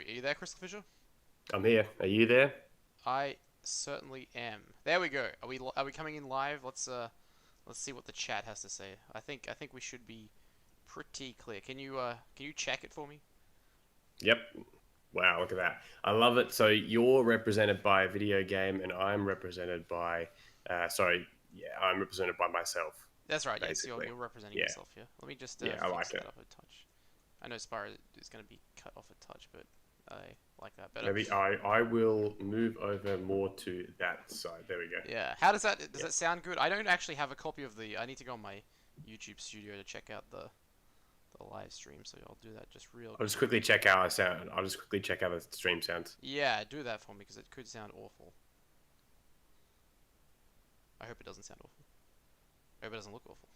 Are you there, CrystalFissure? I'm here. Are you there? I certainly am. There we go. Are we coming in live? Let's see what the chat has to say. I think we should be pretty clear. Can you check it for me? Yep. Wow, look at that. I love it. So you're represented by a video game, and I'm represented by, I'm represented by myself, That's right. Yes, you're basically. you're representing Yeah, yourself here. Let me just yeah, I fix like that it. up a touch. I know Spyro is going to be cut off a touch, but I like that better. Maybe I will move over more to that side. There we go. Yeah. How does that does Yeah. that sound good? I don't actually have a copy of the. I need to go on my YouTube studio to check out the live stream, so I'll do that just real I'll just quick. quickly check how I sound. I'll just quickly check how the stream sounds. Yeah, do that for me because it could sound awful. I hope it doesn't sound awful. I hope it doesn't look awful.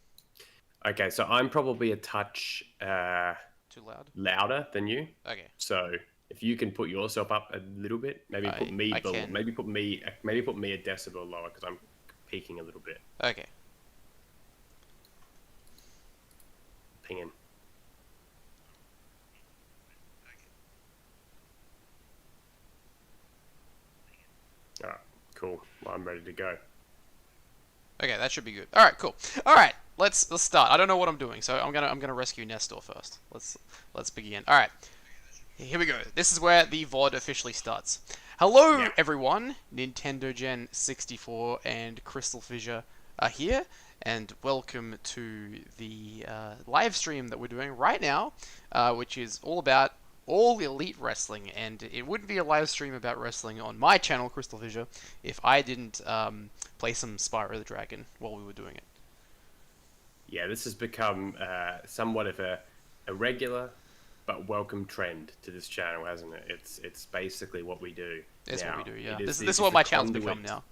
Okay, so I'm probably a touch Too loud? louder than you. Okay. So if you can put yourself up a little bit, maybe put me I can. maybe put me a decibel lower because I'm peaking a little bit. Okay. Pinging. All right, cool. Well, I'm ready to go. Okay, that should be good. All right, cool. All right, let's start. I don't know what I'm doing, so I'm gonna rescue Nestor first. Let's begin. All right, here we go. This is where the VOD officially starts. Hello, Yeah. everyone. Nintendogen64 and CrystalFissure are here, and welcome to the live stream that we're doing right now, which is all about all elite wrestling. And it wouldn't be a live stream about wrestling on my channel, CrystalFissure, if I didn't play some Spyro the Dragon while we were doing it. Yeah, this has become somewhat of a regular but welcome trend to this channel, hasn't it? It's basically what we do That's what we now. do. Yeah, It is this is it's what the my channel's become conduit. now.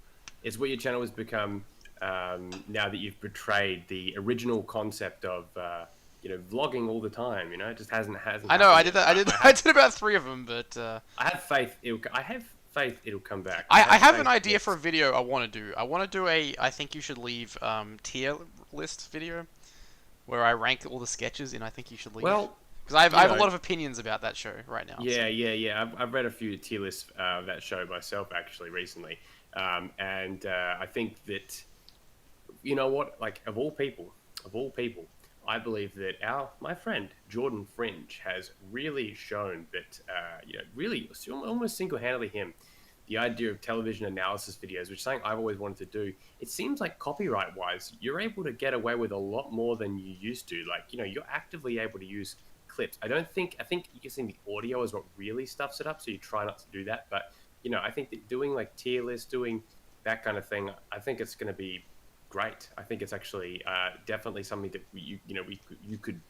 It's what your channel has become now that you've betrayed the original concept of vlogging all the time. You know, it just hasn't I know. happened I did yet. that. I But did. I did about three of them, but I have faith. I have faith it'll come back. I have an faith idea for that a video I want to do. I want to do a I think you should leave tier list video where I rank all the sketches in I think you should leave. well, Because I you have a know, lot of opinions about that show right now. So. yeah. I've read a few tier lists of that show myself actually recently, and I think that you know what, like of all people, I believe that my friend Jordan Fringe has really shown that really almost single-handedly him the idea of television analysis videos, which is something I've always wanted to do. It seems like copyright-wise, you're able to get away with a lot more than you used to. Like, you're actively able to use clips. I think you can see the audio is what really stuffs it up, so you try not to do that. But, I think that doing like tier lists, doing that kind of thing, I think it's going to be great. I think it's actually definitely something that you could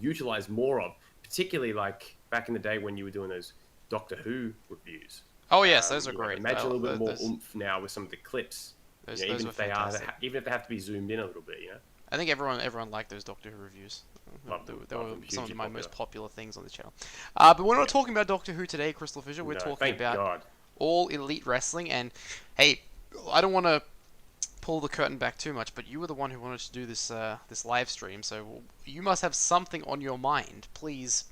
utilize more of, particularly like back in the day when you were doing those Doctor Who reviews. Oh yes, those are great. Imagine a little bit more Those, oomph now with some of the clips. those Even were if they fantastic. even if they have to be zoomed in a little bit. I think everyone liked those Doctor Who reviews. Love They, them, they love were them. some of Hugely my popular. most popular things on the channel. But we're not Yeah. talking about Doctor Who today, CrystalFissure. We're No, talking thank about God. all elite wrestling. And hey, I don't want to pull the curtain back too much, but you were the one who wanted to do this live stream, so you must have something on your mind. Please,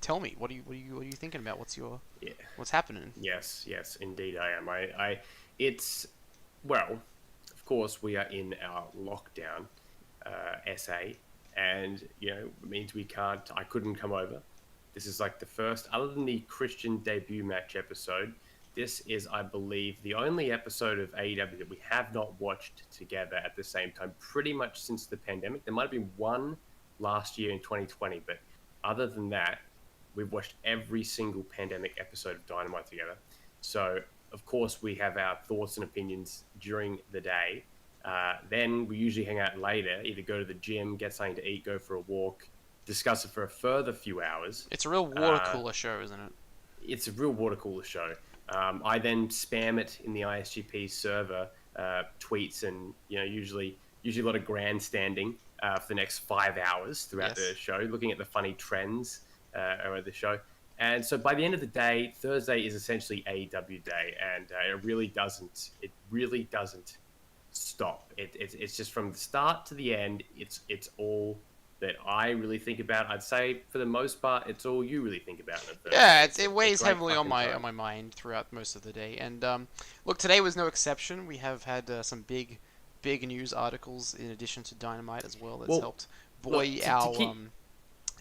tell me. What are you thinking about? Yeah. What's happening? Yes, indeed I am. It's well, of course we are in our lockdown, SA, and it means I couldn't come over. This is like the first, other than the Christian debut match episode. This is, I believe, the only episode of AEW that we have not watched together at the same time, pretty much since the pandemic. There might have been one last year in 2020, but other than that, we've watched every single pandemic episode of Dynamite together. So, of course, we have our thoughts and opinions during the day. Then we usually hang out later, either go to the gym, get something to eat, go for a walk, discuss it for a further few hours. It's a real water cooler show, isn't it? It's a real water cooler show. I then spam it in the ISGP server, tweets, and usually a lot of grandstanding for the next 5 hours throughout Yes. the show, looking at the funny trends around the show. And so by the end of the day, Thursday is essentially AEW day, and it really doesn't stop. It's just from the start to the end. It's all that I really think about. I'd say for the most part, it's all you really think about on a Thursday. Yeah, It's it a weighs great heavily on fucking my time. mind throughout most of the day. And look, today was no exception. We have had some big news articles in addition to Dynamite as well. That's Well, helped look buoy to our keep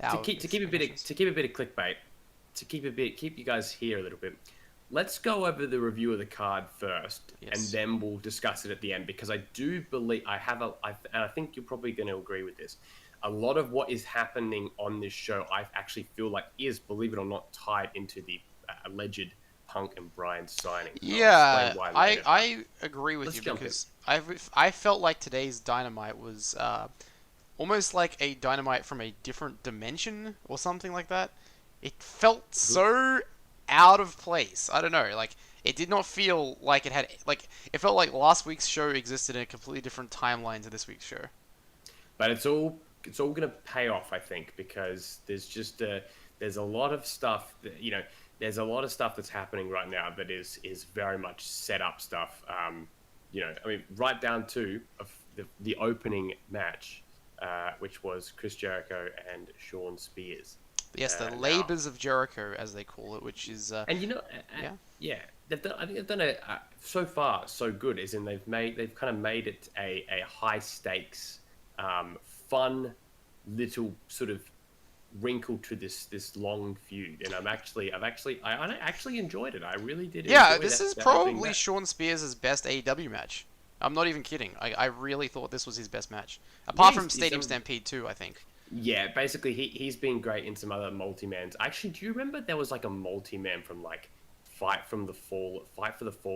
our to keep a bit expectations. clickbait, keep you guys here a little bit. Let's go over the review of the card first, and Yes. then we'll discuss it at the end because I do believe and I think you're probably going to agree with this. A lot of what is happening on this show, I actually feel like is, believe it or not, tied into the alleged Punk and Bryan signing. I'll explain Yeah, why I later. But I agree with let's you jump in. because I felt like today's Dynamite was almost like a Dynamite from a different dimension or something like that. It felt so out of place. I don't know, like it did not feel like it had like it felt like last week's show existed in a completely different timeline to this week's show. But it's all going to pay off, I think, because there's a lot of stuff that there's a lot of stuff that's happening right now that is very much set up stuff. I mean, right down to the opening match, which was Chris Jericho and Sean Spears. Yes, the Now, labors of Jericho, as they call it, which is and yeah. yeah, I think they've done it so far so good. Is in they've kind of made it a high stakes, fun little sort of wrinkle to this long feud, and I actually enjoyed it. I really did. Yeah, Enjoy this is that opening probably match. Sean Spears' best AEW match. I'm not even kidding. I really thought this was his best match. Yeah, Apart from Stadium Stampede 2, I think. yeah. Basically, he's been great in some other multi-mans. Actually, do you remember there was like a multi-man from like Fight for the Fall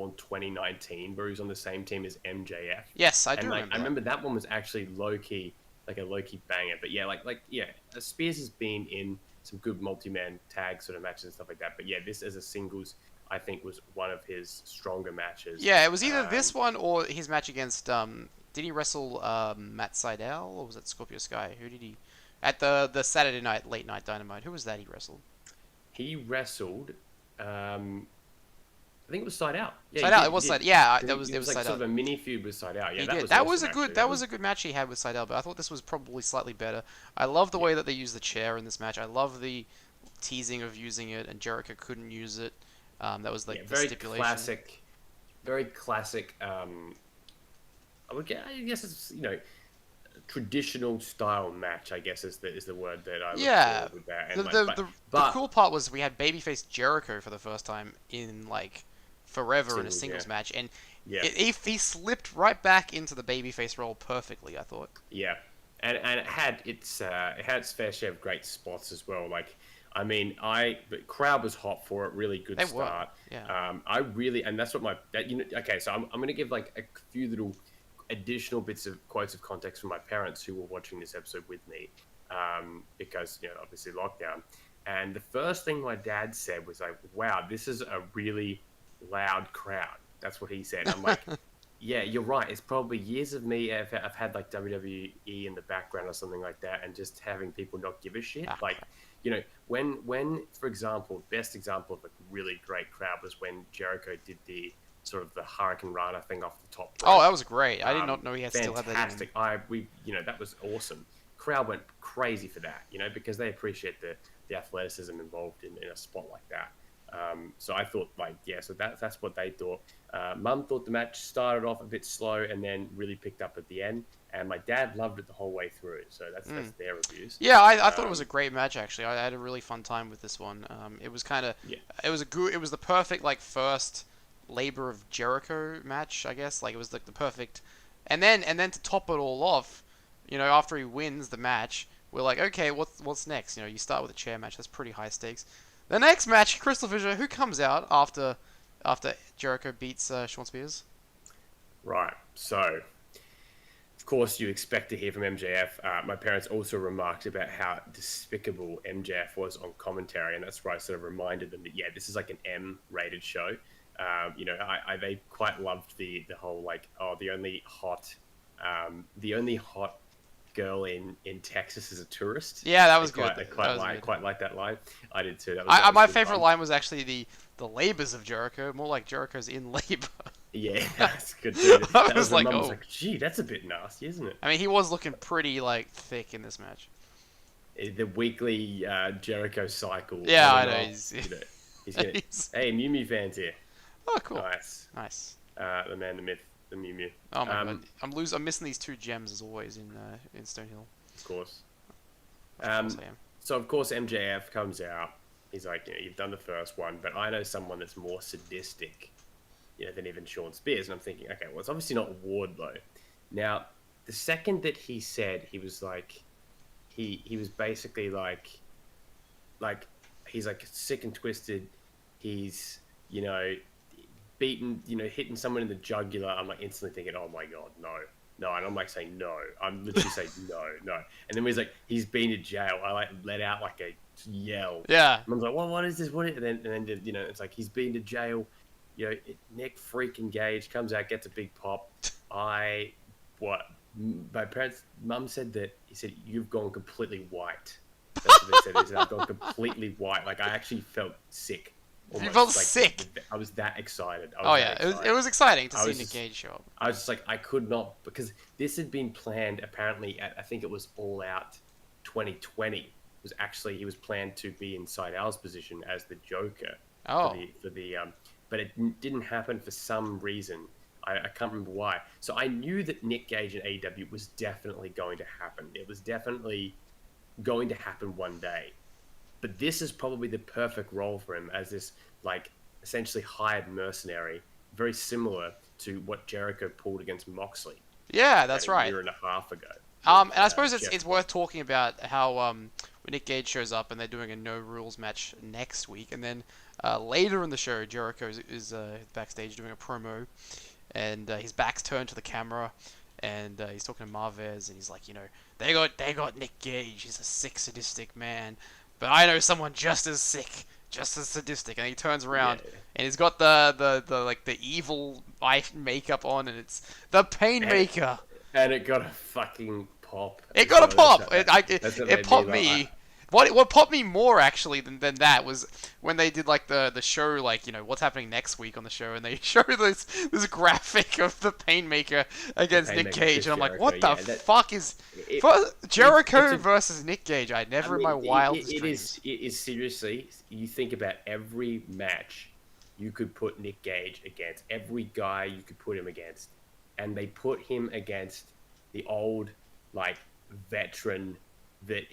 in 2019, where he was on the same team as MJF? Yes, I do And like remember I that. remember that one was actually low key, like a low key banger. But yeah, yeah, Spears has been in some good multi man tag sort of matches and stuff like that. But yeah, this as a singles, I think was one of his stronger matches. Yeah, it was either Um, this one or his match against did he wrestle Matt Sydal or was that Scorpio Sky? Who did he at the Saturday night late night Dynamite? Who was that he wrestled? he wrestled. I think it was Side Out. Yeah, Side Out. It he was did. Side. Yeah, It that was was was like Side sort Out. of a mini feud with Side Out. Yeah, He that did. was That was awesome. a good. Actually, That was a good match he had with Sydal, but I thought this was probably slightly better. I love the yeah, way that they used the chair in this match. I love the teasing of using it, and Jericho couldn't use it. That was yeah, like the stipulation. very classic. I guess it's traditional style match. I guess is the word that I look Yeah. for with that. The And like, the, but the the but cool part was we had babyface Jericho for the first time in like forever in a singles, yeah, singles match, and yeah, he slipped right back into the babyface role perfectly. I thought. yeah, and it had its fair share of great spots as well. Like, I mean, the crowd was hot for it. Really good They were. start. Yeah. I really, and that's what okay, so I'm gonna give like a few little additional bits of quotes of context from my parents who were watching this episode with me, because obviously lockdown. And the first thing my dad said was like, "Wow, this is a really loud crowd." That's what he said. I'm like, "Yeah, you're right. It's probably years of me. I've had like WWE in the background or something like that, and just having people not give a shit. Ah, Like, when for example, best example of a really great crowd was when Jericho did the sort of the Hurricane Rana thing off the top oh, rope. that was great. I did not know he had still had that in him. Fantastic. That was awesome. Crowd went crazy for that, because they appreciate the athleticism involved in a spot like that. So I thought, like, yeah, so that's what they thought. Mum thought the match started off a bit slow and then really picked up at the end, and my dad loved it the whole way through. So that's their reviews. Yeah, I thought it was a Um, great match actually. I had a really fun time with this one. It was kind of, yeah, it was the perfect like first labor of Jericho match, I guess. Like it was like the perfect, and then to top it all off, after he wins the match, we're like, okay, what's next? You start with a chair match. That's pretty high stakes. The next match, CrystalFissure, who comes out after Jericho beats Sean Spears. right. So of course, you expect to hear from MJF. My parents also remarked about how despicable MJF was on commentary, and that's where I sort of reminded them that this is like an M-rated show. They quite loved the whole like, oh, the only hot girl in Texas is a tourist. Yeah, that was They quite, good. they quite That was like good. quite like that line. I did too. That was My good favorite fun. line was actually the labors of Jericho, more like Jericho's in labor. Yeah, that's good too. I That was my like, mum was oh. like, gee, that's a bit nasty, isn't it? I mean, he was looking pretty like thick in this match. the weekly Jericho cycle. Yeah, I know. He's gonna. Hey, Mew Mew fans here. Oh, cool. Nice. The man, the myth, the Mew Mew. Oh my god, I'm missing these 2 gems as always in Stonehill. Of course. Of course I am. So of course MJF comes out. He's like, you've done the first one, but I know someone that's more sadistic, than even Sean Spears. And I'm thinking, okay, well, it's obviously not Wardlow. Now, the second that he said, he was like, he was basically like he's like sick and twisted. He's beaten, hitting someone in the jugular. I'm like instantly thinking, oh my god, no. And I'm like saying no. I'm literally saying no. And then he's like, he's been to jail. I like let out like a yell. Yeah. And I was like, well, what is this? And then it's like he's been to jail. Nick freaking Gage comes out, gets a big pop. My parents, mum said that he said you've gone completely white. That's what they said. He said I've gone completely white. Like I actually felt sick. Almost. You felt sick. I was that excited. It was exciting to see Nick Gage show up. I was just like, I could not, because this had been planned apparently at, I think it was All Out 2020. He was planned to be in Seidel's position as the Joker. Oh. But it didn't happen for some reason. I can't remember why. So I knew that Nick Gage in AEW was definitely going to happen. It was definitely going to happen one day. But this is probably the perfect role for him as this, like, essentially hired mercenary, very similar to what Jericho pulled against Moxley. Yeah, that's right. A year and a half ago. And I suppose it's worth talking about how when Nick Gage shows up and they're doing a no rules match next week, and then later in the show, Jericho is backstage doing a promo, and his back's turned to the camera, and he's talking to Marvez, and he's like, they got Nick Gage. He's a sick, sadistic man. But I know someone just as sick, just as sadistic. And he turns around, and he's got the evil eye makeup on, and it's the Painmaker. And it got a fucking pop. It got a pop. It popped me. What popped me more actually than that was when they did like the show, like what's happening next week on the show, and they show this graphic of the Painmaker against Nick Gage, and I'm like, what the fuck is Jericho versus Nick Gage? I never in my wildest dreams. It is seriously. You think about every match you could put Nick Gage against, every guy you could put him against, and they put him against the old veteran that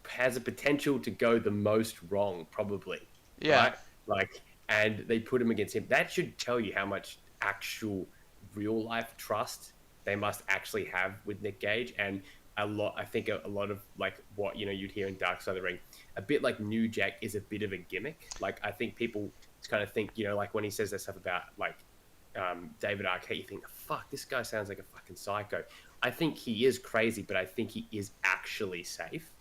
has a potential to go the most wrong, probably. Yeah. Right? And they put him against him. That should tell you how much actual real life trust they must actually have with Nick Gage. And a lot of what you'd hear in Dark Side of the Ring, a bit like New Jack is a bit of a gimmick. I think people kind of think, when he says that stuff about David Arquette, you think, fuck, this guy sounds like a fucking psycho. I think he is crazy, but I think he is actually safe,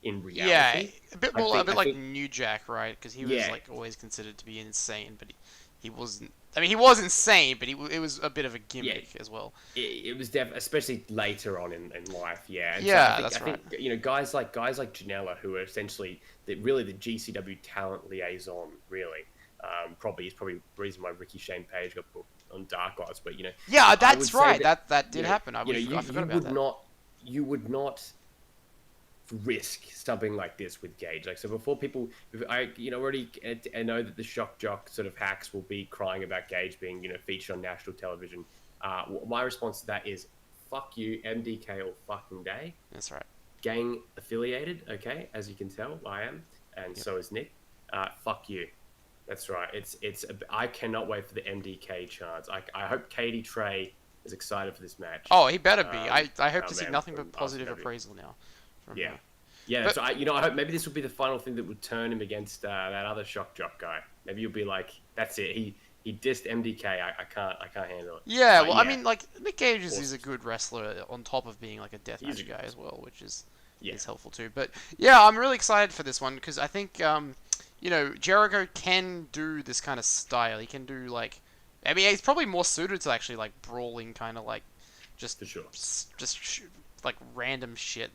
in reality. Yeah, a bit like New Jack, right? Because he was always considered to be insane, but he wasn't. I mean, he was insane, but it was a bit of a gimmick as well. It was especially later on in life, yeah. And that's right. I think, guys like Janela, who are essentially the GCW talent liaison, really. Probably the reason why Ricky Shane Page got booked on Dark Arts, but yeah, that's right. That did happen. I forgot about that. You would not risk something like this with Gage. So before people, I know that the shock jock sort of hacks will be crying about Gage being featured on national television. My response to that is, fuck you, MDK all fucking day. That's right. Gang affiliated, okay, as you can tell, I am, and so is Nick. Fuck you. That's right. I cannot wait for the MDK chance. I hope Katie Trey is excited for this match. Oh, he better be. I hope to see nothing but positive appraisal now. Yeah. But, so I hope maybe this will be the final thing that would turn him against that other shock jock guy. Maybe you'll be like, that's it. He dissed MDK. I can't handle it. Yeah. Well, I mean, Nick Gage is a good wrestler on top of being a deathmatch guy as well, which is helpful too. But yeah, I'm really excited for this one because I think Jericho can do this kind of style. He can do he's probably more suited to actually brawling kind of just for sure. just random shit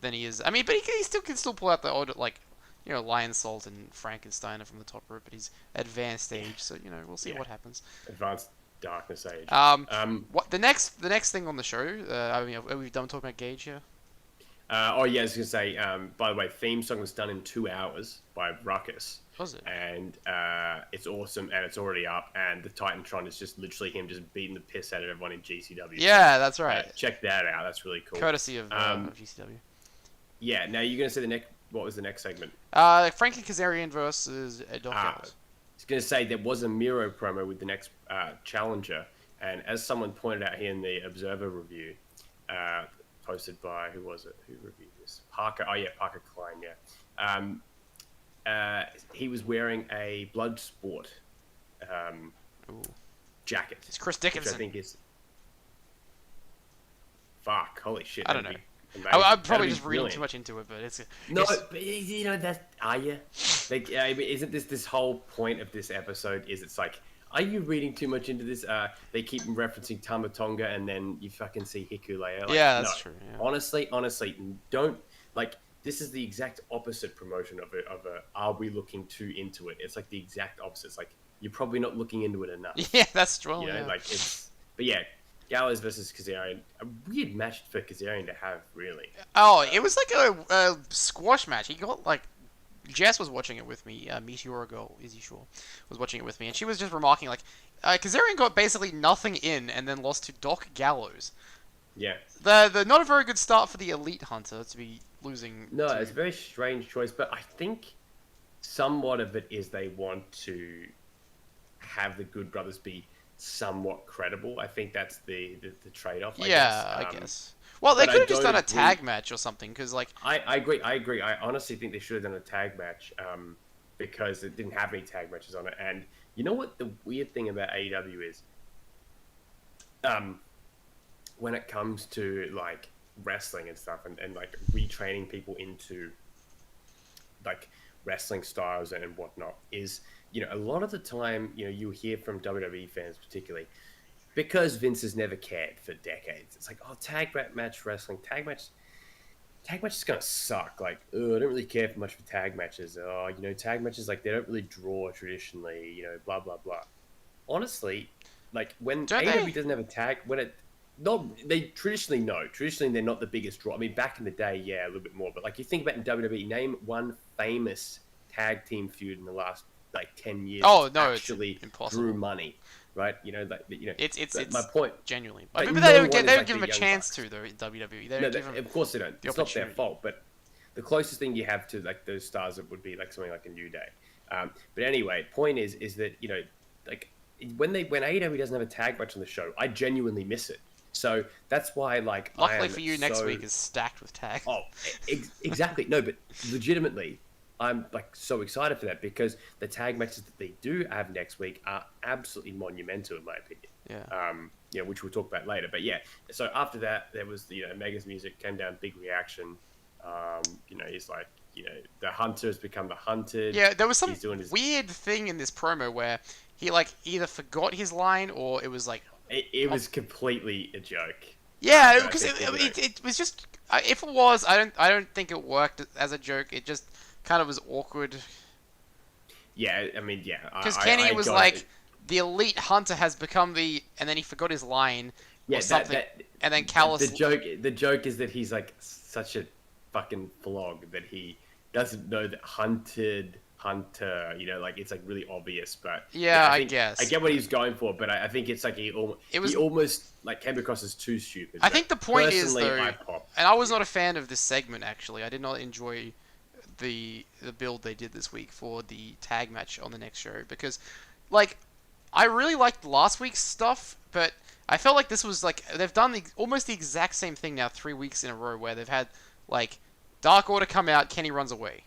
than he is. I mean, but he still can pull out the odd Lion Salt and Frankensteiner from the top rope, but he's advanced age, so we'll see what happens. Advanced darkness age. What the next thing on the show? Are we done talking about Gage here? Oh yeah, I was gonna say. By the way, theme song was done in 2 hours by Ruckus. Was it? And it's awesome, and it's already up. And the Titantron is just literally him just beating the piss out of everyone in GCW. Yeah, so, that's right. Check that out. That's really cool. Courtesy of GCW. Yeah. Now you're gonna say the next. What was the next segment? Frankie Kazarian versus Doc Gallows. I was gonna say there was a Miro promo with the next challenger, and as someone pointed out here in the Observer review, posted by who was it? Who reviewed this? Parker. Oh yeah, Parker Klein. Yeah. He was wearing a Bloodsport jacket. It's Chris Dickinson. Which I think is. Fuck! Holy shit! I don't know. I'm probably just reading too much into it, but but you know that are you? Like, isn't this whole point of this episode? Is it's like, are you reading too much into this? They keep referencing Tama Tonga, and then you fucking see Hiku later. Like, yeah, that's true. Yeah. Honestly, don't like. This is the exact opposite promotion of a. Are we looking too into it? It's like the exact opposite. It's like you're probably not looking into it enough. Yeah, that's true. You know, like it's. But yeah. Gallows versus Kazarian, a weird match for Kazarian to have, really. Oh, it was like a squash match. He got like, Jess was watching it with me. Meteora Girl, Izzy Shaw, was watching it with me, and she was just remarking like, Kazarian got basically nothing in, and then lost to Doc Gallows. Yeah. The not a very good start for the Elite Hunter to be losing. No, it's a very strange choice, but I think somewhat of it is they want to have the Good Brothers be somewhat credible. I think that's the trade-off. I guess. Well, they could have just done a tag match or something, because like I agree. I honestly think they should have done a tag match, because it didn't have any tag matches on it. And you know what the weird thing about AEW is, when it comes to like wrestling and stuff, and like retraining people into like wrestling styles and whatnot, is, you know, a lot of the time, you know, you hear from WWE fans particularly, because Vince has never cared for decades. It's like, oh, tag match wrestling, tag match is gonna suck. Like, oh, I don't really care for much for tag matches. Oh, you know, tag matches, like, they don't really draw traditionally. You know, blah blah blah. Honestly, like when AEW doesn't have a tag, they traditionally they're not the biggest draw. I mean, back in the day, yeah, a little bit more. But like, you think about in WWE, name one famous tag team feud in the last like 10 years. Oh no, actually it's impossible. Drew money, right? You know, like, you know, it's my point. Genuinely, but they don't give them a chance to though in WWE. Of course they don't. It's not their fault. But the closest thing you have to like those stars, it would be like something like a New Day. But anyway, point is that, you know, like when AEW doesn't have a tag match on the show, I genuinely miss it. So that's why, like, luckily for you, next week is stacked with tags. Oh, exactly. No, but legitimately, I'm like so excited for that, because the tag matches that they do have next week are absolutely monumental in my opinion. Yeah. You know, which we'll talk about later. But yeah, so after that, there was the, you know, Mega's music came down, big reaction. You know, he's like, you know, the hunter has become the hunted. Yeah, there was some weird thing in this promo where he like either forgot his line or it was like it was completely a joke. Yeah, because it was just, if it was, I don't think it worked as a joke. It just kind of was awkward. Yeah, I mean, yeah. Because Kenny was like, the Elite Hunter has become the, and then he forgot his line or something, and then Callis. The joke is that he's like such a fucking flog that he doesn't know that hunter, you know, like it's like really obvious, but yeah, I guess I get what he's going for, but I think it's like he almost like came across as too stupid. I think the point is though, and I was not a fan of this segment actually. I did not enjoy the build they did this week for the tag match on the next show, because like I really liked last week's stuff, but I felt like this was like they've done almost the exact same thing now 3 weeks in a row, where they've had like Dark Order come out, Kenny runs away.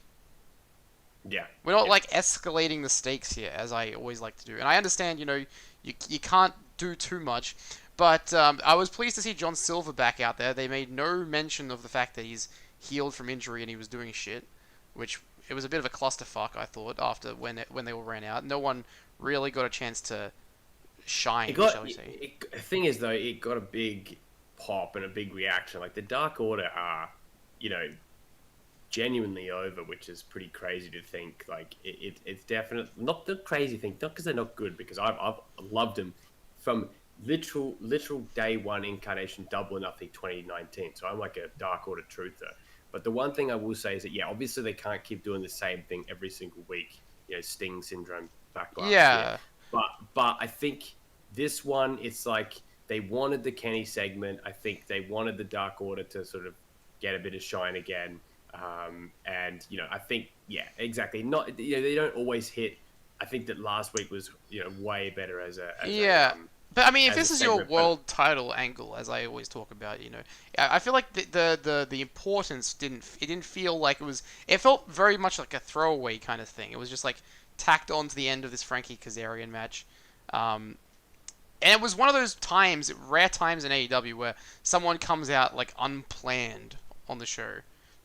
Yeah, we're not like escalating the stakes here, as I always like to do. And I understand, you know, you can't do too much, but I was pleased to see John Silver back out there. They made no mention of the fact that he's healed from injury and he was doing shit, which it was a bit of a clusterfuck, I thought, after when they all ran out. No one really got a chance to shine, shall we say. The thing is, though, it got a big pop and a big reaction. Like, the Dark Order are, you know, genuinely over, which is pretty crazy to think. Like, it's definitely not the crazy thing, not because they're not good, because I've loved them from literal day one incarnation Double or Nothing 2019. So I'm like a Dark Order truther. But the one thing I will say is that, yeah, obviously they can't keep doing the same thing every single week. Sting syndrome, backlash. Yeah. But I think this one, it's like they wanted the Kenny segment. I think they wanted the Dark Order to sort of get a bit of shine again. And I think, yeah, exactly. Not they don't always hit. I think that last week was way better as a But I mean, if as a this is your segment, world title angle, as I always talk about, I feel like the importance didn't feel like it was. It felt very much like a throwaway kind of thing. It was just like tacked on to the end of this Frankie Kazarian match. And it was one of those rare times in AEW where someone comes out like unplanned on the show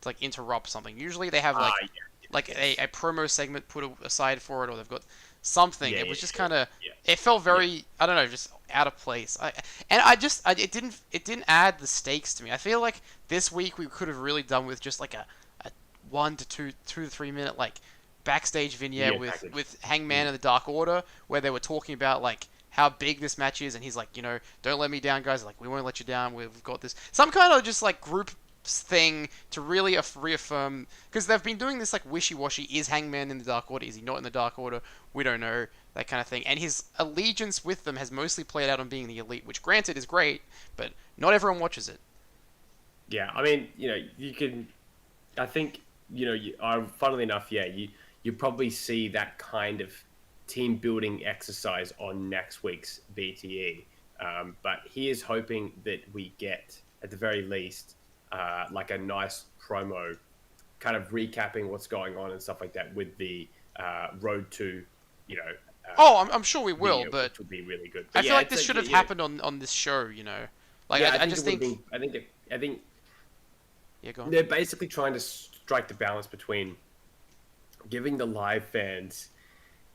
to like interrupt something. Usually they have a promo segment put aside for it, or they've got something. It was just kind of. It felt very, I don't know, just out of place. It didn't add the stakes to me. I feel like this week we could have really done with just like a 1 to 2 to 3 minute like backstage vignette with Hangman and the Dark Order, where they were talking about like how big this match is, and he's like, don't let me down, guys. Like, we won't let you down. We've got this. Some kind of just like group thing to really reaffirm, because they've been doing this like wishy-washy. Is Hangman in the Dark Order? Is he not in the Dark Order? We don't know, that kind of thing. And his allegiance with them has mostly played out on being the Elite, which granted is great, but not everyone watches it. Yeah, I mean, you can. I think funnily enough, yeah, you probably see that kind of team building exercise on next week's BTE. But he is hoping that we get, at the very least, like a nice promo, kind of recapping what's going on and stuff like that with the road to, I'm sure we will, video, but which would be really good. But I feel like this should have happened on this show. Like yeah, I just think. I think. Yeah, go on. They're basically trying to strike the balance between giving the live fans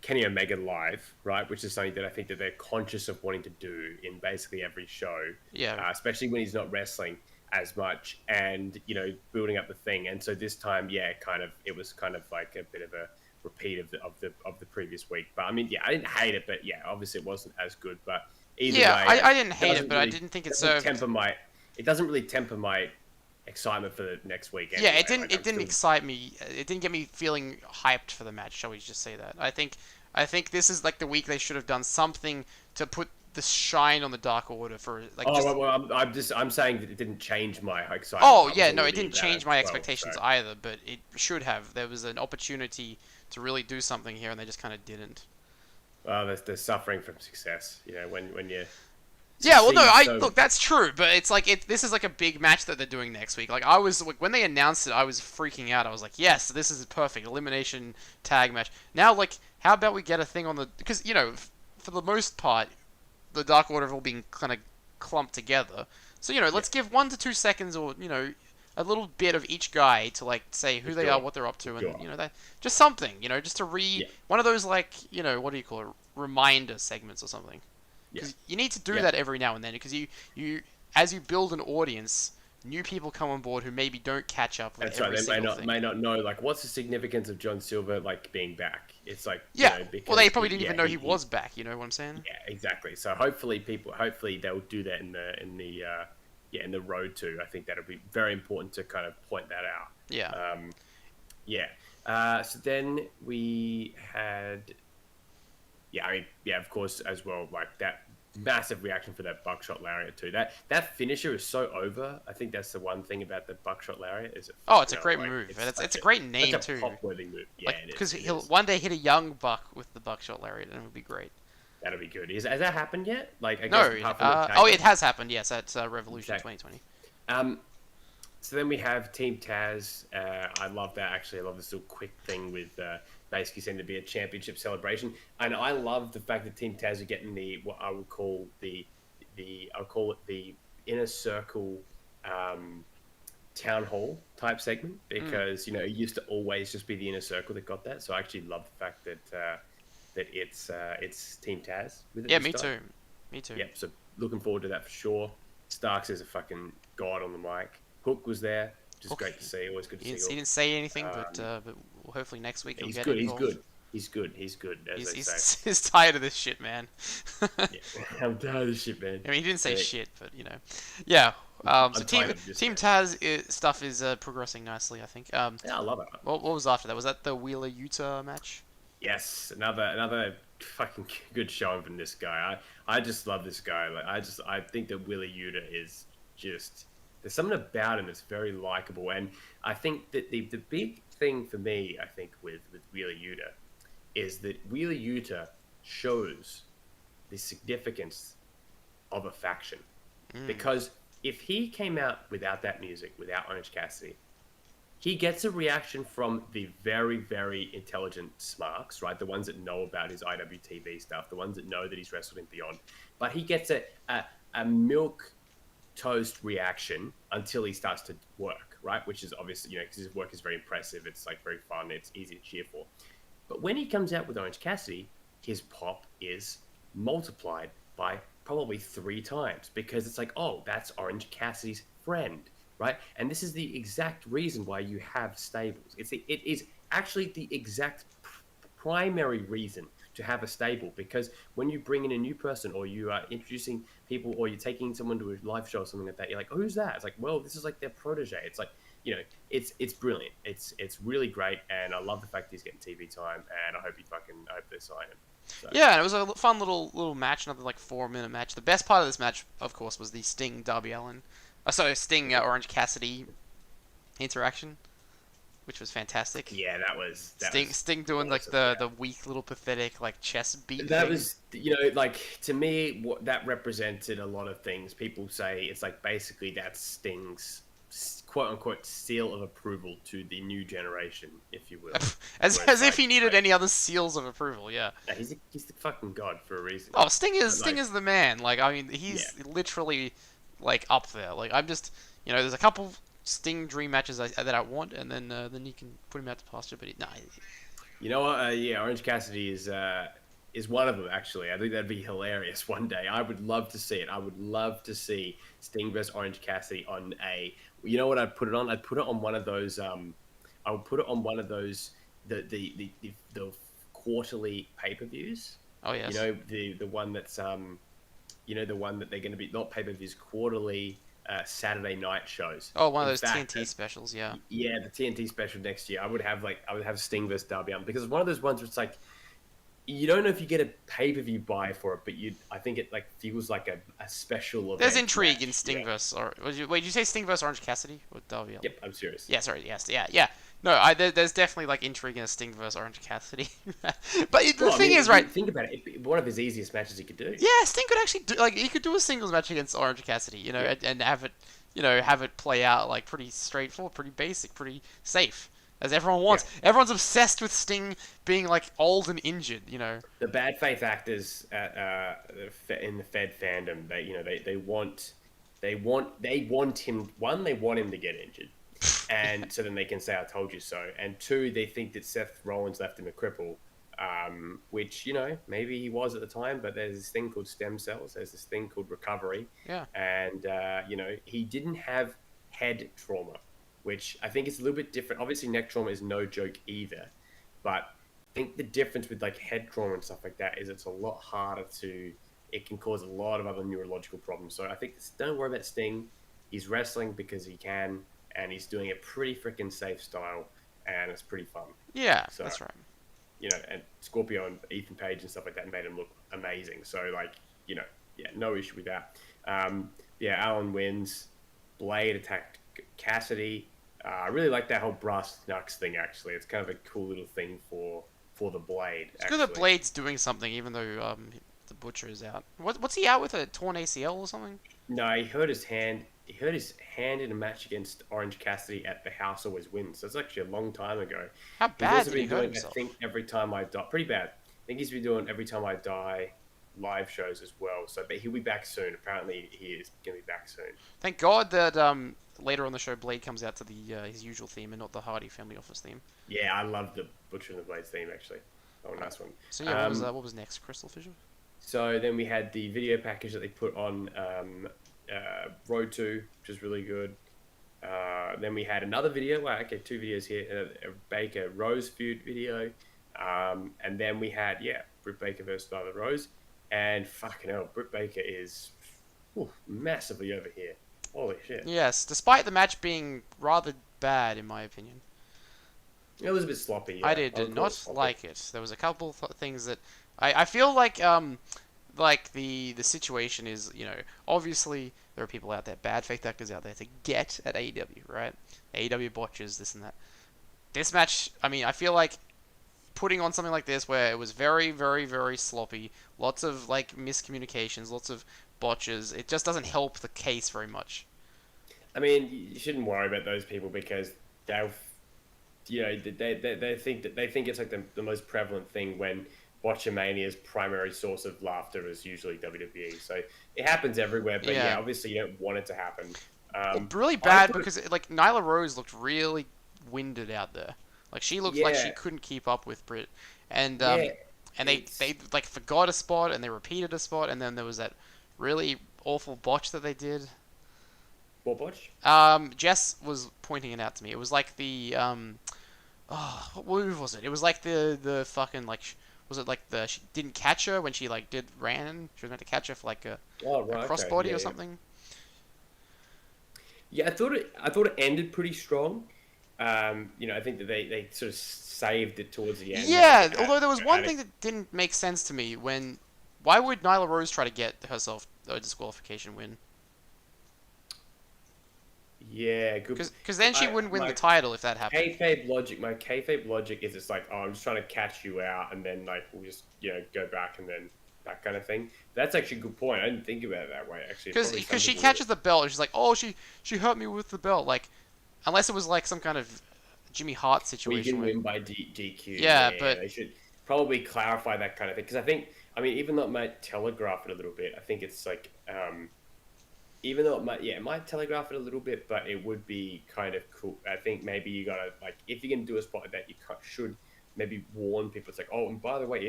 Kenny Omega live, right? Which is something that I think that they're conscious of wanting to do in basically every show. Yeah. Especially when he's not wrestling as much, and building up the thing. And so this time, it was kind of like a bit of a repeat of the previous week. But I mean, yeah, I didn't hate it, but yeah, obviously it wasn't as good. But either way, I didn't hate it, but really, I didn't think it served. It doesn't really temper my excitement for the next week. Anyway. Yeah, it didn't. It didn't excite me. It didn't get me feeling hyped for the match. Shall we just say that? I think this is like the week they should have done something to put the shine on the Dark Order for like. I'm saying that it didn't change my excitement. Oh yeah, no, it didn't change my expectations either. But it should have. There was an opportunity to really do something here, and they just kind of didn't. Well, they're suffering from success. When you. Yeah, well, no, look, that's true, but it's like this is like a big match that they're doing next week. Like when they announced it, I was freaking out. I was like, yes, this is a perfect elimination tag match. Now, like, how about we get a thing on the, because for the most part, the Dark Order have all been kind of clumped together. So let's give 1 to 2 seconds, or a little bit of each guy to like say who they are, what they're up to, and that just something, just to one of those like what do you call it, reminder segments or something. Because you need to do that every now and then, because you as you build an audience, new people come on board who maybe don't catch up with every single thing. May not know like what's the significance of John Silver like being back. It's like because, well, they probably didn't even know he was back. You know what I'm saying? Yeah, exactly. So hopefully they'll do that in the road to. I think that'll be very important to kind of point that out. Yeah. So then we had. Yeah, I mean, yeah, of course, as well, like that massive reaction for that buckshot lariat too. That finisher is so over. I think that's the one thing about the buckshot lariat is. It's a great move. It's a great name too. Pop-worthy move. Yeah, like, because he'll one day hit a young buck with the buckshot lariat, and it would be great. That'll be good. Has that happened yet? Like, I no. guess It has happened. Yes, at Revolution 2020. So then we have Team Taz. I love that. Actually, I love this little quick thing with. Basically seemed to be a championship celebration, and I love the fact that Team Taz are getting what I would call the inner circle town hall type segment, because it used to always just be the inner circle that got that. So I actually love the fact that it's Team Taz with it. Yeah, me too. Yep. So looking forward to that for sure. Starks is a fucking god on the mic. Hook was there. Just great to see. Always good to see. He didn't say anything, but hopefully next week he'll get good. involved. He's good. He's good. He's good, as they say. He's tired of this shit, man. Yeah. I'm tired of this shit, man. I mean, he didn't say shit, but yeah. So I'm tired of this, Team man. Taz stuff is progressing nicely, I think. Yeah, I love it. What was after that? Was that the Wheeler Utah match? Yes, another fucking good showing from this guy. I just love this guy. Like I think that Willie Yuta is just there's something about him that's very likable, and I think that the big thing for me, I think with Wheeler Yuta, is that Wheeler Yuta shows the significance of a faction. Mm. Because if he came out without that music, without Orange Cassidy, he gets a reaction from the very, very intelligent smarks, right? The ones that know about his IWTV stuff, the ones that know that he's wrestled in Beyond. But he gets a milk toast reaction until he starts to work, right? Which is obviously, because his work is very impressive. It's like very fun. It's easy to cheer for. But when he comes out with Orange Cassidy, his pop is multiplied by probably 3 times because it's like, oh, that's Orange Cassidy's friend, right? And this is the exact reason why you have stables. It is actually the exact primary reason to have a stable, because when you bring in a new person or you are introducing people or you're taking someone to a live show or something like that, you're like, oh, who's that? It's like, well, this is like their protege. It's like, it's brilliant. It's really great, and I love the fact he's getting TV time, and I hope they sign him. So. Yeah, and it was a fun little match, another like 4-minute match. The best part of this match, of course, was the Sting Darby Allin, Sting Orange Cassidy interaction, which was fantastic. Yeah, that was Sting doing like the weak little pathetic like chest beat. That thing. was like, to me, what that represented a lot of things. People say it's like basically that's Sting's quote unquote seal of approval to the new generation, if you will. as if he needed any other seals of approval. Yeah. No, he's the fucking god for a reason. Oh, Sting is the man. Like, I mean, he's literally like up there. Like, I'm just there's a couple Sting dream matches that I want, and then you can put him out to pasture. But you know what? Yeah, Orange Cassidy is one of them. Actually, I think that'd be hilarious one day. I would love to see it. I would love to see Sting versus Orange Cassidy on a. You know what I'd put it on? I'd put it on one of those. I would put it on one of those the quarterly pay-per-views. Oh yes. The one that's the one that they're going to be not pay-per-views, quarterly Saturday night shows. Oh, one of those TNT specials, yeah. Yeah, the TNT special next year. I would have Sting versus Darby Allin, because it's one of those ones where it's like you don't know if you get a pay-per-view buy for it, but I think it like feels like a special event. There's intrigue in Sting versus did you say Sting versus Orange Cassidy or Darby Allin? Yep, I'm serious. Yeah, sorry, yes, yeah. No, there's definitely like intrigue in a Sting versus Orange Cassidy. But the thing is, right? Think about it. One of his easiest matches he could do. Yeah, Sting could actually he could do a singles match against Orange Cassidy, and have it, have it play out like pretty straightforward, pretty basic, pretty safe, as everyone wants. Yeah. Everyone's obsessed with Sting being like old and injured, The bad faith actors in the Fed fandom, they want him. One, they want him to get injured. And so then they can say, I told you so. And 2, they think that Seth Rollins left him a cripple, which, maybe he was at the time, but there's this thing called stem cells. There's this thing called recovery. Yeah. And, he didn't have head trauma, which I think is a little bit different. Obviously, neck trauma is no joke either. But I think the difference with like head trauma and stuff like that is it's a lot harder it can cause a lot of other neurological problems. So I think don't worry about Sting. He's wrestling because he can. And he's doing a pretty freaking safe style, and it's pretty fun. Yeah, so, that's right. And Scorpio and Ethan Page and stuff like that made him look amazing. So, no issue with that. Allen wins. Blade attacked Cassidy. I really like that whole brass knucks thing, actually. It's kind of a cool little thing for the Blade. It's good that Blade's doing something, even though the Butcher is out. What's he out with, a torn ACL or something? No, he hurt his hand. He hurt his hand in a match against Orange Cassidy at the House Always Wins. So it's actually a long time ago. How bad did he hurt himself? I think Every Time I Die. Pretty bad. I think he's been doing Every Time I Die live shows as well. So, but he'll be back soon. Apparently, he is going to be back soon. Thank God that later on the show, Blade comes out to his usual theme and not the Hardy Family Office theme. Yeah, I love the Butcher and the Blade's theme, actually. Oh, nice one. So yeah, what was next? CrystalFissure? So then we had the video package that they put on Road 2, which is really good. Then we had another video. Wow, okay, 2 videos here. A Baker Rose feud video. And then we had, Britt Baker versus Nyla Rose. And fucking hell, Britt Baker is massively over here. Holy shit. Yes, despite the match being rather bad, in my opinion. It was a bit sloppy, I yeah. did Call it not sloppy. like it. There was a couple things that I feel like the situation is, obviously there are people out there, bad faith actors out there to get at AEW, right? AEW botches this and that. This match, I mean, I feel like putting on something like this where it was very, very, very sloppy, lots of like miscommunications, lots of botches, it just doesn't help the case very much. I mean, you shouldn't worry about those people because they'll, they think it's like the most prevalent thing when Botchamania's primary source of laughter is usually WWE. So it happens everywhere, but Yeah. obviously you don't want it to happen. Well, really I bad thought, because like Nyla Rose looked really winded out there. Like she looked like she yeah, couldn't keep up with Britt, and yeah, they like forgot a spot and they repeated a spot, and then there was that really awful botch that they did. what botch? Jess was pointing it out to me. It was like the what move was it? It was like the fucking like was it like the she didn't catch her when she like did ran? She was meant to catch her for like Oh a right, okay, crossbody yeah, or yeah. something. Yeah, I thought it ended pretty strong. I think that they sort of saved it towards the end. Yeah, Obviously, although there was one adding, thing that didn't make sense to me when why would Nyla Rose try to get herself a disqualification win? yeah, good. Because then she I wouldn't win the my title if that happened. kayfabe logic is it's like, oh, I'm just trying to catch you out, and then like we'll just go back and then that kind of thing. That's actually a good point. I didn't think about it that way. Actually, Because probably some she people would. catches the belt and she's like, oh, she hurt me with the belt. Like, unless it was like some kind of Jimmy Hart Well, you situation can where win by DQ. yeah, Yeah, but they should probably clarify that kind of thing because I mean, even though it might telegraph it a little bit, I think it's like, even though it might telegraph it a little bit, but it would be kind of cool. I think maybe you gotta like, if you're gonna do a spot like that, you should maybe warn people. It's like, oh, and by the way,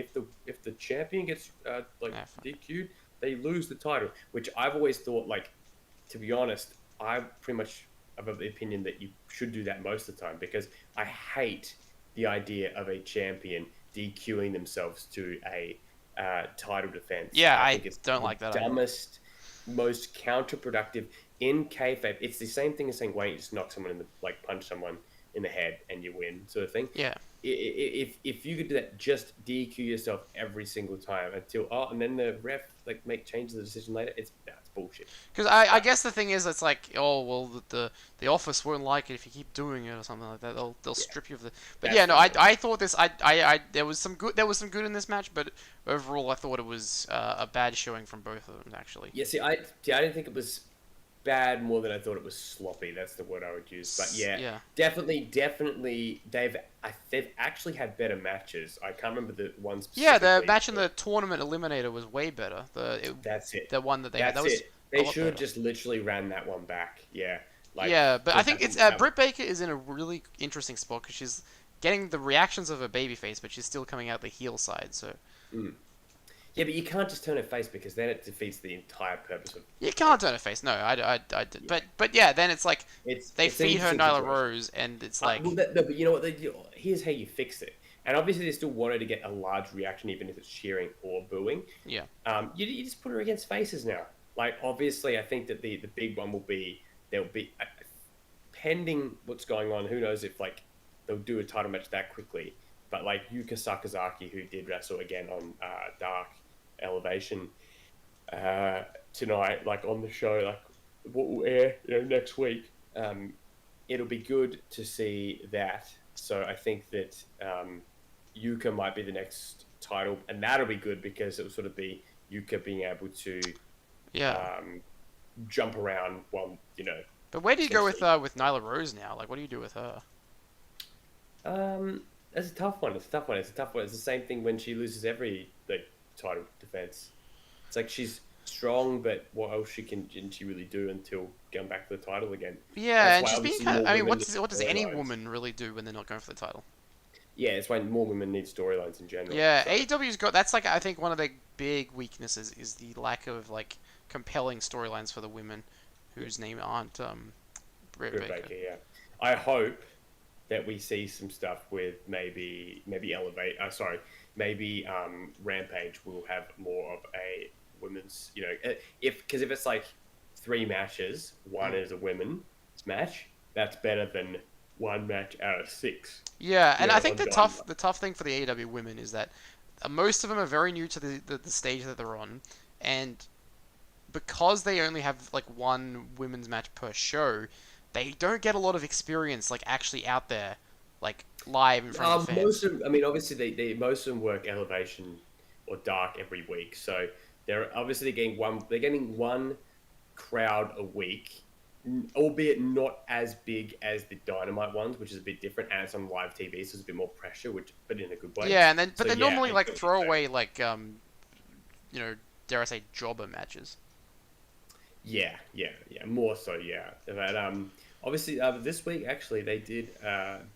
if the champion gets nah, fuck it. DQ'd, they lose the title. Which I've always thought, like, to be honest, I pretty much of the opinion that you should do that most of the time because I hate the idea of a champion DQing themselves to a title defense. Yeah, I I think it's don't the like that either. dumbest, most counterproductive in kayfabe. It's the same thing as saying, "Why don't you just knock someone in the punch someone in the head and you win," sort of thing. Yeah, If you could do that, just DQ yourself every single time until and then the ref like make changes the decision later. It's bullshit. because I guess the thing is it's like oh well the office won't like it if you keep doing it or something like that. They'll Yeah, strip you of the. But that's yeah, no, the thing. I thought this I there was some good in this match, but overall I thought it was a bad showing from both of them actually. Yeah, I didn't think it was bad more than I thought it was sloppy. That's the word I would use. But yeah, Yeah. definitely, they've actually had better matches. I can't remember the one Yeah, the specifically. match in the tournament eliminator was way better. That's it. The one that they had That's that was it. a They lot should have better. just literally ran that one back. Yeah, like Yeah, but I because think it's Britt Baker is in a really interesting spot because she's getting the reactions of a babyface, but she's still coming out the heel side. So mm. Yeah, but you can't just turn her face because then it defeats the entire purpose of. you can't turn her face. No, I did. Yeah. But yeah, then it's like they It's an feed her interesting Nyla situation. Rose, and it's like Well, no, but you know what? Here's how you fix it. And obviously, they still wanted to get a large reaction, even if it's cheering or booing. yeah, You just put her against faces now. Like, obviously, I think that the big one will be there'll be pending what's going on. Who knows if like they'll do a title match that quickly? But like Yuka Sakazaki, who did wrestle again on Dark Elevation tonight, like on the show, like what will air next week. It'll be good to see that. So I think that Yuka might be the next title, and that'll be good because it will sort of be Yuka being able to yeah. jump around while But where do you go essentially. with Nyla Rose now? Like, what do you do with her? That's a tough one. It's a tough one. It's the same thing when she loses every like title defense. It's like she's strong, but what else can she really do until going back to the title again? Yeah, That's and why she's being obviously kind of. more I mean, women need what does any storylines. woman really do when they're not going for the title? Yeah, it's why more women need storylines in general. Yeah, So, AEW's got that's like I think one of their big weaknesses is the lack of like compelling storylines for the women whose name aren't Britt Britt Baker. Baker, yeah. I hope that we see some stuff with maybe Elevate. Maybe Rampage will have more of a women's. If it's like 3 matches, one is a women's match. That's better than one match out of 6. Yeah, and I think On Dynamite. the tough thing for the AEW women is that most of them are very new to the stage that they're on, and because they only have like one women's match per show, they don't get a lot of experience like actually out there, like live in front of the Most fans. of them, I mean, obviously they most of them work Elevation or Dark every week, so they're obviously getting one. They're getting one crowd a week, albeit not as big as the Dynamite ones, which is a bit different, and it's on live TV, so there's a bit more pressure, but in a good way. Yeah, and then but So they're yeah, normally I like get what you're saying. throwaway like you know dare I say jobber matches. Yeah, more so, yeah. But obviously, this week actually they did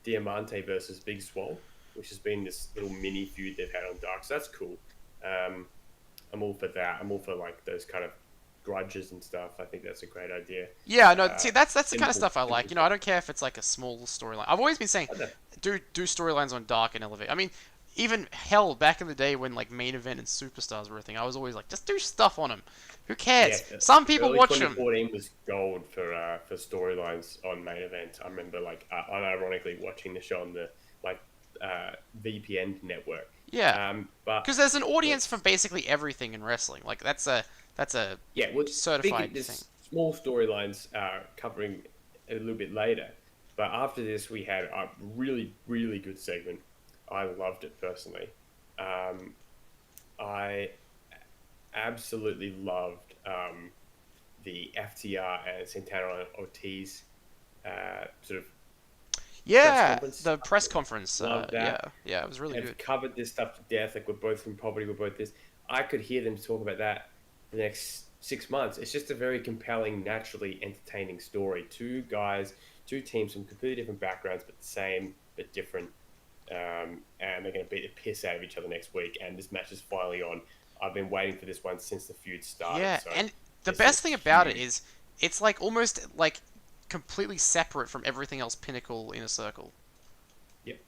Diamante versus Big Swole, which has been this little mini feud they've had on Dark. So that's cool. Um, I'm all for that. I'm all for like those kind of grudges and stuff. I think that's a great idea. Yeah, no, Uh, see that's the kind of simple, stuff I like. simple You know, I stuff. don't care if it's like a small storyline. I've always been saying I know. do storylines on Dark and Elevate. I mean, even hell back in the day when like main event and superstars were a thing, I was always like, just do stuff on them. Who Yeah, cares? Some people early watch them. 2014 was gold for storylines on main event. I remember like unironically watching the show on the like VPN network. Yeah, But because there's an audience for let's basically everything in wrestling. Like that's a yeah, well, certified thing. this small storylines covering a little bit later. But after this, we had a really really good segment. I loved it personally. Um, I absolutely loved the FTR and Santana Ortiz sort of press Yeah, conference. the press conference. Love Yeah, that. yeah, it was really Have good. covered this stuff to death. Like we're both from property, we're both this. I could hear them talk about that for the next 6 months. It's just a very compelling, naturally entertaining story. Two guys, two teams from completely different backgrounds, but the same, but different. And they're going to beat the piss out of each other next week. And this match is finally on. I've been waiting for this one since the feud started. Yeah, So and the this best is thing about it huge. is it's like almost like completely separate from everything else Pinnacle in a circle, Yep,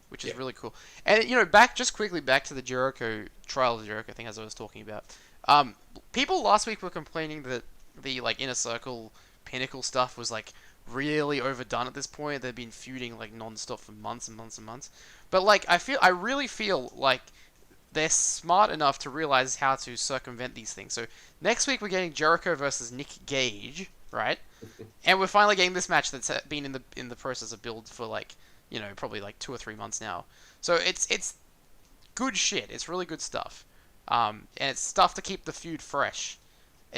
which is yep. really cool. And you know, back just quickly back to the Jericho trial of the Jericho thing as I was talking about. Um, People last week were complaining that the like inner circle Pinnacle stuff was like really overdone at this point. They've been feuding like non-stop for months and months and months. But like I really feel like they're smart enough to realize how to circumvent these things. So next week we're getting Jericho versus Nick Gage, right? And we're finally getting this match that's been in the process of build for like probably like 2 or 3 months now. So it's good shit. It's really good stuff. And it's stuff to keep the feud fresh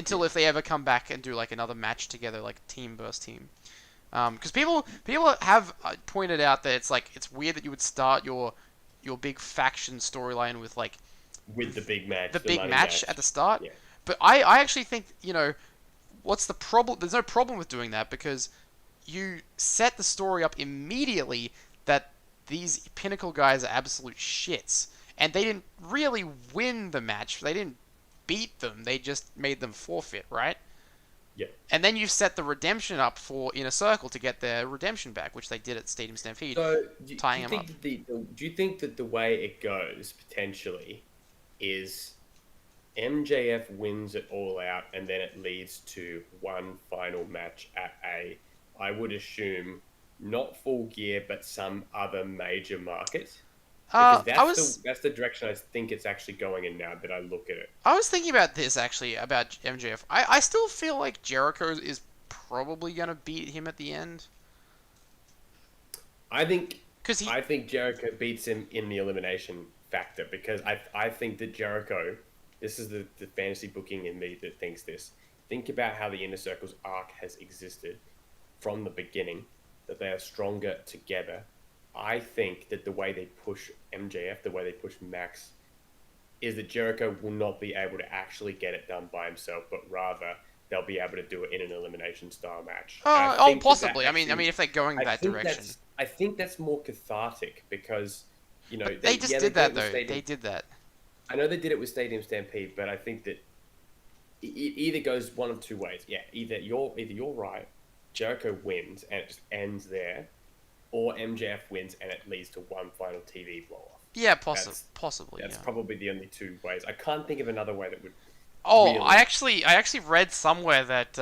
Yeah. until if they ever come back and do like another match together, like team versus team. Because people have pointed out that it's weird that you would start your big faction storyline with like With the big the match, the big money match at match. the start. Yeah. But I actually think what's the problem? There's no problem with doing that because you set the story up immediately that these Pinnacle guys are absolute shits, and they didn't really win the match. They didn't beat them. They just made them forfeit, right? Yeah. And then you set the redemption up for Inner Circle to get their redemption back, which they did at Stadium Stampede, So, do tying you them up. think that do you think that the way it goes potentially is MJF wins it all out, and then it leads to one final match at I would assume, not Full Gear, but some other major market, because I was that's the direction I think it's actually going in now that I look at it. I was thinking about this actually about MJF. I still feel like Jericho is probably gonna beat him at the end I think because he. I think Jericho beats him in the elimination factor because I think that Jericho, this is the fantasy booking in me that thinks this. Think about how the Inner Circle's arc has existed from the beginning, that they are stronger together. I think that the way they push MJF, the way they push Max, is that Jericho will not be able to actually get it done by himself, but rather they'll be able to do it in an elimination style match. And I Oh, think that possibly. I mean, if they're going that direction. I think that's more cathartic because But they just they did did it that with though. Stadium. They did that. I know they did it with Stadium Stampede, but I think that it either goes one of two ways. Yeah, either you're right, Jericho wins and it just ends there, or MJF wins and it leads to one final TV blow off. Yeah, possibly. That's Yeah. probably the only two ways. I can't think of another way that would. Oh, Really? I actually read somewhere that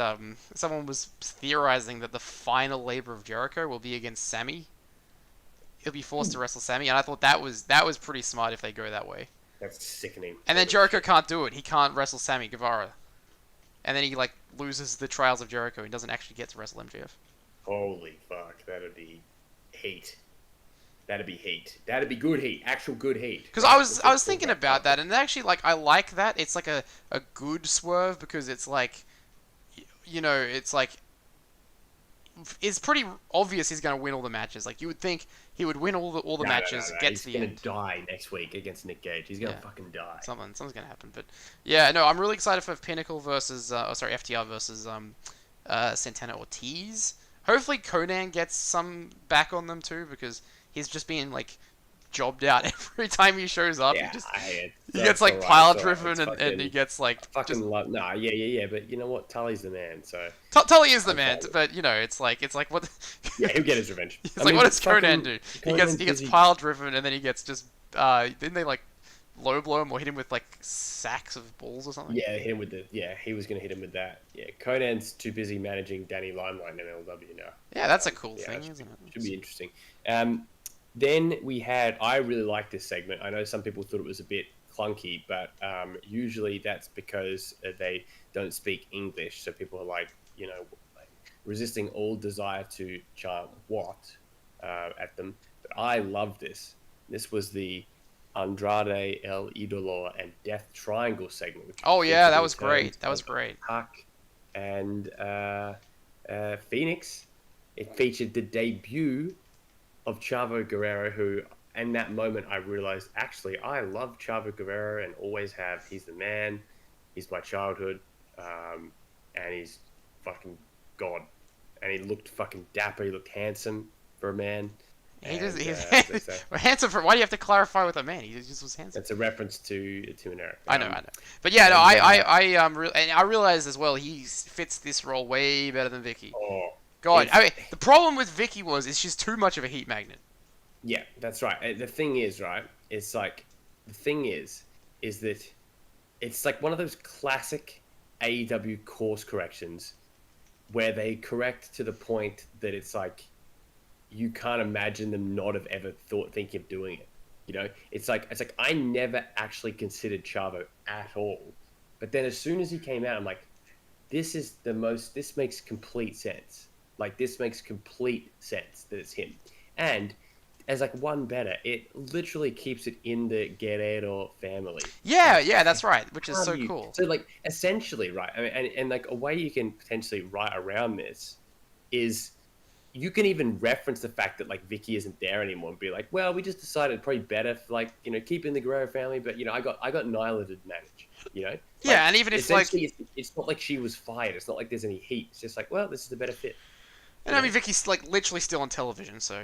someone was theorizing that the final labor of Jericho will be against Sammy. He'll be forced to wrestle Sammy, and I thought that was pretty smart if they go that way. That's sickening. And then Jericho can't do it. He can't wrestle Sammy Guevara. And then he like loses the trials of Jericho and doesn't actually get to wrestle MJF. Holy fuck, that'd be heat. That'd be heat. That'd be good heat. Actual good heat. Because I was thinking about that, and actually like I like that. It's like a good swerve because it's like, it's like it's pretty obvious he's going to win all the matches. Like you would think he would win all the matches, get to the end. He's gonna die next week against Nick Gage. He's gonna fucking die. Something's gonna happen. But yeah, no, I'm really excited for Pinnacle versus FTR versus Santana Ortiz. Hopefully Conan gets some back on them too, because he's just being like jobbed out every time he shows up. Yeah, he gets like pile driven and he gets like fucking yeah. But you know what? Tully's the man. So Tully is the man. But it's like what? Yeah, he'll get his revenge. It's like what does Conan do? He gets pile driven and then he gets just didn't they like low blow him or hit him with like sacks of balls or something? Yeah, hit him with he was gonna hit him with that. Yeah, Conan's too busy managing Danny Limelight in MLW now. Yeah, that's a cool thing, isn't it? Should be interesting. Then I really like this segment. I know some people thought it was a bit clunky, but usually that's because they don't speak English. So people are like, resisting all desire to chant what at them. But I love this. This was the Andrade, El Idolo, and Death Triangle segment. Oh, yeah, that was great. That was great. Huck and Phoenix. It featured the debut of Chavo Guerrero, who, in that moment, I realized, actually, I love Chavo Guerrero and always have. He's the man. He's my childhood. And he's fucking God. And he looked fucking dapper. He looked handsome for a man. He's handsome for. Why do you have to clarify with a man? He just was handsome. It's a reference to an Eric. I know. But yeah, no, I realized as well he fits this role way better than Vicky. Oh, God, I mean, the problem with Vicky is she's too much of a heat magnet. Yeah, that's right. The thing is, right? It's like is that it's like one of those classic AEW course corrections where they correct to the point that it's like you can't imagine them not have ever thinking of doing it. It's like I never actually considered Chavo at all, but then as soon as he came out, I'm like, this makes complete sense. Like this makes complete sense that it's him, and as like one better, it literally keeps it in the Guerrero family. Yeah, that's right, which is so cool. So like essentially, right? I mean, and like a way you can potentially write around this is you can even reference the fact that like Vicky isn't there anymore and be like, well, we just decided probably better for like keeping the Guerrero family, but I got Nyla to manage. Yeah, and even if like it's not like she was fired, it's not like there's any heat. It's just like, well, this is the better fit. And I mean, Vicky's like literally still on television, so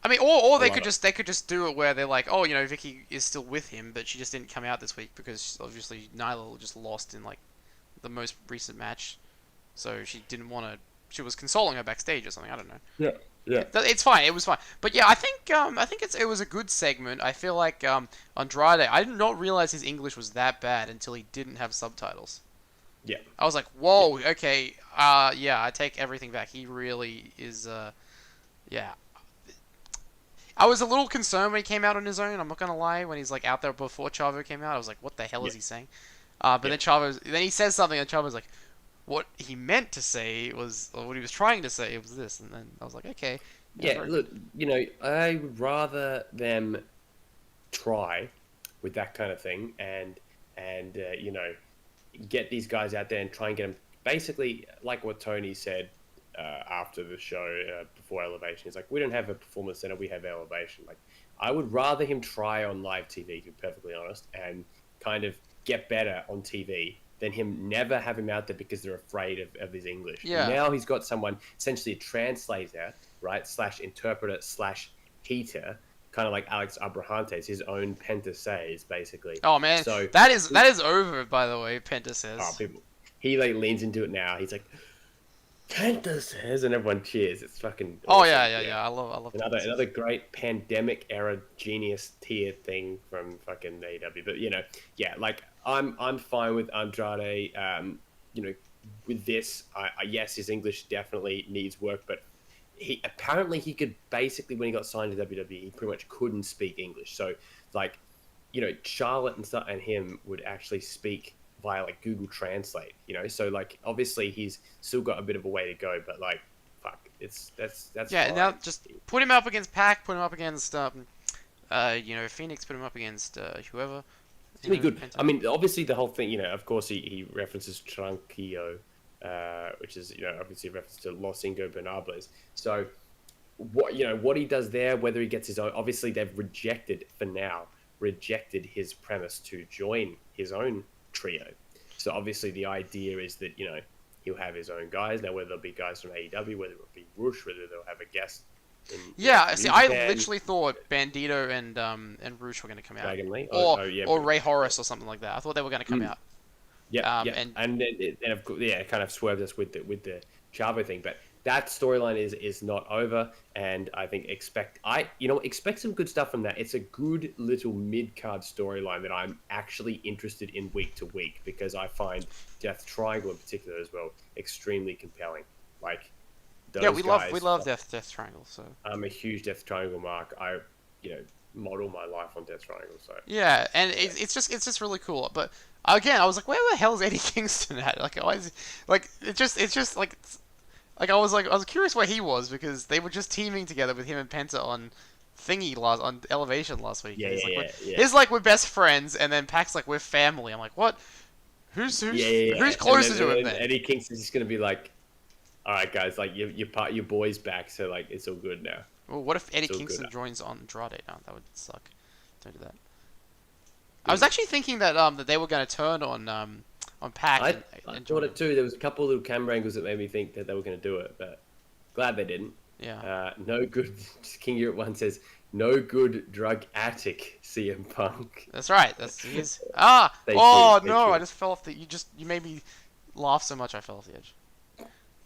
I mean, or they could just do it where they're like, oh, Vicky is still with him, but she just didn't come out this week because obviously Nyla just lost in like the most recent match, so she didn't want to. She was consoling her backstage or something. I don't know. Yeah. It's fine. It was fine. But yeah, I think it was a good segment. I feel like Andrade. I did not realize his English was that bad until he didn't have subtitles. Yeah. I was like, whoa, okay, yeah, I take everything back. He really is, yeah. I was a little concerned when he came out on his own, I'm not gonna lie, when he's like out there before Chavo came out. I was like, what the hell is he saying? But then he says something and Chavo's like, what he meant to say was, or what he was trying to say was this, and then I was like, okay. Yeah, look, I would rather them try with that kind of thing and get these guys out there and try and get them basically like what Tony said after the show before Elevation. He's like, we don't have a performance center, we have Elevation. Like, I would rather him try on live TV, to be perfectly honest, and kind of get better on TV than him never have him out there because they're afraid of his English. Yeah. Now he's got someone, essentially a translator, right, / interpreter / heater, kind of like Alex Abrahantes, his own Penta says, basically. Oh man, so that is over, by the way. Penta says. He like leans into it now. He's like, Penta says, and everyone cheers. It's fucking Oh awesome. yeah. I love Another great pandemic era genius tier thing from fucking AEW. But yeah, like I'm fine with Andrade. With this, yes, his English definitely needs work, but he could basically, when he got signed to WWE, he pretty much couldn't speak English. So like, Charlotte and stuff and him would actually speak via like Google Translate. So like obviously he's still got a bit of a way to go, but like fuck, that's Yeah, fine. now just put him up against Pac, put him up against Phoenix, put him up against whoever. It's gonna be good. Penta. I mean, obviously the whole thing, of course he references Tranquillo, which is obviously a reference to Los Ingobernables. So what he does there, whether he gets his own, obviously they've rejected his premise to join his own trio. So obviously the idea is that he'll have his own guys. Now whether they'll be guys from AEW, whether it'll be Rush, whether they'll have a guest. Yeah, see, I literally thought Bandito and Roosh were going to come out, Dragon Lee, or Ray Horace or something like that. I thought they were going to come out. Yeah, and then of course, it kind of swerved us with the Chavo thing, but that storyline is not over, and I think expect some good stuff from that. It's a good little mid card storyline that I'm actually interested in week to week, because I find Death Triangle in particular as well extremely compelling. Like, we love Death Triangle. So I'm a huge Death Triangle mark. I model my life on Death Triangle. So yeah, and it's just really cool. But again, I was like, where the hell is Eddie Kingston at? Like, why is it's just like I was curious where he was, because they were just teaming together with him and Penta on on Elevation last week. Yeah, He's like, we're best friends, and then Pac's like, we're family. I'm like, what? Who's closer to him then? Eddie Kingston's just gonna be like, all right, guys, like your boy's back, so like it's all good now. Well, what if Eddie Kingston joins on Andrade now? That would suck. Don't do that. I was actually thinking that that they were going to turn on Pac. I thought it too. There was a couple of little camera angles that made me think that they were going to do it, but glad they didn't. Yeah. No good. King Europe One says no good drug addict CM Punk. That's right. He's no! I just fell off the. You made me laugh so much I fell off the edge.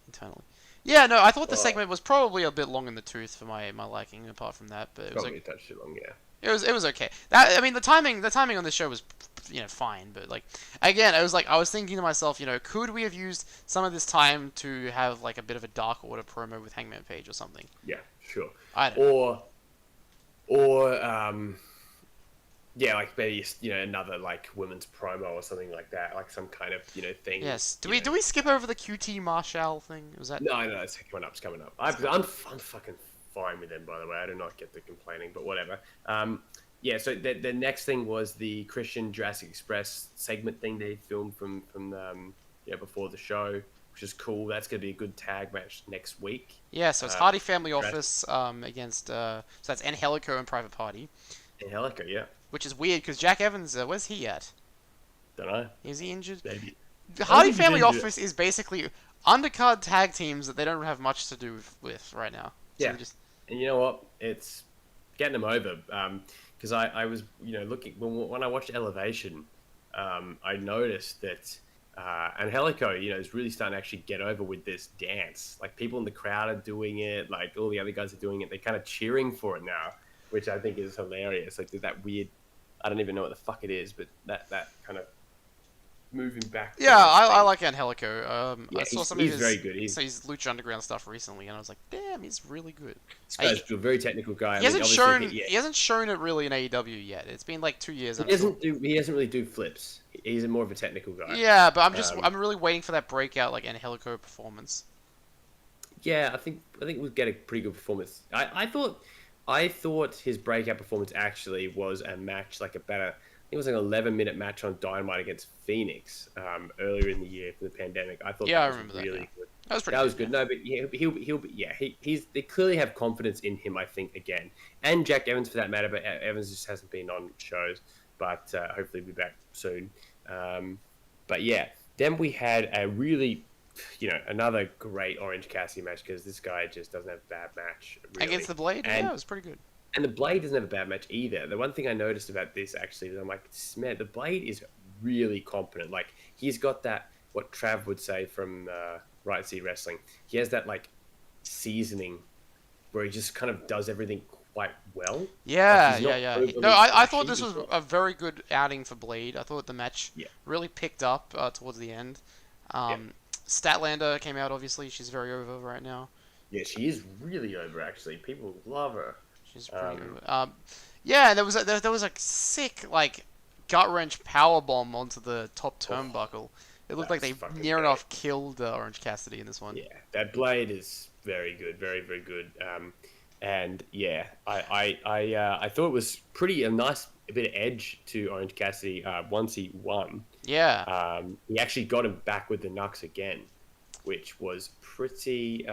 Internally. Yeah, no, I thought the segment was probably a bit long in the tooth for my liking. Apart from that, but it was probably a touch too long. Yeah. It was okay. The timing on this show was fine, but like again, I was thinking to myself, could we have used some of this time to have like a bit of a Dark Order promo with Hangman Page or something? Yeah, sure. I don't know. Or yeah, like maybe another like women's promo or something like that, like some kind of thing. Yes. Do we skip over the QT Marshall thing? Was that? No, it's coming up. I'm fucking fine with them, by the way. I do not get the complaining, but whatever. Yeah. So the next thing was the Christian Jurassic Express segment thing they filmed from before the show, which is cool. That's gonna be a good tag match next week. Yeah. So it's Hardy Family Office against so that's Angelico and Private Party. Angelico, yeah. Which is weird because Jack Evans, where's he at? Don't know. Is he injured? Maybe. The Hardy Family Office is basically undercard tag teams that they don't have much to do with right now. So yeah. And you know what? It's getting them over. Because I was, looking when I watched Elevation, I noticed that Angelico, is really starting to actually get over with this dance. Like people in the crowd are doing it. Like all the other guys are doing it. They're kind of cheering for it now, which I think is hilarious. Like that weird, I don't even know what the fuck it is, but that kind of moving back. Yeah, I like Angelico. Yeah, I saw some he's of very good. He's Lucha Underground stuff recently, and I was like, damn, he's really good. This guy's a very technical guy. He hasn't shown it really in AEW yet. It's been like 2 years. He doesn't really do flips. He's more of a technical guy. Yeah, but I'm really waiting for that breakout like Angelico performance. Yeah, I think we'll get a pretty good performance. I thought his breakout performance actually was a match, like I think it was like an 11-minute match on Dynamite against Phoenix earlier in the year for the pandemic. I thought I was remember really that, good. That was pretty. That was good. No, but they clearly have confidence in him, I think, again, and Jack Evans for that matter. But Evans just hasn't been on shows, but hopefully he'll be back soon. But yeah, then we had a really, another great Orange Cassidy match, because this guy just doesn't have a bad match. Really. Against the Blade? Yeah, it was pretty good. And the Blade doesn't have a bad match either. The one thing I noticed about this actually is I'm like, man, the Blade is really competent. Like he's got that, what Trav would say from Right Seat Wrestling. He has that like seasoning where he just kind of does everything quite well. Like Yeah, he's yeah, not yeah. No, overly I thought flashy. this He's was not. a very good outing for Blade. I thought the match Yeah, really picked up towards the end. yeah, Statlander came out, obviously. She's very over right now. yeah. She is really over. Actually, people love her. She's pretty Um, over. Yeah, and there was a sick, like, gut wrench power bomb onto the top oh, turnbuckle. It looked like that's they fucking near great. enough killed Orange Cassidy in this one. Yeah, that Blade is very good, very very good. And yeah, I thought it was pretty a nice bit of edge to Orange Cassidy once he won. Yeah. He actually got him back with the Nux again, which was pretty,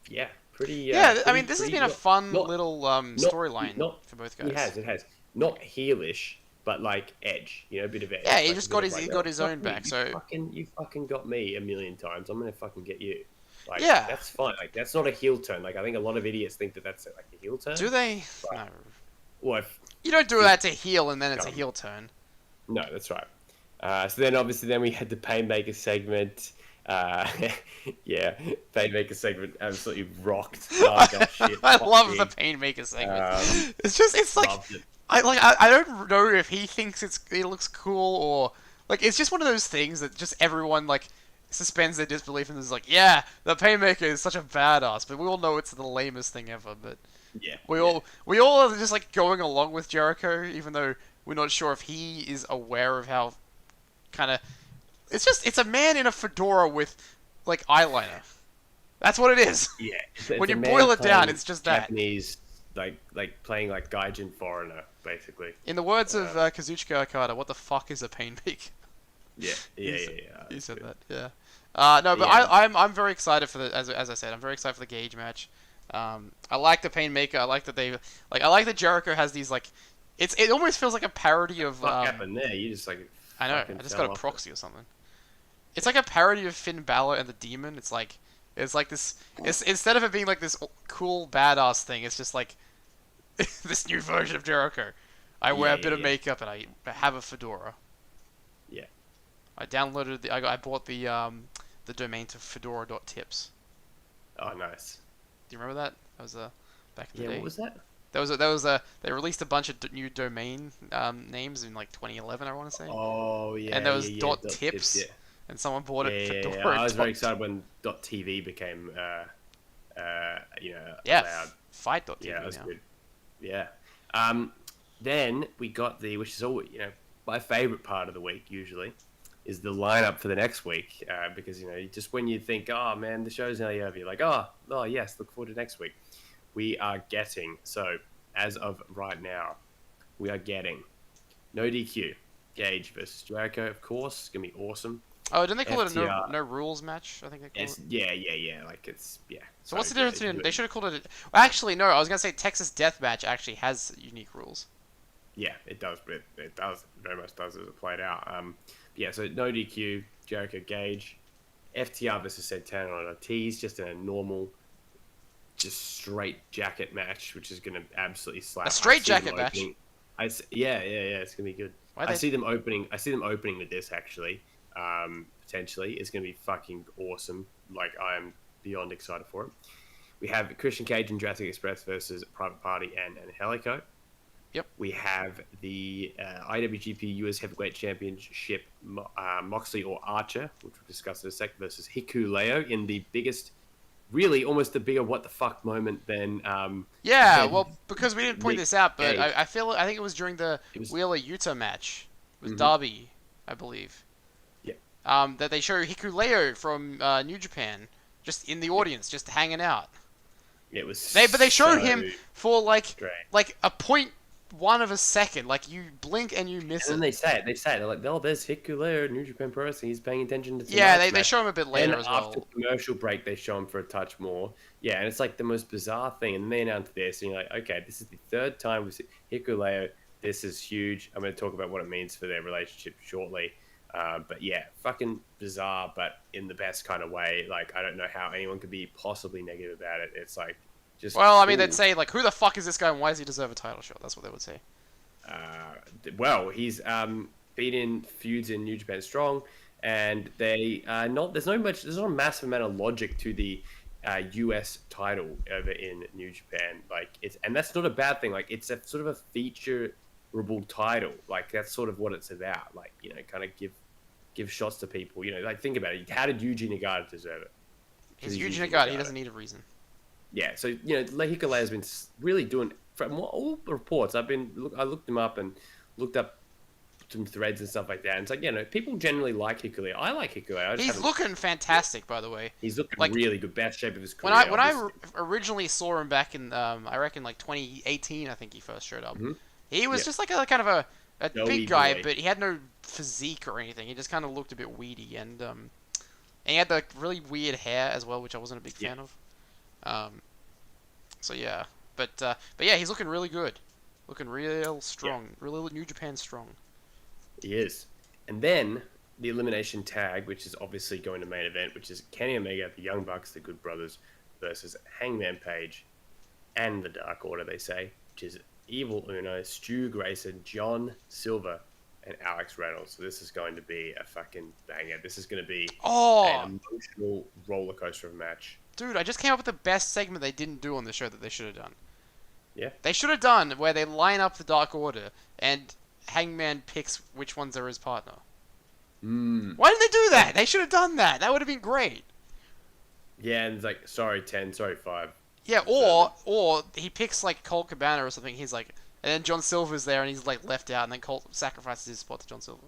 yeah, pretty. Yeah, I Pretty, mean, this has pretty been a fun not, little not, storyline not. for both It guys. has, it has not heelish, but like edge, a bit of edge. Yeah, he Like just a bit got of he like, got oh, his fuck own me, back. So you fucking got me a million times. I'm gonna fucking get you. Like yeah, that's fine. Like that's not a heel turn. Like I think a lot of idiots think that that's like a heel turn. do they? But, No, well, if, you don't do that to heel and then it's a um, heel turn. no, that's right. So then obviously then we had the Painmaker segment. Yeah, Painmaker segment absolutely rocked. Oh, gosh, shit. I love Fuck the me. Painmaker segment. Um, It's like Loved it. I don't know if he thinks it looks cool or like it's just one of those things that just everyone like suspends their disbelief and is like, yeah, the Painmaker is such a badass, but we all know it's the lamest thing ever. But Yeah, we all are just like going along with Jericho, even though we're not sure if he is aware of how kind of it's a man in a fedora with like eyeliner. That's what it is. yeah. When It's a you man boil it down, playing it's just that. Japanese, like playing like Gaijin foreigner, basically. In the words of Kazuchika Okada, what the fuck is a Painmaker? Yeah, yeah, He yeah, said, yeah. he That's said good. that, yeah. No, but Yeah. I'm very excited for the as I said, I'm very excited for the Gage match. I like the Painmaker. I like that I like that Jericho has these like, it almost feels like a parody of. What happened there? You just like. I know. fucking I just fell got a off proxy or something. It's like a parody of Finn Balor and the Demon. It's like this. It's instead of it being like this cool badass thing, it's just like this new version of Jericho. I wear a bit of makeup and I have a fedora. Yeah. I downloaded I bought the domain to fedora.tips. Oh, nice. Do you remember that? That was back in the Yeah, day. what was that? They released a bunch of new domain names in like 2011, I want to say. Oh, yeah. And there was yeah, dot dot tips, yeah. and someone bought it Yeah, Fedora. I was very dot- excited when .tv became, Yeah, allowed. fight.tv Yeah, that was now. good. Yeah. Then we got which is all my favorite part of the week usually, is the lineup for the next week. Because just when you think, oh man, the show's nearly over, you're like, oh yes, look forward to next week. We are getting as of right now, we are getting no DQ, Gage versus Jericho, of course, it's gonna be awesome. Oh, didn't they call it a FTR. no rules match? I think they called It's, it. yeah, like it's So what's the yeah, difference you between? do They it. should have called it. Well, actually, no. I was gonna say Texas Deathmatch actually has unique rules. Yeah, it does, but it does very much does as it played out. Yeah, so no DQ, Jericho Gage, FTR versus Santana on Ortiz, just in a normal, just straight jacket match, which is going to absolutely slap. A straight I see them jacket match? opening- yeah, it's going to be good. Why I they? see them opening with this actually. Potentially, it's going to be fucking awesome. Like I am beyond excited for it. We have Christian Cage and Jurassic Express versus Private Party and Angelico. Yep. We have the IWGP US Heavyweight Championship, Moxley or Archer, which we'll discuss in a sec, versus Hikuleo in the biggest, really almost the bigger what the fuck moment than. Yeah, than well, because we didn't point Nick this out, but Gage. I think it was during the It was- Wheeler Utah match with Mhm. Darby, I believe. Yeah. That they show Hikuleo from New Japan just in the audience, just hanging out. It was. But they show so him for great. like a 0.1 of a second. Like you blink and you miss And then it. they say it. They're like, oh, there's Hikuleo, New Japan Pro Wrestling. He's paying attention to Yeah, tonight's they match. show him a bit later And as well. after commercial break, they show him for a touch more. Yeah, and it's like the most bizarre thing. And they announce this, and you're like, okay, this is the third time with Hikuleo. This is huge. I'm going to talk about what it means for their relationship shortly. But yeah, fucking bizarre, but in the best kind of way. Like, I don't know how anyone could be possibly negative about it. It's like, just. Well, I mean, cool. they'd say like, who the fuck is this guy and why does he deserve a title shot? That's what they would say. Well, he's been in feuds in New Japan Strong. and they there's not a massive amount of logic to the US title over in New Japan. Like and that's not a bad thing. Like it's a sort of a featureable title. Like that's sort of what it's about. Like kind of give shots to people. Like think about it. How did Yuji Nagata deserve it? He's Yuji Nagata. He doesn't need a reason. Yeah, so Hikuleo has been really doing from all the reports. I looked them up and looked up some threads and stuff like that. And it's like people generally like Hikuleo. I like Hikuleo. He's looking fantastic, by the way. He's looking really good, best shape of his career. When I originally saw him back in I reckon like 2018, I think he first showed up. Mm-hmm. He was just like a kind of a big guy, boy. but he had no physique or anything. He just kind of looked a bit weedy, and he had the really weird hair as well, which I wasn't a big fan of. So yeah, but yeah, he's looking really good, looking real strong, really New Japan strong. He is. And then the elimination tag, which is obviously going to main event, which is Kenny Omega, the Young Bucks, the Good Brothers, versus Hangman Page and the Dark Order, they say, which is Evil Uno, Stu Grayson, John Silver, and Alex Reynolds. So this is going to be a fucking banger. This is going to be an emotional roller coaster of a match. Dude, I just came up with the best segment they didn't do on the show that they should have done. Yeah. They should have done where they line up the Dark Order and Hangman picks which ones are his partner. Why didn't they do that? They should have done that. That would have been great. Yeah, and it's like, sorry 10, sorry 5. Yeah, or he picks like Colt Cabana or something. He's like, and then John Silver's there and he's like left out, and then Colt sacrifices his spot to John Silver.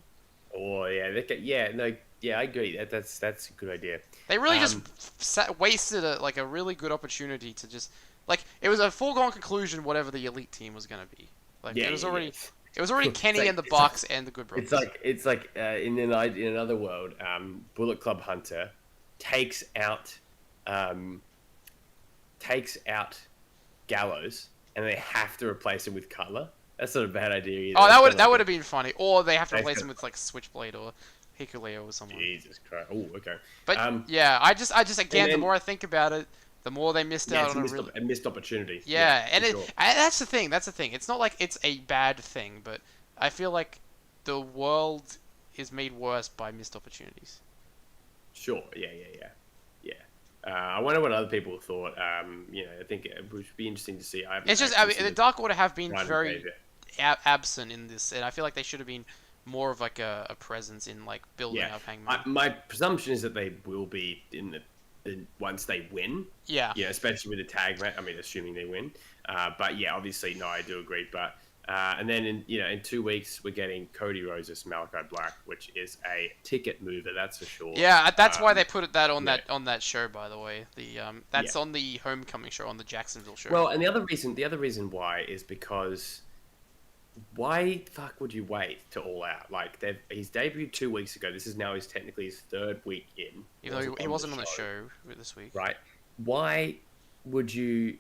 Oh yeah, I agree. That's a good idea. They really just wasted a really good opportunity to just it was a foregone conclusion whatever the elite team was gonna be. It was already Kenny and the Bucks and the Good Brothers. It's like in another world, Bullet Club Hunter takes out Gallows, and they have to replace him with Cutler. That's not a bad idea either. Oh, that would have been funny. Or they have to replace him with like Switchblade or Hikuleo or someone. Jesus Christ! Oh, okay. But yeah, I just again, the more I think about it, the more they missed out on a missed opportunity. Yeah, and that's the thing. That's the thing. It's not like it's a bad thing, but I feel like the world is made worse by missed opportunities. Sure. Yeah. I wonder what other people thought. I think it would be interesting to see. The Dark Order have been very absent in this, and I feel like they should have been more of like a presence in like building up Hangman. My presumption is that they will be in the once they win. Yeah. Yeah, especially with the tag match. I mean, assuming they win. But yeah, obviously, no, I do agree. But and then in 2 weeks we're getting Cody Rhodes, Malachi Black, which is a ticket mover, that's for sure. Yeah, that's why they put that on that show. By the way, that's on the Homecoming show, on the Jacksonville show. Well, and the other reason why is because why the fuck would you wait to All Out? Like he's debuted 2 weeks ago. This is now technically his third week in. Even though he wasn't on the show this week, right? Why would you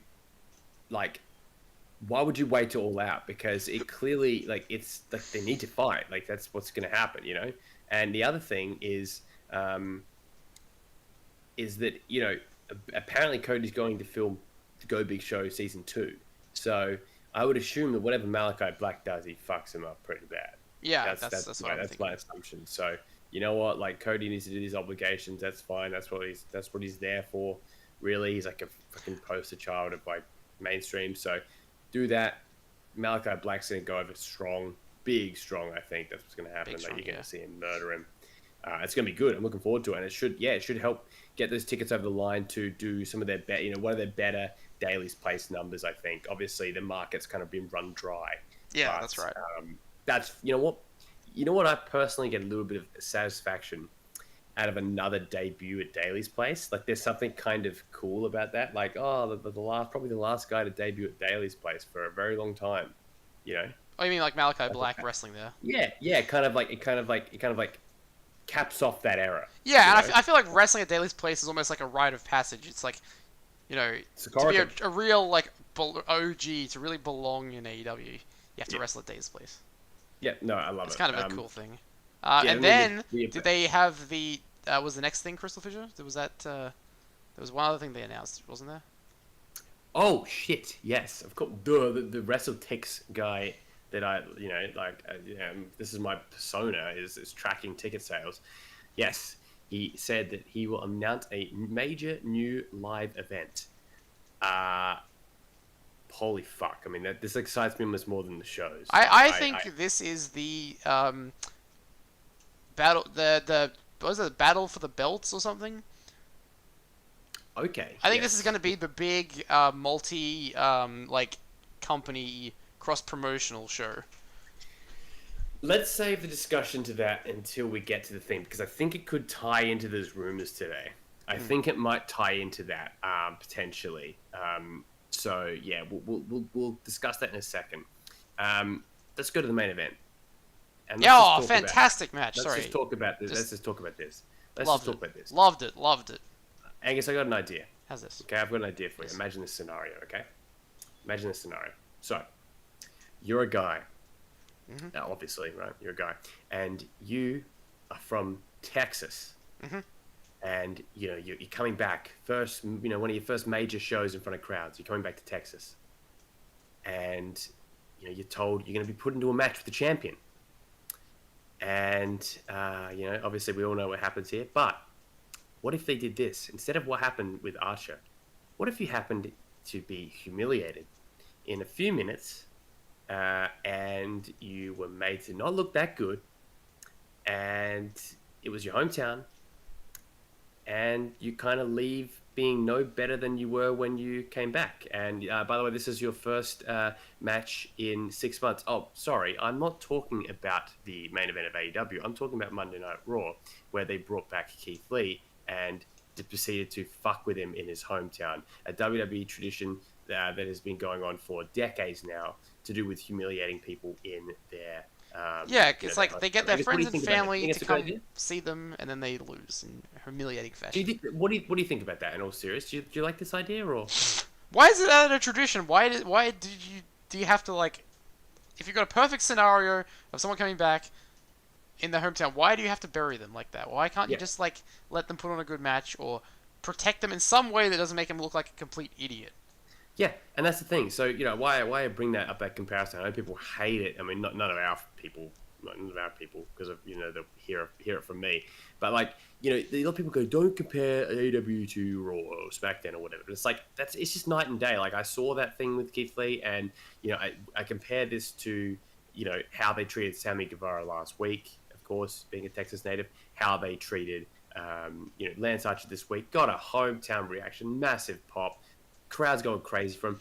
Why would you wait to All Out? Because it clearly, it's like they need to fight. Like that's what's going to happen, And the other thing is that apparently Cody's going to film the Go Big Show season 2. So I would assume that whatever Malachi Black does, he fucks him up pretty bad. Yeah, that's my assumption. So you know what? Like Cody needs to do these obligations. That's fine. That's what he's there for. Really, he's like a fucking poster child of like mainstream. So do that. Malachi Black's going to go over strong, big strong. I think that's what's going to happen. You're going to see him murder him. It's going to be good. I'm looking forward to it. And it should help get those tickets over the line to do some of their one of their better dailies place numbers. I think. Obviously, the market's kind of been run dry. Yeah, that's right. That's what I personally get a little bit of satisfaction out of another debut at Daly's Place. Like there's something kind of cool about that. Like, probably the last guy to debut at Daly's Place for a very long time. Oh, you mean like Malachi Black wrestling there? Yeah. It kind of caps off that era. Yeah, and I feel like wrestling at Daly's Place is almost like a rite of passage. It's like, to be a real like OG, to really belong in AEW, you have to wrestle at Daly's Place. Yeah, no, I love it. It's kind of a cool thing. And then, did they have was the next thing CrystalFissure? There was one other thing they announced, wasn't there? Oh, shit, yes, of course. The WrestleTix guy that this is my persona, is tracking ticket sales. Yes, he said that he will announce a major new live event. Holy fuck! I mean, this excites me almost more than the shows. I think this is the battle the what was it, battle for the belts or something? Okay. I think this is going to be the big multi company cross promotional show. Let's save the discussion to that until we get to the thing, because I think it could tie into those rumors today. I think it might tie into that potentially. So yeah, we'll discuss that in a second. Let's go to the main event. And yeah, fantastic match. Let's just talk about this. Let's just talk about this. Loved it. Angus, I got an idea. How's this? Okay, I've got an idea for you. Imagine this scenario, okay? Imagine this scenario. So, you're a guy. Now, obviously, right? You're a guy. And you are from Texas. And, you're coming back. First, one of your first major shows in front of crowds. You're coming back to Texas. And, you're told you're going to be put into a match with the champion. And, obviously we all know what happens here. But what if they did this? Instead of what happened with Archer, what if you happened to be humiliated in a few minutes and you were made to not look that good, and it was your hometown, and you kind of leave being no better than you were when you came back? And by the way, this is your first match in 6 months. Oh, sorry, I'm not talking about the main event of AEW. I'm talking about Monday Night Raw, where they brought back Keith Lee and proceeded to fuck with him in his hometown. A WWE tradition that has been going on for decades now, to do with humiliating people in their it's like they get their friends and family to come see them, and then they lose in humiliating fashion. What do you think about that? In all seriousness, do you like this idea, or why is it out of tradition? Why do you have to, like, if you've got a perfect scenario of someone coming back in their hometown, why do you have to bury them like that? Why can't you just let them put on a good match, or protect them in some way that doesn't make them look like a complete idiot? Yeah, and that's the thing. So, why I bring that up, that comparison. I know people hate it. I mean, none of our people, because they'll hear it from me. But a lot of people go, don't compare AEW to Raw or SmackDown or whatever. But it's like it's just night and day. Like, I saw that thing with Keith Lee, and I compare this to how they treated Sammy Guevara last week. Of course, being a Texas native, how they treated Lance Archer this week. Got a hometown reaction, massive pop. Crowd's going crazy from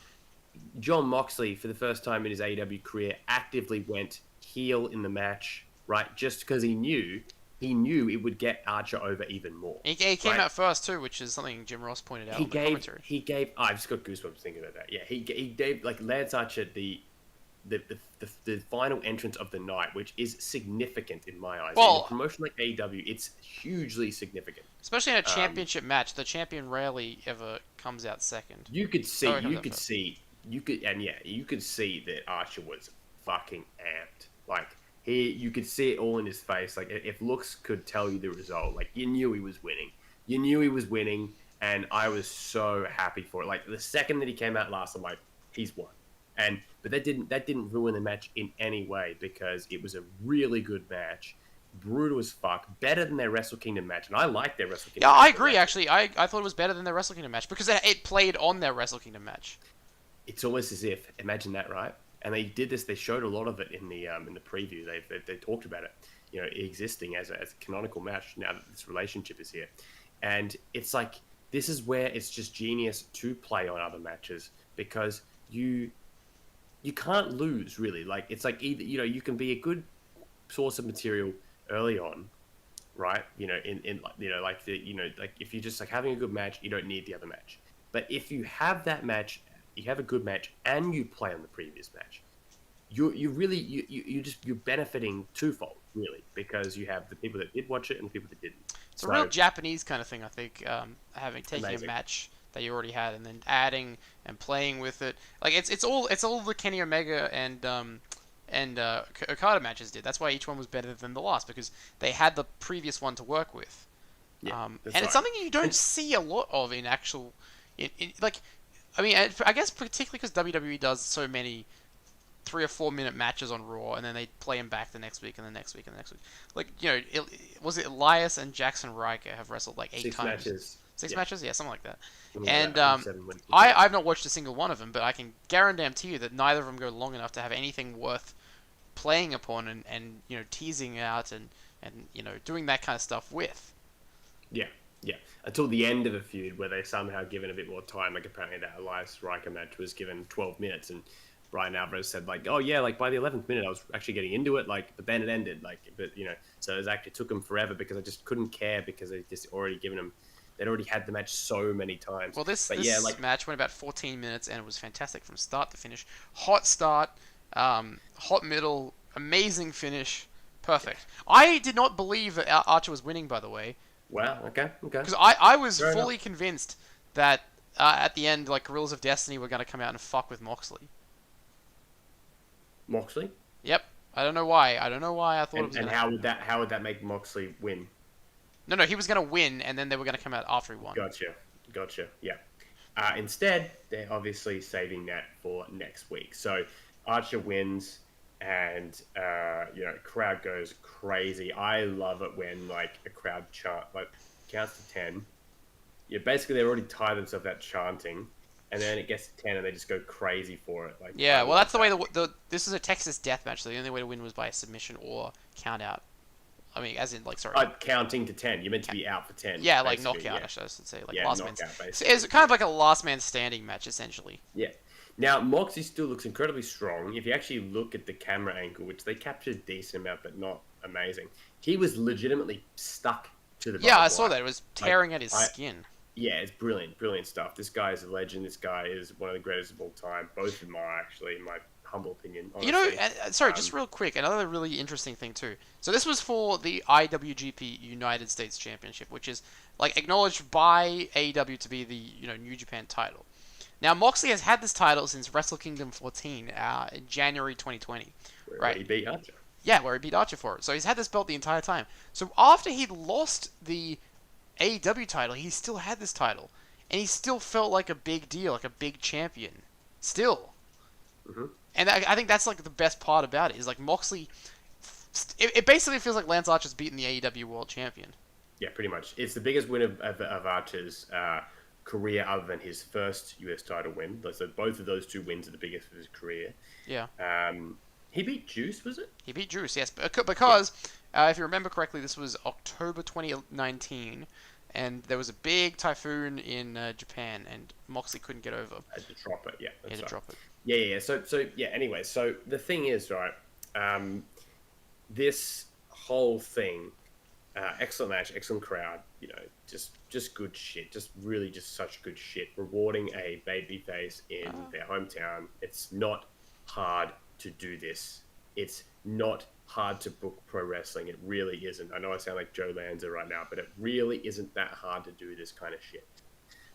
John Moxley, for the first time in his AEW career, actively went heel in the match, right? Just because he knew it would get Archer over even more. He came out first too, which is something Jim Ross pointed out in the commentary. I just got goosebumps thinking about that. Yeah, he gave Lance Archer the final entrance of the night, which is significant in my eyes. Well, in a promotion like AEW, it's hugely significant. Especially in a championship match. The champion rarely ever comes out second. You could see that Archer was fucking amped. Like, you could see it all in his face. Like, if looks could tell you the result, like, you knew he was winning. And I was so happy for it. Like, the second that he came out last, I'm like, he's won. But that didn't ruin the match in any way, because it was a really good match, brutal as fuck, better than their Wrestle Kingdom match, and I like their Wrestle Kingdom. Yeah, I agree. Actually, I thought it was better than their Wrestle Kingdom match, because it played on their Wrestle Kingdom match. It's almost as if, imagine that, right? And they did this. They showed a lot of it in the preview. They talked about it, existing as a canonical match now that this relationship is here, and it's like, this is where it's just genius to play on other matches, because you can't lose, really. Like, it's like, either you can be a good source of material early on, right? If you're just like having a good match, you don't need the other match. But if you have that match, you have a good match, and you play on the previous match, you're benefiting twofold, really, because you have the people that did watch it and the people that didn't. It's a real Japanese kind of thing, I think. Taking amazing. A match that you already had and then adding and playing with it. Like, it's all the Kenny Omega and Okada matches did. That's why each one was better than the last, because they had the previous one to work with. Yeah, and it's something you don't see a lot of in actual, I guess particularly because WWE does so many 3 or 4 minute matches on Raw, and then they play them back the next week and the next week and the next week. Like, was it Elias and Jackson Riker have wrestled like 8 times? 6 matches. Six Yeah. matches, yeah, something like that. Something like And that, 7 wins. I've not watched a single one of them, but I can guarantee you that neither of them go long enough to have anything worth playing upon and teasing out and doing that kind of stuff with. Yeah. Until the end of a feud where they somehow given a bit more time. Like apparently that Elias Riker match was given 12 minutes, and Bryan Alvarez said like, oh yeah, like by the 11th minute I was actually getting into it, like, but then it ended, like, but so it actually took them forever because I just couldn't care because they just already given them. They'd already had the match so many times. Well, this match went about 14 minutes and it was fantastic from start to finish. Hot start, hot middle, amazing finish, perfect. I did not believe that Archer was winning, by the way. Wow, okay. Because I was fully convinced that at the end, like, Gorillas of Destiny were going to come out and fuck with Moxley. Moxley? Yep. I don't know why I thought it was going to happen. And how would that make Moxley win? No, he was going to win, and then they were going to come out after he won. Gotcha. Yeah. Instead, they're obviously saving that for next week. So Archer wins, and crowd goes crazy. I love it when like a crowd counts to 10. Yeah, basically they already tie themselves out chanting, and then it gets to 10 and they just go crazy for it. Like, yeah, well, that's the way this is a Texas death match, so the only way to win was by a submission or count out. I mean, as in, like, sorry. Counting to 10. You're meant to be out for 10. Yeah, like knockout, yeah. I should say. Like, last man. Basically. It's kind of like a last man standing match, essentially. Yeah. Now, Moxie still looks incredibly strong. If you actually look at the camera angle, which they captured a decent amount, but not amazing, he was legitimately stuck to the I saw that. It was tearing at his skin. Yeah, it's brilliant stuff. This guy is a legend. This guy is one of the greatest of all time. Both of them are, actually, in my humble opinion. Honestly. Sorry, just real quick, another really interesting thing too. So this was for the IWGP United States Championship, which is like acknowledged by AEW to be the New Japan title. Now Moxley has had this title since Wrestle Kingdom 14 in January 2020, where he beat Archer. Yeah, where he beat Archer for it. So he's had this belt the entire time. So after he lost the AEW title, he still had this title, and he still felt like a big deal, like a big champion, still. Mm-hmm. And I think that's like the best part about it is like Moxley. It basically feels like Lance Archer's beaten the AEW World Champion. Yeah, pretty much. It's the biggest win of Archer's career, other than his first US title win. So both of those two wins are the biggest of his career. Yeah. He beat Juice, was it? He beat Juice, yes, because if you remember correctly, this was October 2019, and there was a big typhoon in Japan, and Moxley couldn't get over. Had to drop it. Yeah. He had to drop it. Yeah. So yeah. Anyway, so the thing is, right? This whole thing, excellent match, excellent crowd. Just good shit. Just really, just such good shit. Rewarding a babyface in their hometown. It's not hard to do this. It's not hard to book pro wrestling. It really isn't. I know I sound like Joe Lanza right now, but it really isn't that hard to do this kind of shit.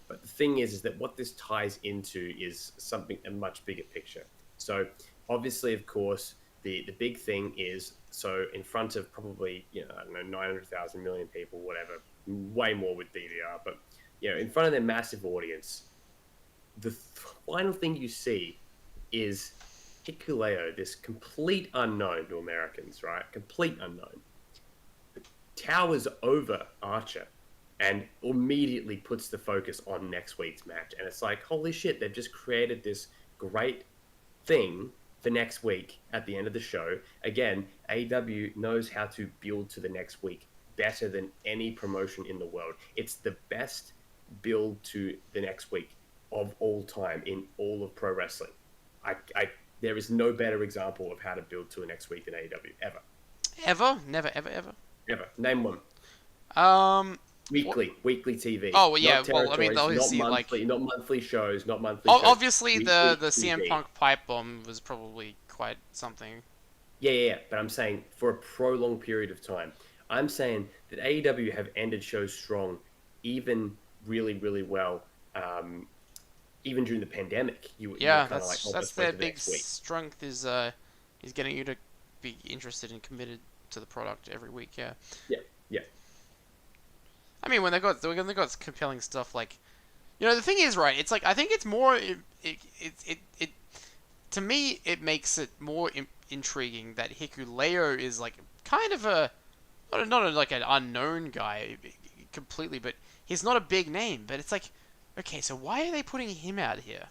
But the thing is that what this ties into is something, a much bigger picture. So obviously, of course, the big thing is, so in front of probably, I don't know, 900,000 million people, whatever, way more with DVR, but, in front of their massive audience, the final thing you see is Hikuleo, this complete unknown to Americans, right? Complete unknown. Towers over Archer and immediately puts the focus on next week's match. And it's like, holy shit, they've just created this great thing for next week at the end of the show. Again, AEW knows how to build to the next week better than any promotion in the world. It's the best build to the next week of all time in all of pro wrestling. There is no better example of how to build to a next week than AEW, ever. Ever? Never, ever, ever? Ever. Name one. Weekly TV. Oh, well, yeah. Well, I mean, obviously, not monthly shows, not monthly shows. Obviously, the CM Punk pipe bomb was probably quite something. Yeah. But I'm saying for a prolonged period of time. I'm saying that AEW have ended shows strong, even really, really well, even during the pandemic. That's their big strength is getting you to be interested and committed to the product every week. Yeah. I mean, when they got compelling stuff like, the thing is, right? It's like I think it's more to me, it makes it more intriguing that Hikuleo is like kind of a like an unknown guy completely, but he's not a big name. But it's like, okay, so why are they putting him out here?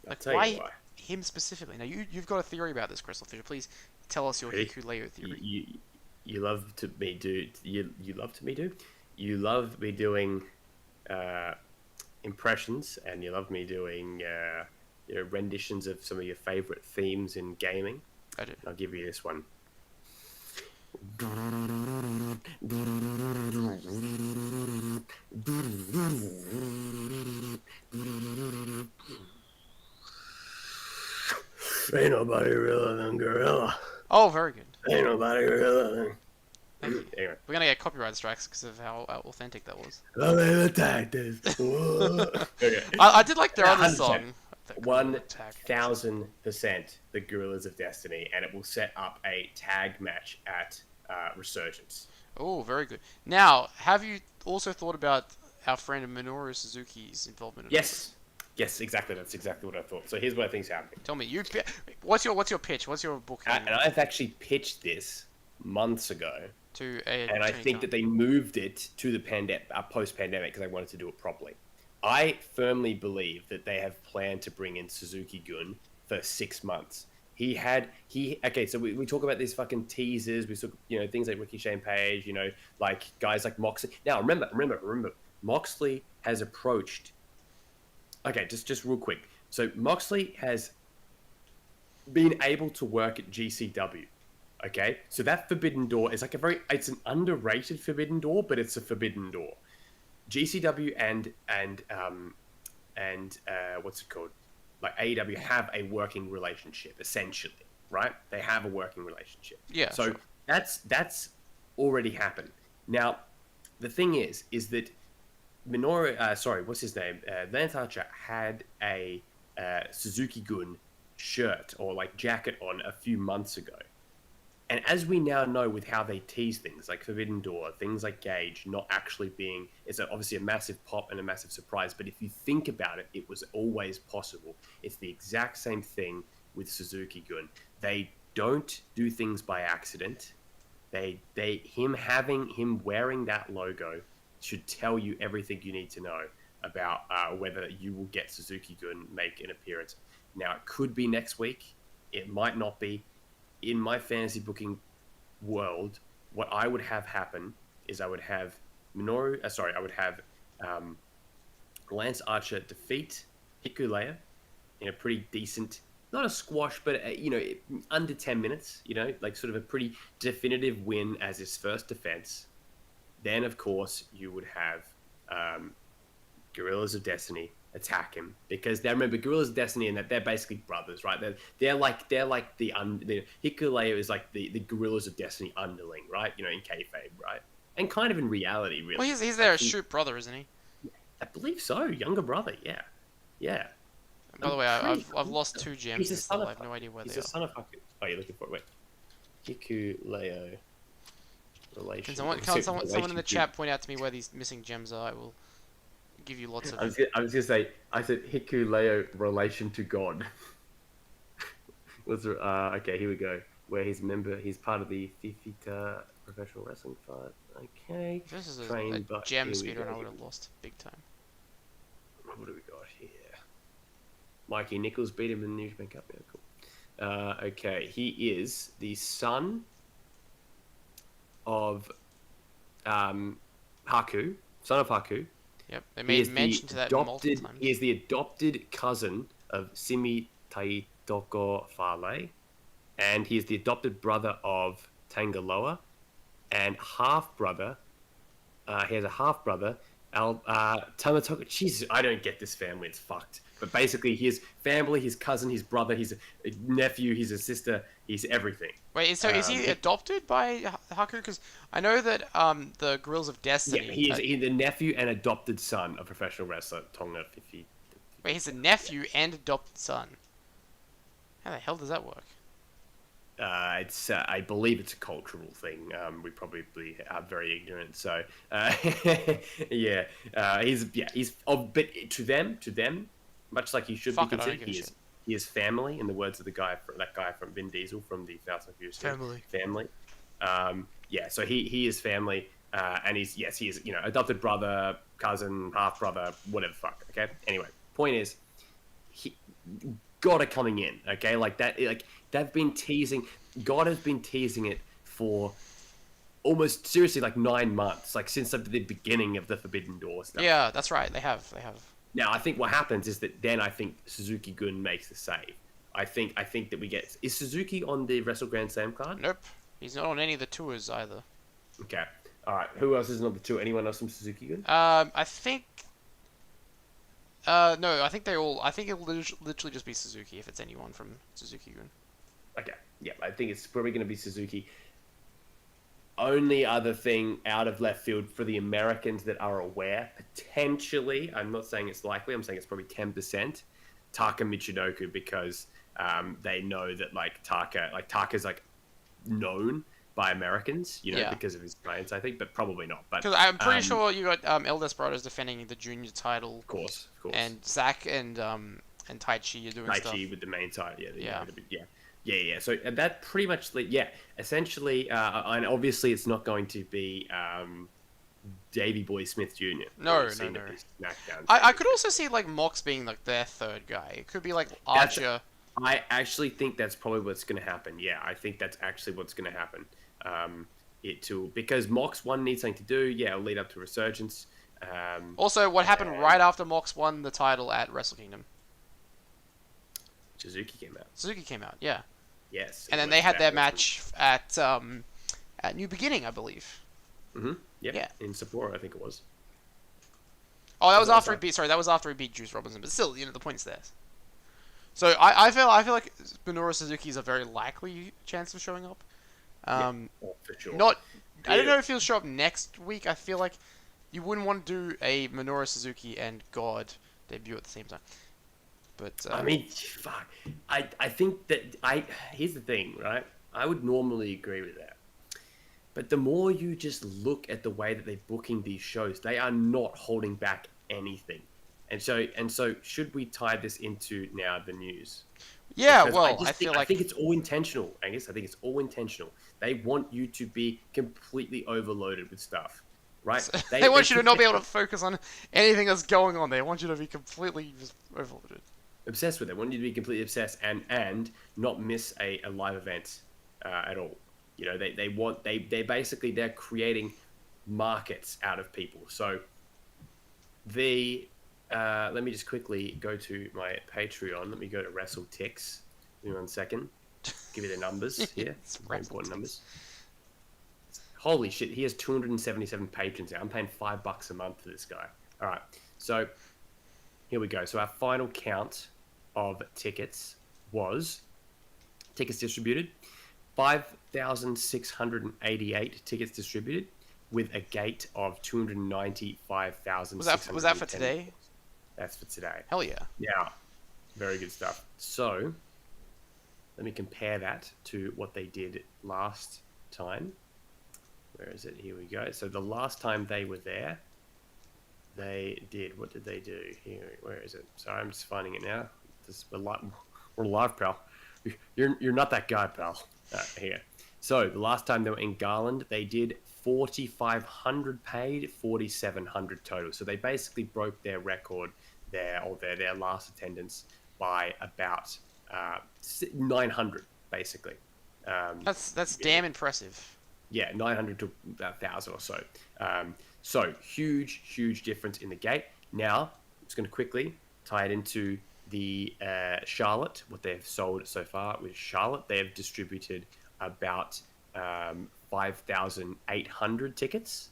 I'll Like, tell you why why. him specifically? Now, you've got a theory about this, CrystalFissure. Please tell us your Ready? Hikuleo theory. You love to me do you love to me do you love me doing uh, impressions, and you love me doing renditions of some of your favorite themes in gaming. I do. I'll give you this one. Ain't nobody realer than Gorilla. Oh, very good. Ain't nobody realer than. Thank you. Anyway. We're gonna get copyright strikes because of how authentic that was. I mean, attack this. Okay. I did like their other 100%. song. 1,000% the Gorillas of Destiny, and it will set up a tag match at Resurgence. Oh, very good. Now, have you also thought about our friend Minoru Suzuki's involvement in Yes. Yes, exactly. That's exactly what I thought. So here's what I think's happening. Tell me, what's your pitch? What's your book? And I've actually pitched this months ago, To a and I think that they moved it to the post-pandemic because they wanted to do it properly. I firmly believe that they have planned to bring in Suzuki-gun for 6 months. Okay, so we talk about these fucking teasers. We talk, things like Ricky Shane Page, like guys like Moxley. Now, remember, Moxley has approached. Okay, just real quick. So Moxley has been able to work at GCW. Okay, so that Forbidden Door is like it's an underrated Forbidden Door, but it's a Forbidden Door. GCW and what's it called? Like AEW have a working relationship, essentially, right? They have a working relationship. Yeah. So sure. that's already happened. Now, the thing is that Minoru, what's his name? Lance Archer had a Suzuki-gun shirt or like jacket on a few months ago. And as we now know with how they tease things like Forbidden Door, things like Gage not actually being, it's obviously a massive pop and a massive surprise. But if you think about it, it was always possible. It's the exact same thing with Suzuki-gun. They don't do things by accident. Him wearing that logo should tell you everything you need to know about whether you will get Suzuki-gun make an appearance. Now, it could be next week. It might not be. In my fantasy booking world, what I would have happen is I would have Lance Archer defeat Hikuleo in a pretty decent, not a squash, but under 10 minutes, like sort of a pretty definitive win as his first defense. Then, of course, you would have Gorillas of Destiny attack him, because they remember Gorillas of Destiny and that they're basically brothers, right? They're like the Hikuleo is like the Gorillas of Destiny underling, right? In kayfabe, right? And kind of in reality, really. Well, he's their shoot brother, isn't he? I believe so. Younger brother, yeah. By the way, I've lost 2 gems. He's I have no idea where he's they a son of Haku. Oh, you're looking for it. Wait, Hikuleo relation. Can someone in the chat point out to me where these missing gems are? I will give you lots of. I was gonna say. I said Hikuleo relation to God. Okay, here we go. Where he's part of the Fifita professional wrestling fight. Okay. If this is a gem speedrun, I would have lost big time. What do we got here? Mikey Nichols beat him in the New Japan Cup. Yeah, cool. Okay, he is the son of Haku. Son of Haku. Yep, they made mention to that multiple times. He is the adopted cousin of Simi Taitoko Fale, and he is the adopted brother of Tangaloa, and half-brother. He has a half-brother, Tamatoko. Jesus, I don't get this family. It's fucked. But basically, his family, his cousin, his brother, his nephew, his sister, he's everything. Wait, so is he adopted by Haku? Because I know that the Gorillas of Destiny. Yeah, he's the nephew and adopted son of professional wrestler Tonga Fifi. Wait, he's a nephew and adopted son. How the hell does that work? It's I believe it's a cultural thing. We probably are very ignorant. So he's but to them, much like he should be considered. He is He is family, in the words of that guy from Vin Diesel from the Fast and Furious family. Yeah, so he is family, and he is adopted brother, cousin, half brother, whatever the fuck. Okay. Anyway, point is, he got it coming in. Okay, like that. Like they've been teasing. God has been teasing it for almost seriously like 9 months, like since the beginning of the Forbidden Door stuff. Yeah, that's right. They have. Now I think what happens is that then I think Suzuki Gun makes the save. I think that we get, is Suzuki on the Wrestle Grand Slam card? Nope, he's not on any of the tours either. Okay, all right. Who else isn't on the tour? Anyone else from Suzuki Gun? I think. No, I think they all. I think it'll literally just be Suzuki if it's anyone from Suzuki Gun. Okay, yeah, I think it's probably going to be Suzuki. Only other thing out of left field for the Americans that are aware, potentially, I'm not saying it's likely, I'm saying it's probably 10%, Taka Michinoku, because they know that Taka's like known by Americans, because of his clients, I think, but probably not. But because I'm pretty sure you got El Desperado's defending the junior title, of course, and Zack and Taichi are doing stuff. Taichi with the main title, Yeah. So that pretty much, essentially, and obviously it's not going to be Davey Boy Smith Jr. No. I could also see like Mox being like their third guy. It could be like Archer. I actually think that's probably what's going to happen. Yeah, I think that's actually what's going to happen. Because Mox 1 needs something to do. Yeah, it'll lead up to Resurgence. Also, what happened right after Mox won the title at Wrestle Kingdom? Suzuki came out. Yeah. Yes. And then they had their match at New Beginning, I believe. Mm-hmm. Yep. Yeah. In Sapporo, I think it was. Oh, that was after he beat. Sorry, that was after he beat Juice Robinson. But still, the point's there. So I feel like Minoru Suzuki is a very likely chance of showing up. For sure. I don't know if he'll show up next week. I feel like you wouldn't want to do a Minoru Suzuki and God debut at the same time. But I mean, fuck. I think that here's the thing, right? I would normally agree with that. But the more you just look at the way that they're booking these shows, they are not holding back anything. And so should we tie this into now the news? Yeah, because I think it's all intentional, Angus. I think it's all intentional. They want you to be completely overloaded with stuff, right? They want you to not be able to focus on anything that's going on. They want you to be completely just overloaded. Obsessed with it. Want you to be completely obsessed and not miss a live event at all. They're creating markets out of people. So let me just quickly go to my Patreon. Let me go to WrestleTix. Give me 1 second. Give you the numbers here. Very important numbers. Holy shit, he has 277 patrons now. I'm paying $5 a month for this guy. All right, so here we go. So our final count of tickets was tickets distributed, 5,688 tickets distributed, with a gate of 295,000. Was that for today? That's for today. Hell yeah. Yeah, very good stuff. So let me compare that to what they did last time. Where is it? Here we go. So the last time they were there, what did they do? Here, where is it? Sorry, I'm just finding it now. We're live, pal. You're not that guy, pal. Here. So the last time they were in Garland, they did 4,500 paid, 4,700 total. So they basically broke their record their last attendance by about 900, basically. That's damn impressive. Yeah, 900 to about 1,000 or so. So huge difference in the gate. Now, I'm just going to quickly tie it into the Charlotte, what they've sold so far with Charlotte. They have distributed about 5,800 tickets.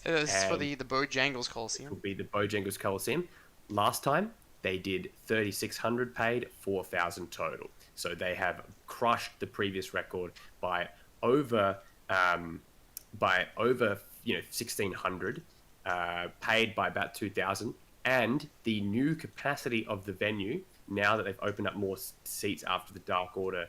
This is for the Bojangles Coliseum. It will be the Bojangles Coliseum. Last time, they did 3,600 paid, 4,000 total. So they have crushed the previous record by over 1,600, paid by about 2,000. And the new capacity of the venue, now that they've opened up more seats after the Dark Order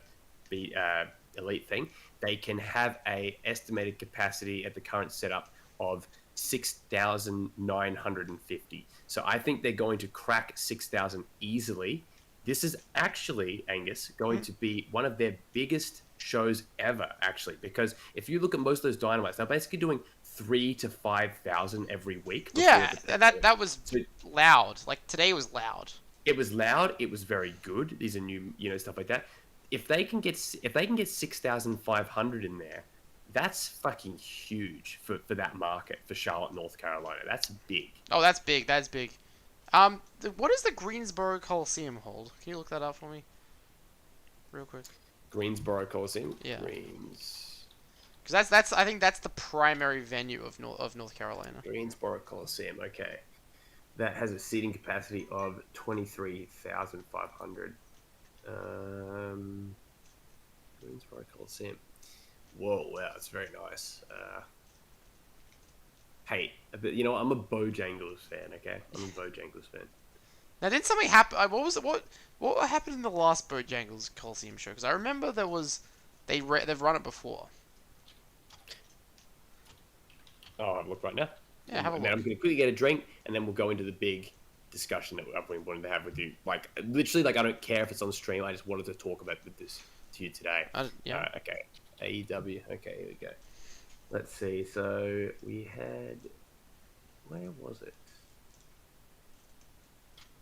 Elite thing, they can have a estimated capacity at the current setup of 6,950. So I think they're going to crack 6,000 easily This is actually, Angus, going to be one of their biggest shows ever, actually, because if you look at most of those Dynamites, they're basically doing 3,000 to 5,000 every week. Yeah, that was So loud. Like today was loud. it was loud. It was very good. These are new, stuff like that. If they can get 6,500 in there, that's fucking huge for that market for Charlotte, North Carolina. That's big. Oh, that's big. That's big. What does the Greensboro Coliseum hold? Can you look that up for me, real quick? Greensboro Coliseum. Yeah. Because that's I think that's the primary venue of North Carolina. Greensboro Coliseum. Okay, that has a seating capacity of 23,500. Greensboro Coliseum. Whoa, wow, that's very nice. Hey, but you know what? I'm a Bojangles fan. Okay, I'm a Bojangles fan. Now, didn't something happen? What was it? What happened in the last Bojangles Coliseum show? Because I remember they've run it before. Oh, I'll look right now. Yeah, have a and look. then I'm going to quickly get a drink, and then we'll go into the big discussion that I've been wanting to have with you. Like, literally, like I don't care if it's on stream. I just wanted to talk about this to you today. Yeah. Okay. AEW. Okay, here we go. Let's see. So we had. Where was it?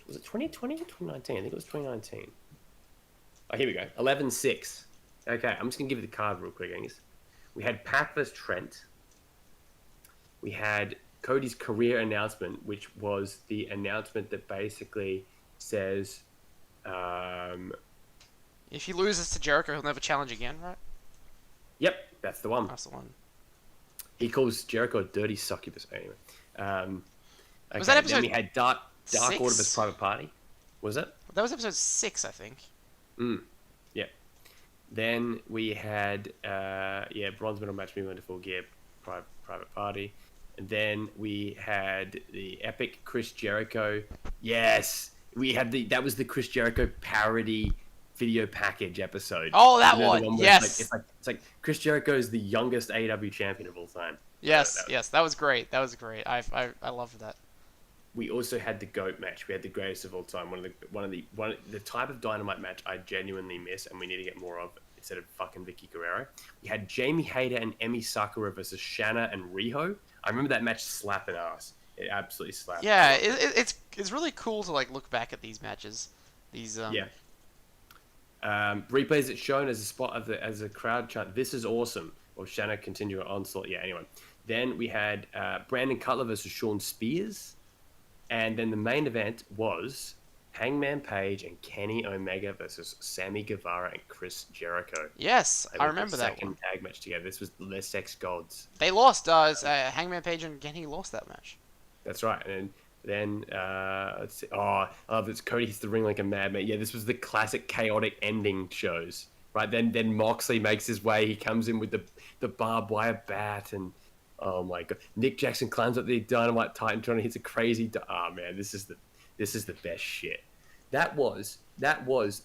Was it 2020 or 2019? I think it was 2019. Oh, here we go. 11-6. Okay, I'm just going to give you the card real quick, Angus. We had Pac vs. Trent. We had Cody's career announcement, which was the announcement that basically says... if he loses to Jericho, he'll never challenge again, right? Yep, that's the one. That's the one. He calls Jericho a dirty succubus. Anyway. Okay, Was that episode then we had Dark 6? Order vs. Private Party. Was it? That was episode 6, I think. Yeah. Then we had, bronze medal match moving into full gear, private party. And then we had the epic Chris Jericho. Yes! That was the Chris Jericho parody video package episode. Oh, that one. Yes. It's like Chris Jericho is the youngest AEW champion of all time. Yes, that was great. That was great. I loved that. We also had the GOAT match. We had the greatest of all time. One of the type of Dynamite match I genuinely miss, and we need to get more of instead of fucking Vicky Guerrero. We had Jamie Hayter and Emi Sakura versus Shanna and Riho. I remember that match slapping ass. It absolutely slapped. Yeah, it's really cool to like look back at these matches. These replays it shown as a spot as a crowd chant. This is awesome. Or Shanna continue her onslaught. Yeah. Anyway, then we had Brandon Cutler versus Sean Spears. And then the main event was Hangman Page and Kenny Omega versus Sammy Guevara and Chris Jericho. Yes, I remember that one. Second tag match together. This was Les Ex Gods. They lost. Hangman Page and Kenny lost that match. That's right. And then let's see. Oh, it's Cody hits the ring like a madman. Yeah, this was the classic chaotic ending shows. Right. Then Moxley makes his way. He comes in with the barbed wire bat and. Oh my god! Nick Jackson climbs up the Dynamite Titantron and hits a crazy. Man, this is the best shit. That was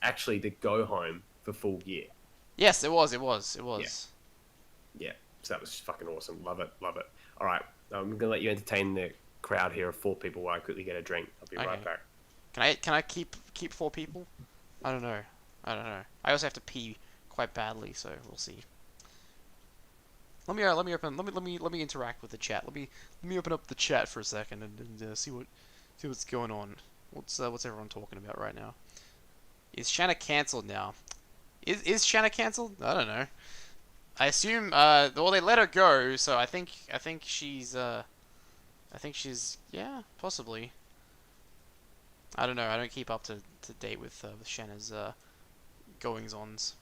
actually the go home for Full Gear. Yes, it was. Yeah. So that was fucking awesome. Love it. All right, I'm gonna let you entertain the crowd here of 4 people while I quickly get a drink. I'll be right back. Can I keep 4 people? I don't know. I also have to pee quite badly, so we'll see. Let me interact with the chat. Let me open up the chat for a second and see what's going on. What's everyone talking about right now? Is Shanna cancelled now? Is Shanna cancelled? I don't know. I assume they let her go, so I think she's yeah, possibly. I don't know. I don't keep up to date with Shanna's goings-ons.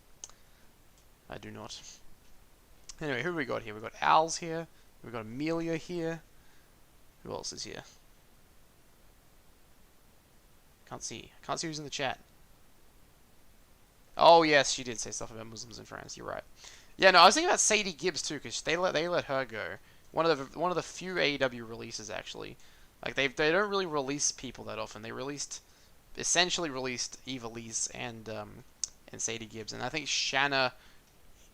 I do not. Anyway, who we got here? We got Al's here. We got Amelia here. Who else is here? Can't see who's in the chat. Oh yes, she did say stuff about Muslims in France. You're right. Yeah, no, I was thinking about Sadie Gibbs too, because they let her go. One of the few AEW releases actually. Like they don't really release people that often. They essentially released Eva Lise and Sadie Gibbs, and I think Shanna.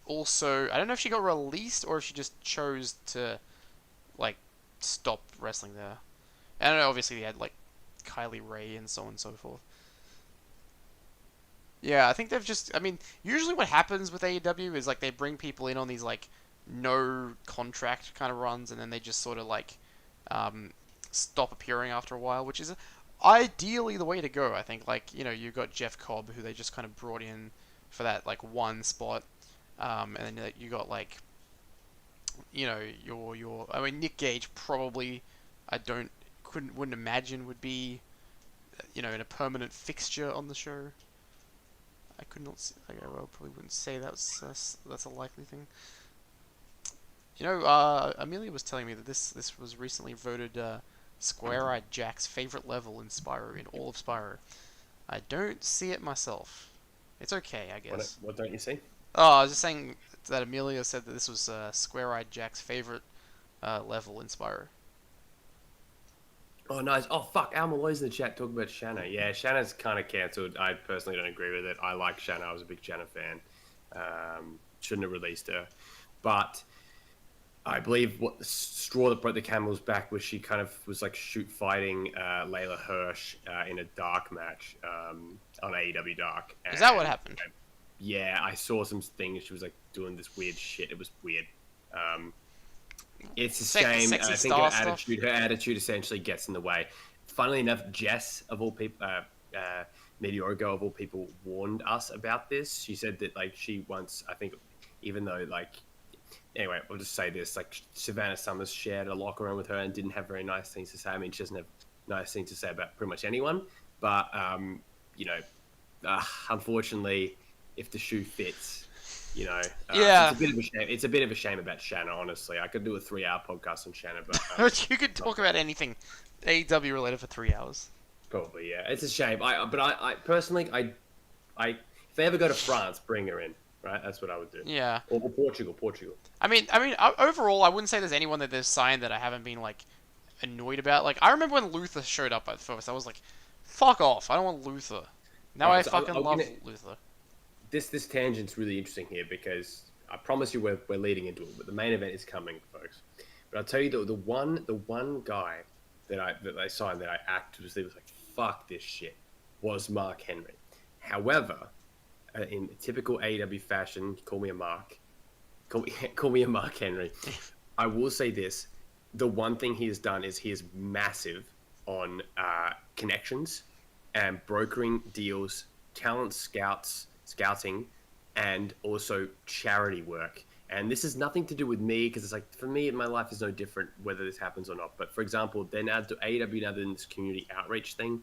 Also, I don't know if she got released or if she just chose to, like, stop wrestling there. I don't know, obviously they had, like, Kylie Ray and so on and so forth. Yeah, I think they've just. I mean, usually what happens with AEW is like they bring people in on these like no contract kind of runs, and then they just sort of like um, stop appearing after a while, which is ideally the way to go. I think like you got Jeff Cobb, who they just kind of brought in for that like one spot, and then you got like your. I mean, Nick Gage probably I don't couldn't wouldn't imagine would be in a permanent fixture on the show. I could not. I probably wouldn't say that's a likely thing. Amelia was telling me that this was recently voted Square-Eyed Jack's favorite level in Spyro in all of Spyro. I don't see it myself. It's okay, I guess. What don't you see? Oh, I was just saying that Amelia said that this was Square-Eyed Jack's favorite level in Spyro. Oh, nice. Oh, fuck. Al Malloy's in the chat talking about Shanna. Yeah, Shanna's kind of cancelled. I personally don't agree with it. I like Shanna. I was a big Shanna fan. Shouldn't have released her. But I believe what the straw that broke the camel's back was she kind of was like fighting Layla Hirsch in a dark match on AEW Dark. Is that what happened? Yeah, I saw some things. She was like doing this weird shit. It was weird. It's a shame. I think her attitude essentially gets in the way. Funnily enough, Jess of all people, Meteorigo of all people, warned us about this. She said that like she once, I think, even though like, anyway, I'll just say this: like Savannah Summers shared a locker room with her and didn't have very nice things to say. I mean, she doesn't have nice things to say about pretty much anyone, but unfortunately, if the shoe fits. Yeah. It's a bit of a shame. It's a bit of a shame about Shanna, honestly. I could do a 3-hour podcast on Shanna, but you could talk about anything AEW related for 3 hours. Probably, yeah. It's a shame. I personally, if they ever go to France, bring her in. Right, that's what I would do. Yeah. Or Portugal. I mean, overall, I wouldn't say there's anyone that they've signed that I haven't been like annoyed about. Like, I remember when Luther showed up at first, I was like, "Fuck off! I don't want Luther." Now I fucking love Luther. This tangent's really interesting here because I promise you we're leading into it, but the main event is coming, folks. But I'll tell you the one guy that I signed that I actively was like, fuck this shit, was Mark Henry. However, in typical AEW fashion, call me a Mark Henry. I will say this: the one thing he has done is he is massive on connections and brokering deals, talent scouting, and also charity work. And this has nothing to do with me because it's like, for me, my life is no different whether this happens or not. But for example, they're now AEW now doing this community outreach thing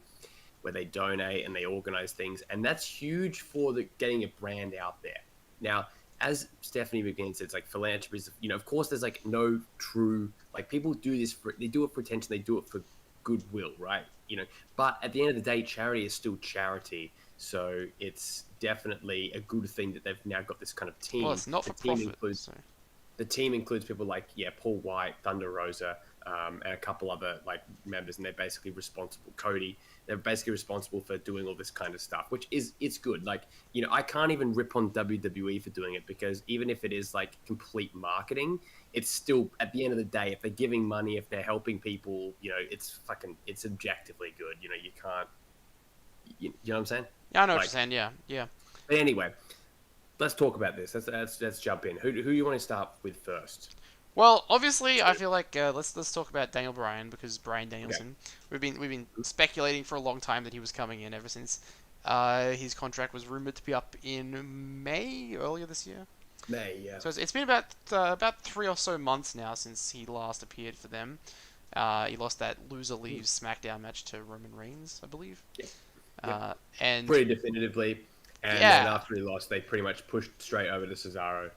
where they donate and they organize things, and that's huge for getting a brand out there. Now, as Stephanie McGinn said, it's like philanthropy. Of course, there's like no true like people do this they do it for attention, they do it for goodwill, right? But at the end of the day, charity is still charity. So it's definitely a good thing that they've now got this kind of team. Well, it's not for profit. The team includes people like Paul White, Thunder Rosa, and a couple other like members, and they're basically responsible. Cody, they're basically responsible for doing all this kind of stuff, which it's good. Like I can't even rip on WWE for doing it because even if it is like complete marketing, it's still at the end of the day, if they're giving money, if they're helping people, it's objectively good. You can't. You know what I'm saying? Yeah, I know what you're saying. Yeah. But anyway, let's talk about this. Let's jump in. Who you want to start with first? Well, obviously, I feel like let's talk about Daniel Bryan because Bryan Danielson. Okay. We've been speculating for a long time that he was coming in ever since his contract was rumored to be up in May earlier this year. May, yeah. So it's been about 3 or so months now since he last appeared for them. He lost that loser leaves SmackDown match to Roman Reigns, I believe. Yeah. And pretty definitively, and then after he lost, they pretty much pushed straight over to Cesaro.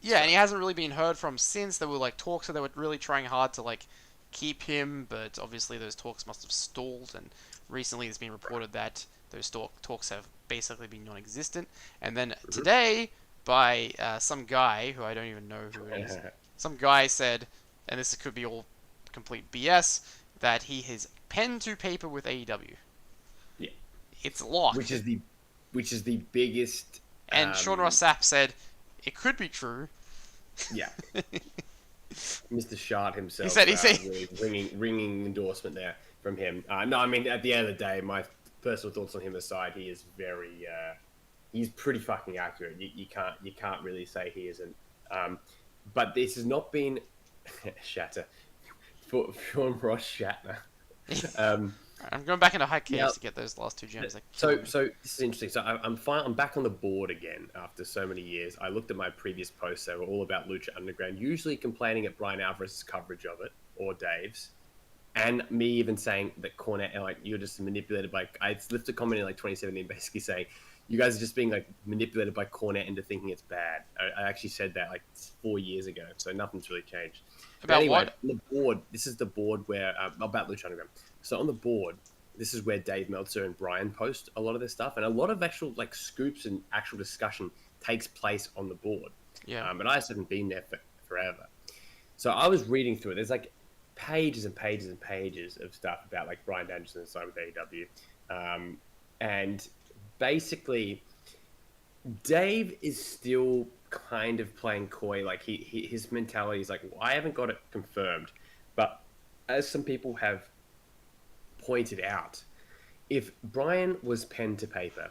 Yeah, and he hasn't really been heard from since. There were like talks that they were really trying hard to like keep him, but obviously those talks must have stalled. And recently, it's been reported that those talks have basically been non-existent. And then today, by some guy who I don't even know who it is, some guy said, and this could be all complete BS, that he has pen to paper with AEW. Yeah, it's locked. Which is the biggest. And Sean Ross Sapp said it could be true. Yeah. Mr. Shard himself. He said really ringing endorsement there from him. No, I mean at the end of the day, personal thoughts on him aside, he is very he's pretty fucking accurate. You can't really say he isn't. But this has not been Shatter from Ross Shatner. I'm going back into high caves Now, to get those last 2 gems. so this is interesting. So I'm fine. I'm back on the board again after so many years. I looked at my previous posts; they were all about Lucha Underground, usually complaining at Bryan Alvarez's coverage of it or Dave's, and me even saying that Cornette, like, you're just manipulated by. I lifted a comment in like 2017, basically saying you guys are just being like manipulated by Cornette into thinking it's bad. I actually said that like 4 years ago, so nothing's really changed. About anyway, what? on the board, this is the board where about Lucha Underground. So on the board, this is where Dave Meltzer and Bryan post a lot of their stuff, and a lot of actual like scoops and actual discussion takes place on the board. Yeah. But I just haven't been there forever. So I was reading through it. There's like pages and pages and pages of stuff about like Bryan Danielson's side with AEW, and basically Dave is still kind of playing coy. Like his mentality is like, well, I haven't got it confirmed, but as some people have pointed out, if Bryan was pen to paper,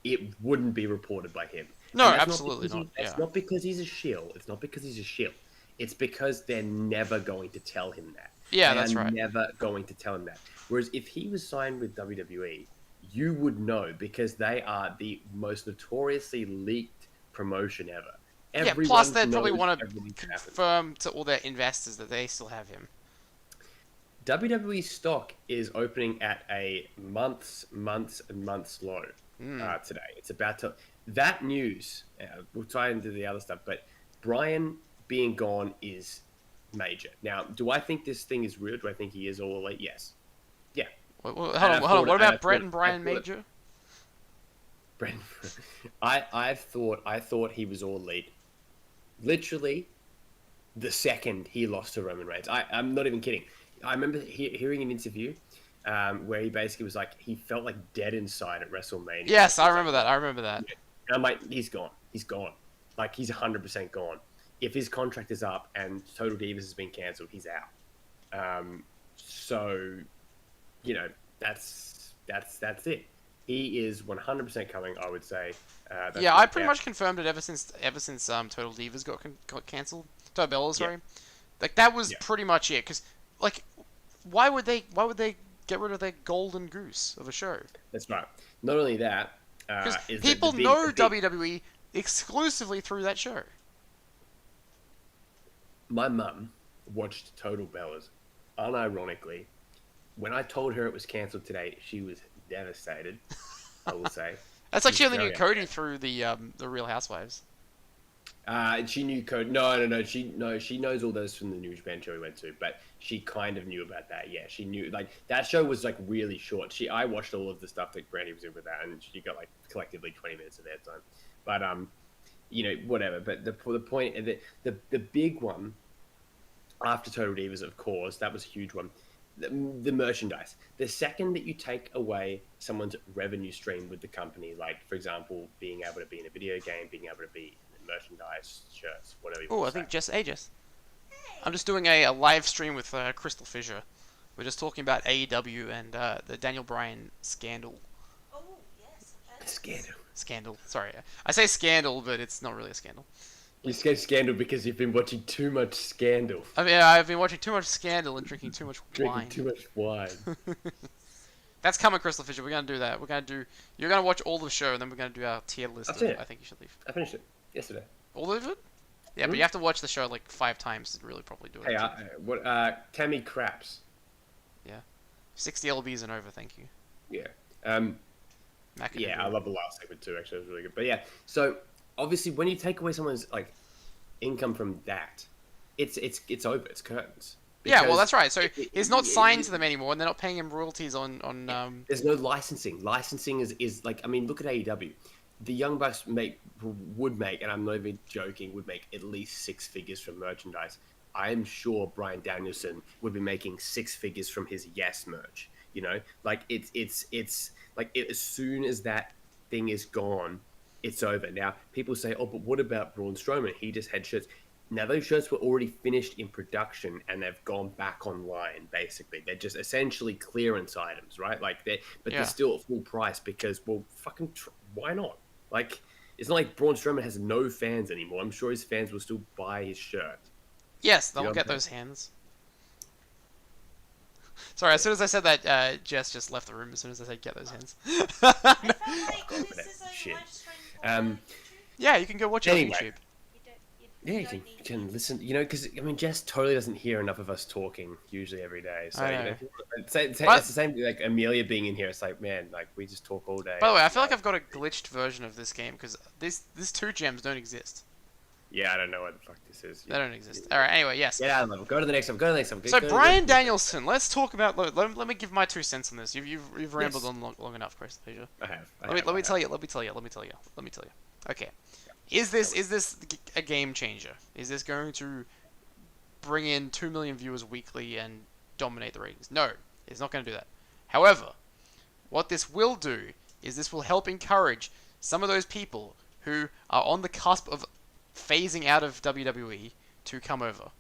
it wouldn't be reported by him. No, And that's absolutely not. It's not because he's a shill. It's not because he's a shill. It's because they're never going to tell him that. Yeah, They that's are right. never going to tell him that. Whereas if he was signed with WWE, you would know, because they are the most notoriously leaked promotion ever. Yeah, plus Everyone they'd probably knows want to everything's happened. confirm to all their investors that they still have him. WWE stock is opening at a months and months low today. It's about to... That news, we'll tie into the other stuff, but Bryan being gone is major. Now, do I think this thing is real? Do I think he is all elite? Yes. Yeah. Hold on. What about Brett and Bryan Major? Brent, I thought he was all elite. Literally, the second he lost to Roman Reigns. I'm not even kidding. I remember hearing an interview where he basically was like, he felt like dead inside at WrestleMania. Yes, I remember that. I remember that. And I'm like, he's gone. He's gone. Like, he's 100% gone. If his contract is up and Total Divas has been cancelled, he's out. So, you know, that's it. He is 100% coming, I would say. Yeah, I pretty much confirmed it ever since Total Divas got cancelled. Total Bellas, sorry. Yeah. Like, that was pretty much it. Because, like, why would they get rid of their golden goose of a show? That's right. Not only that, because is people that know WWE exclusively through that show. My mum watched Total Bellas, unironically. When I told her it was cancelled today, she was devastated, I will say. That's like she only knew very Cody through the Real Housewives. She knew Cody. No. She knows all those from the New Japan show we went to, but she kind of knew about that. Yeah, she knew. Like, that show was like really short. I watched all of the stuff that Brandy was in with that, and she got like collectively 20 minutes of airtime. But you know, whatever. But the point, the big one after Total Divas, of course, that was a huge one. The merchandise. The second that you take away someone's revenue stream with the company, like, for example, being able to be in a video game, being able to be in merchandise, shirts, whatever you want to say. I think Jess. I'm just doing a live stream with CrystalFissure. We're just talking about AEW and the Daniel Bryan scandal. Oh, yes. Scandal. Sorry. I say scandal, but it's not really a scandal. You say scandal because you've been watching too much Scandal. I mean, I've been watching too much Scandal and drinking too much Drinking wine. too much wine. That's coming, CrystalFissure. We're gonna do that. You're gonna watch all the show, and then we're gonna do our tier list. That's it. I think you should leave. I finished it yesterday. All of it? Yeah, but you have to watch the show like 5 times to really probably do it. Hey, Tammy Craps. Yeah. 60 LBs and over, thank you. Yeah. McAdoo. I love the last segment too. Actually, it was really good. But yeah, so obviously, when you take away someone's like income from that, it's over. It's curtains. Yeah, well, that's right. So he's not signed to them anymore, and they're not paying him royalties on. There's no licensing. Licensing is like, I mean, look at AEW. The Young Bucks would make, and I'm not even joking, would make at least 6 figures from merchandise. I am sure Bryan Danielson would be making 6 figures from his Yes merch. You know, like it's like as soon as that thing is gone, it's over. Now people say, oh, but what about Braun Strowman? He just had shirts. Now, those shirts were already finished in production and they've gone back online, basically. They're just essentially clearance items, right? Like, they're still at full price because, well, why not? Like, it's not like Braun Strowman has no fans anymore. I'm sure his fans will still buy his shirt. Yes, they'll get those hands. Sorry, as soon as I said that, Jess just left the room as soon as I said get those hands. I felt like this is a Shit. live stream for YouTube. Yeah, you can go watch it on YouTube. Yeah, you can listen, because, Jess totally doesn't hear enough of us talking usually every day. So, I know. It's the same, like, Amelia being in here. It's like, man, like, we just talk all day. By the way, I feel like I've got a glitched version of this game, because these two gems don't exist. Yeah, I don't know what the fuck this is. They don't exist. Alright, anyway, yes. Get out of the level. Go to the next one. So, Bryan Danielson, let's talk about... Let me give my 2 cents on this. You've rambled on long enough, CrystalFissure. I have. Let me tell you. Okay. Is this a game changer? Is this going to bring in 2 million viewers weekly and dominate the ratings? No, it's not going to do that. However, what this will do is this will help encourage some of those people who are on the cusp of phasing out of WWE to come over.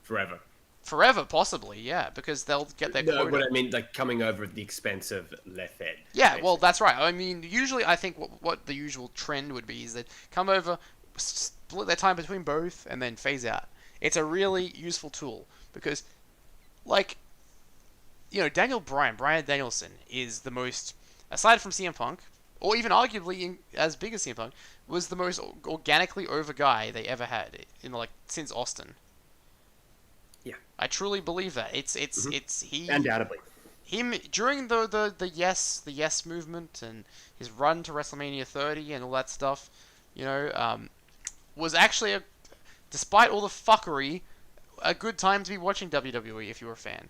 Forever, possibly, yeah, because they'll get their quota. No, but I mean, like, coming over at the expense of left head. Yeah, basically. Well, that's right. I mean, usually I think what the usual trend would be is that come over, split their time between both, and then phase out. It's a really useful tool because, like, Bryan Danielson is the most, aside from CM Punk, or even arguably as big as CM Punk, was the most organically over guy they ever had since Austin. Yeah, I truly believe that. It's he undoubtedly him during the yes movement and his run to WrestleMania 30 and all that stuff. Was actually despite all the fuckery, a good time to be watching WWE if you were a fan,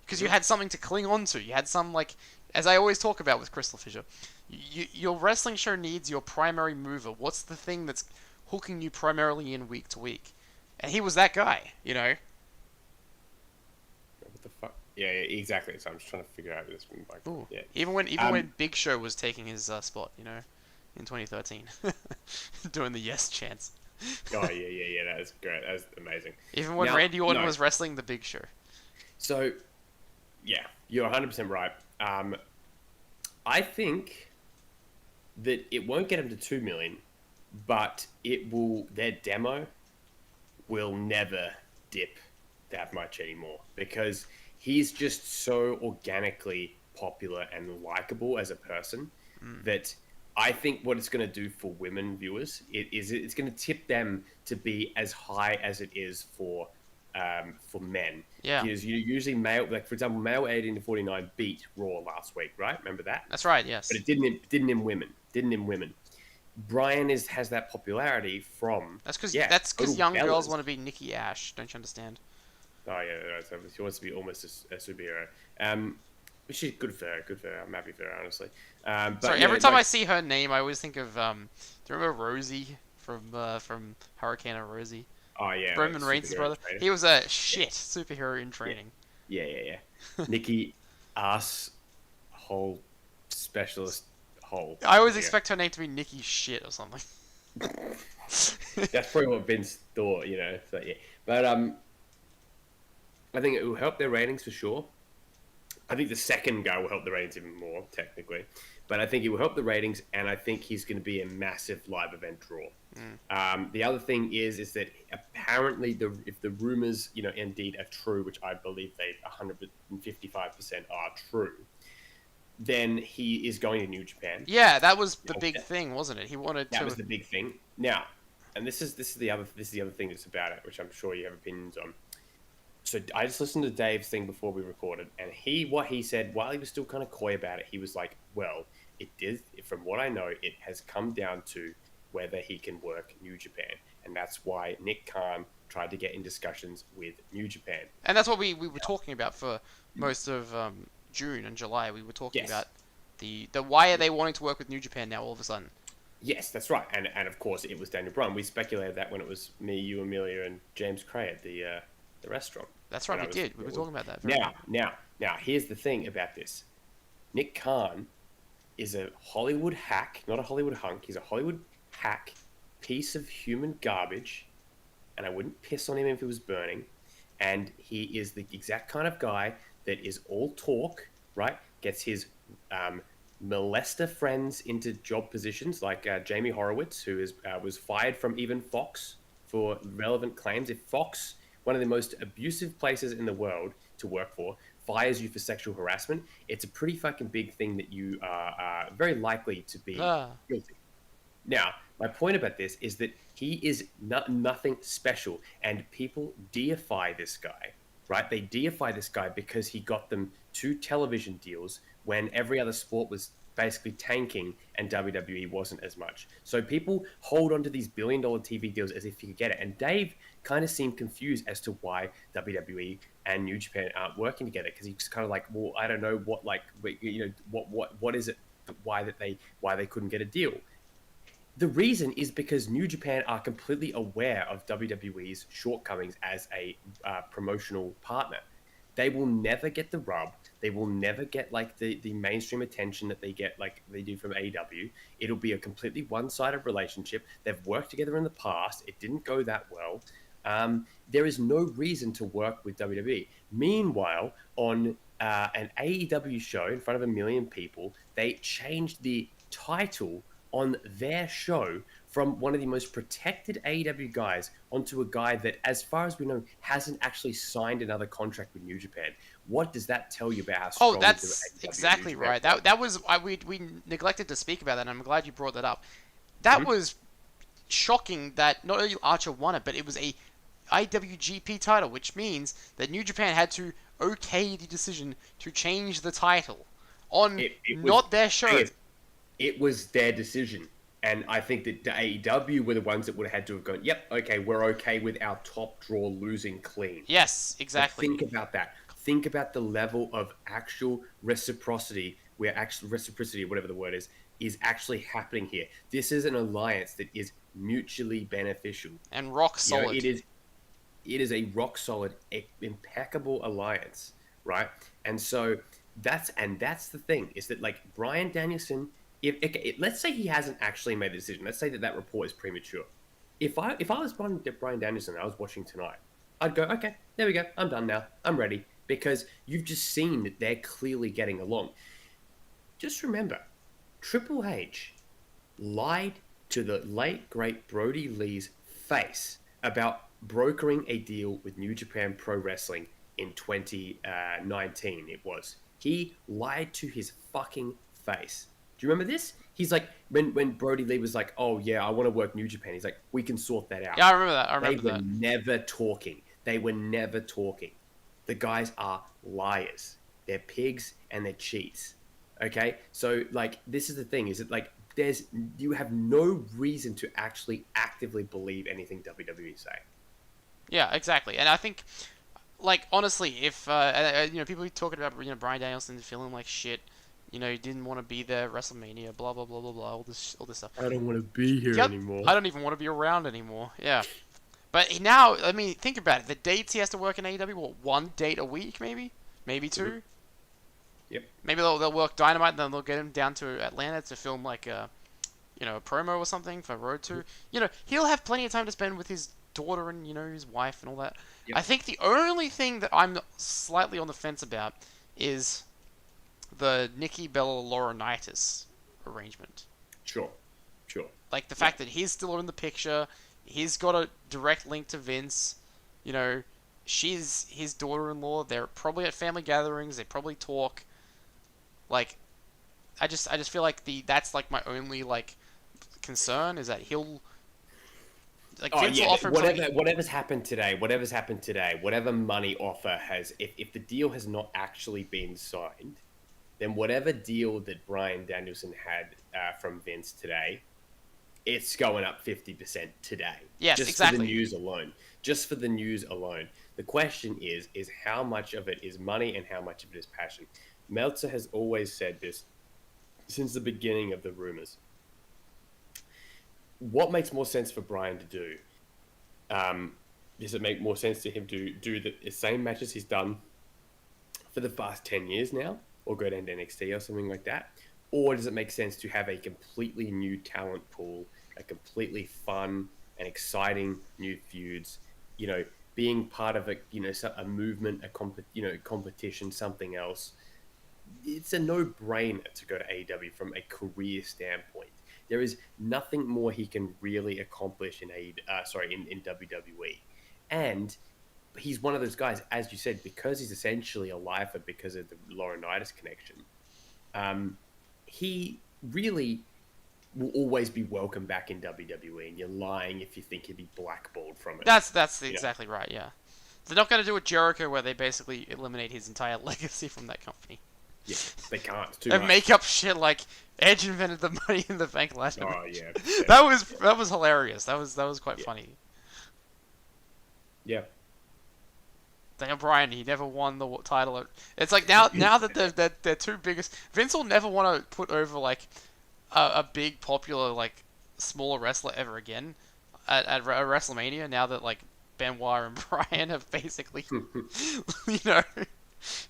because you had something to cling on to. You had some, like, as I always talk about with CrystalFissure, your wrestling show needs your primary mover. What's the thing that's hooking you primarily in week to week? And he was that guy, What the fuck? Yeah, exactly. So I'm just trying to figure out this one. Like, yeah. Even when Big Show was taking his spot, in 2013, doing the yes chants. Oh yeah, that was great. That was amazing. Even when Randy Orton was wrestling the Big Show. So, yeah, you're 100% right. I think that it won't get him to 2 million, but their demo will never dip that much anymore because he's just so organically popular and likable as a person that I think what it's going to do for women viewers it's going to tip them to be as high as it is for men. Yeah. Because you usually for example, male 18 to 49 beat Raw last week, right? Remember that? That's right. Yes. But it didn't in women. Bryan has that popularity from. That's because young girls want to be Nikki Ash. Don't you understand? Oh yeah, so she wants to be almost a superhero. Which is good for her. I'm happy for her, honestly. But, sorry, every time I see her name, I always think of. Do you remember Rosie from Hurricane of Rosie? Oh yeah, Roman Reigns' brother. Training. He was a superhero in training. Yeah. Nikki Ass Hole Specialist Hole. I always expect her name to be Nikki Shit or something. That's probably what Vince thought, So yeah, but I think it will help their ratings for sure. I think the second guy will help the ratings even more, technically. But I think it will help the ratings, and I think he's going to be a massive live event draw. The other thing is that apparently if the rumors, indeed are true, which I believe they 155% are true, then he is going to New Japan. Yeah, that was the big thing, wasn't it? He wanted to. That was the big thing. Now, and this is the other thing that's about it, which I'm sure you have opinions on. So I just listened to Dave's thing before we recorded, and what he said, while he was still kind of coy about it, he was like, well, from what I know, it has come down to whether he can work New Japan. And that's why Nick Khan tried to get in discussions with New Japan. And that's what we were talking about for most of June and July. We were talking about the why are they wanting to work with New Japan now all of a sudden? Yes, that's right. And of course, it was Daniel Bryan. We speculated that when it was me, you, Amelia, and James Cray at the restaurant. That's right, we did. We were talking about that. Now, here's the thing about this. Nick Khan is a Hollywood hack, not a Hollywood hunk. He's a Hollywood hack, piece of human garbage and I wouldn't piss on him if it was burning. And he is the exact kind of guy that is all talk, right? Gets his molester friends into job positions, like Jamie Horowitz, who was fired from even Fox for relevant claims. If Fox, one of the most abusive places in the world to work for, fires you for sexual harassment, it's a pretty fucking big thing that you are very likely to be guilty. Now, my point about this is that he is nothing special, and people deify this guy, right? They deify this guy because he got them 2 television deals when every other sport was basically tanking and WWE wasn't as much. So people hold on to these billion-dollar TV deals as if he could get it. And Dave kind of seemed confused as to why WWE and New Japan aren't working together, because he's kind of like, well, I don't know what, like, you know, what is it, why they couldn't get a deal. The reason is because New Japan are completely aware of WWE's shortcomings as a promotional partner. They will never get the rub. They will never get like the mainstream attention that they get like they do from AEW. It'll be a completely one-sided relationship. They've worked together in the past. It didn't go that well. There is no reason to work with WWE. Meanwhile, on an AEW show in front of 1 million people, they changed the title on their show from one of the most protected AEW guys onto a guy that, as far as we know, hasn't actually signed another contract with New Japan. What does that tell you about how strong? Oh, that's exactly right. That was we neglected to speak about that, and I'm glad you brought that up. That was shocking that not only Archer won it, but it was a IWGP title, which means that New Japan had to okay the decision to change the title on not their show. It was their decision. And I think that the AEW were the ones that would have had to have gone, yep, okay, we're okay with our top draw losing clean. Yes, exactly. But think about that. Think about the level of actual reciprocity, whatever the word is actually happening here. This is an alliance that is mutually beneficial. And rock solid. You know, it is a rock solid, impeccable alliance, right? And so that's the thing, is that like Bryan Danielson, let's say he hasn't actually made the decision. Let's say that report is premature. If I was Bryan Danielson and I was watching tonight, I'd go, okay, there we go. I'm done now. I'm ready. Because you've just seen that they're clearly getting along. Just remember, Triple H lied to the late, great Brody Lee's face about brokering a deal with New Japan Pro Wrestling in 2019, it was. He lied to his fucking face. Do you remember this? He's like, when Brody Lee was like, oh yeah, I want to work New Japan. He's like, we can sort that out. Yeah, I remember that. They were never talking. The guys are liars. They're pigs and they're cheats. Okay? So like, this is the thing, is that like, you have no reason to actually actively believe anything WWE say. Yeah, exactly. And I think, like, honestly, if, people talking about, Bryan Danielson feeling like shit, he didn't want to be there at WrestleMania, blah, blah, blah, blah, blah, all this stuff. I don't want to be here anymore. I don't even want to be around anymore. Yeah. But now, I mean, think about it. The dates he has to work in AEW, what, 1 date a week, maybe? Maybe 2? Mm-hmm. Yep. Maybe they'll work Dynamite, and then they'll get him down to Atlanta to film, like, a promo or something for Road 2. He'll have plenty of time to spend with his daughter and, his wife and all that. Yep. I think the only thing that I'm slightly on the fence about is the Nikki Bella Laurinaitis arrangement. Sure. Like the fact that he's still in the picture, he's got a direct link to Vince. She's his daughter-in-law. They're probably at family gatherings. They probably talk. Like, I just feel like that's like my only like concern is that he'll. Like Vince will offer whatever's happened today, whatever money offer has, if the deal has not actually been signed, then whatever deal that Bryan Danielson had from Vince today, it's going up 50% today. Yes, just exactly. Just for the news alone. The question is how much of it is money and how much of it is passion. Meltzer has always said this since the beginning of the rumors. What makes more sense for Bryan to do? Does it make more sense to him to do the same matches he's done for the past 10 years now, or go down to NXT or something like that? Or does it make sense to have a completely new talent pool, a completely fun and exciting new feuds. Being part of a movement, competition, something else. It's a no-brainer to go to AEW from a career standpoint. There is nothing more he can really accomplish in WWE, and he's one of those guys, as you said, because he's essentially a lifer because of the Laurinaitis connection. He really will always be welcome back in WWE, and you're lying if you think he'd be blackballed from it. That's exactly right. Yeah, they're not going to do a Jericho where they basically eliminate his entire legacy from that company. Yeah, they can't. It's too And much. make up shit like Edge invented the Money in the Bank ladder. Oh yeah, that was hilarious. That was quite funny. Yeah. Daniel Bryan, he never won the title. It's like now that they're two biggest. Vince will never want to put over like a big popular like smaller wrestler ever again at WrestleMania. Now that like Benoit and Bryan have basically,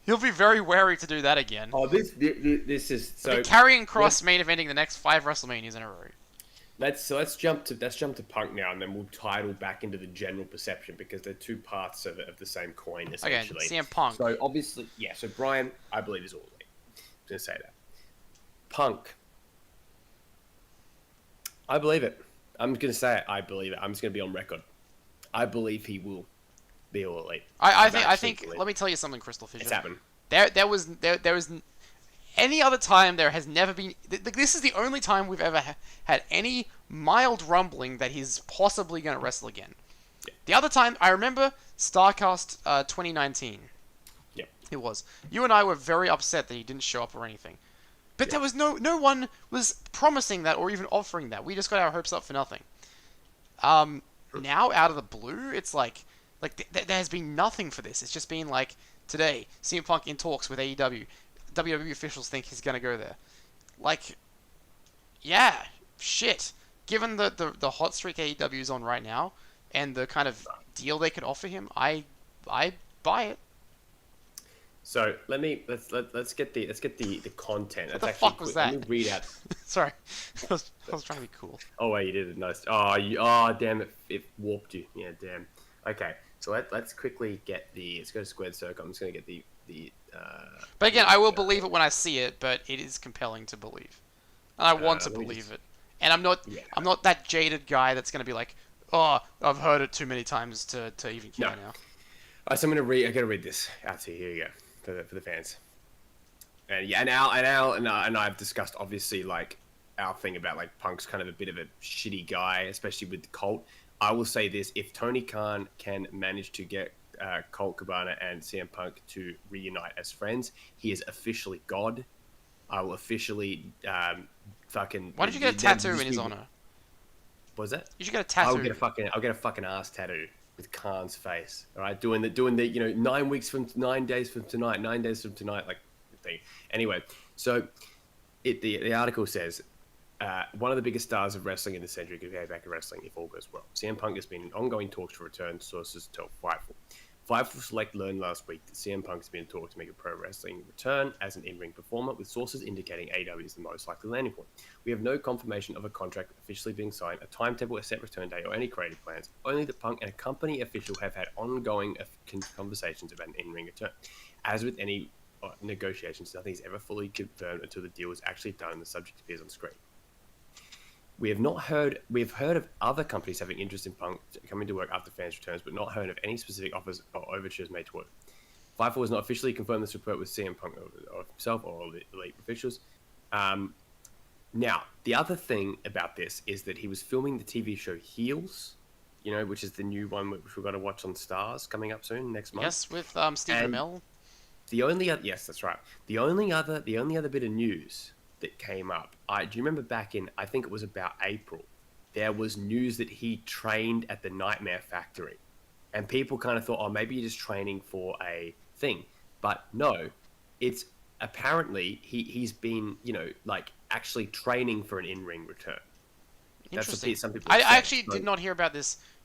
he'll be very wary to do that again. Oh, this is so. Carrying Cross main eventing the next 5 WrestleManias in a row. Let's jump to Punk now, and then we'll title back into the general perception because they're two parts of the same coin essentially. Okay, CM Punk. So obviously, yeah. So Bryan, I believe, is all elite. I'm gonna say that. Punk, I believe it. I'm gonna say it. I believe it. I'm just gonna be on record. I believe he will be all elite. I think. Let me tell you something, CrystalFissure. It's happened. There was any other time there has never been. This is the only time we've ever had any mild rumbling that he's possibly going to wrestle again. Yeah. The other time, I remember StarCast 2019. Yeah. It was. You and I were very upset that he didn't show up or anything. But there was no one was promising that or even offering that. We just got our hopes up for nothing. Now, out of the blue, it's like there has been nothing for this. It's just been like, today, CM Punk in talks with AEW. WWE officials think he's going to go there. Like, yeah, shit. Given the hot streak AEW is on right now, and the kind of deal they could offer him, I buy it. So let's get the content. What the fuck was that? Let me read out. Sorry, I was trying to be cool. Oh wait, you did it. Nice. Damn it warped you. Yeah, damn. Okay, so let's quickly get let's go to Squared Circle. I'm just gonna get the. But again, I will believe it when I see it, but it is compelling to believe, and I want to believe it. And I'm not that jaded guy that's gonna be like, oh, I've heard it too many times to even care now. Alright, so I gotta read this out to you. Here you go for the fans. And yeah, and Al and I've discussed obviously like our thing about like Punk's kind of a bit of a shitty guy, especially with the Colt. I will say this: if Tony Khan can manage to get Colt Cabana and CM Punk to reunite as friends, he is officially God. I will officially fucking. Why did you get a tattoo in his honor? What was that? You should get a tattoo. I'll get a fucking ass tattoo with Khan's face. All right, doing the 9 days from tonight, like thing. Anyway, so the article says. One of the biggest stars of wrestling in the century could go back to wrestling if all goes well. CM Punk has been in ongoing talks to return, sources tell Fightful. Fightful Select learned last week that CM Punk has been in talks to make a pro wrestling return as an in-ring performer, with sources indicating AEW is the most likely landing point. We have no confirmation of a contract officially being signed, a timetable, a set return date, or any creative plans. Only that Punk and a company official have had ongoing conversations about an in-ring return. As with any negotiations, nothing is ever fully confirmed until the deal is actually done and the subject appears on screen. We've heard of other companies having interest in Punk coming to work after fans' returns, but not heard of any specific offers or overtures made to work. Fightful has not officially confirmed this report with CM Punk or himself or the elite officials. Now, the other thing about this is that he was filming the TV show Heels, which is the new one which we're going to watch on Stars coming up soon next month. Yes, with Steve Amell. Yes, that's right. The only other bit of news that came up. Do you remember back in, I think it was about April, there was news that he trained at the Nightmare Factory. And people kind of thought, oh, maybe you're just training for a thing. But no, it's apparently he's been, actually training for an in-ring return. Interesting. That's some people I actually did not hear about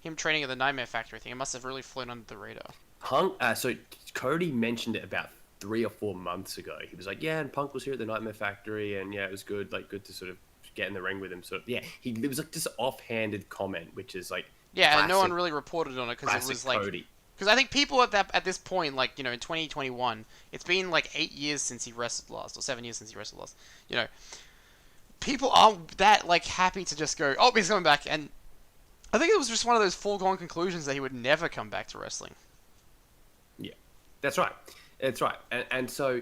him training at the Nightmare Factory thing. It must have really flown under the radar. So Cody mentioned it about 3 or 4 months ago. He was like, yeah, and Punk was here at the Nightmare Factory, and yeah, it was good to sort of get in the ring with him. So yeah, it was like this offhanded comment, which is like Yeah, and no one classic- really reported on it because it classic was like, Cody. because I think people at this point, like, in 2021, it's been like 8 years since he wrestled last, or 7 years since he wrestled last. You know, people aren't that like happy to just go, oh, he's coming back, and I think it was just one of those foregone conclusions that he would never come back to wrestling. Yeah, that's right. That's right. And so,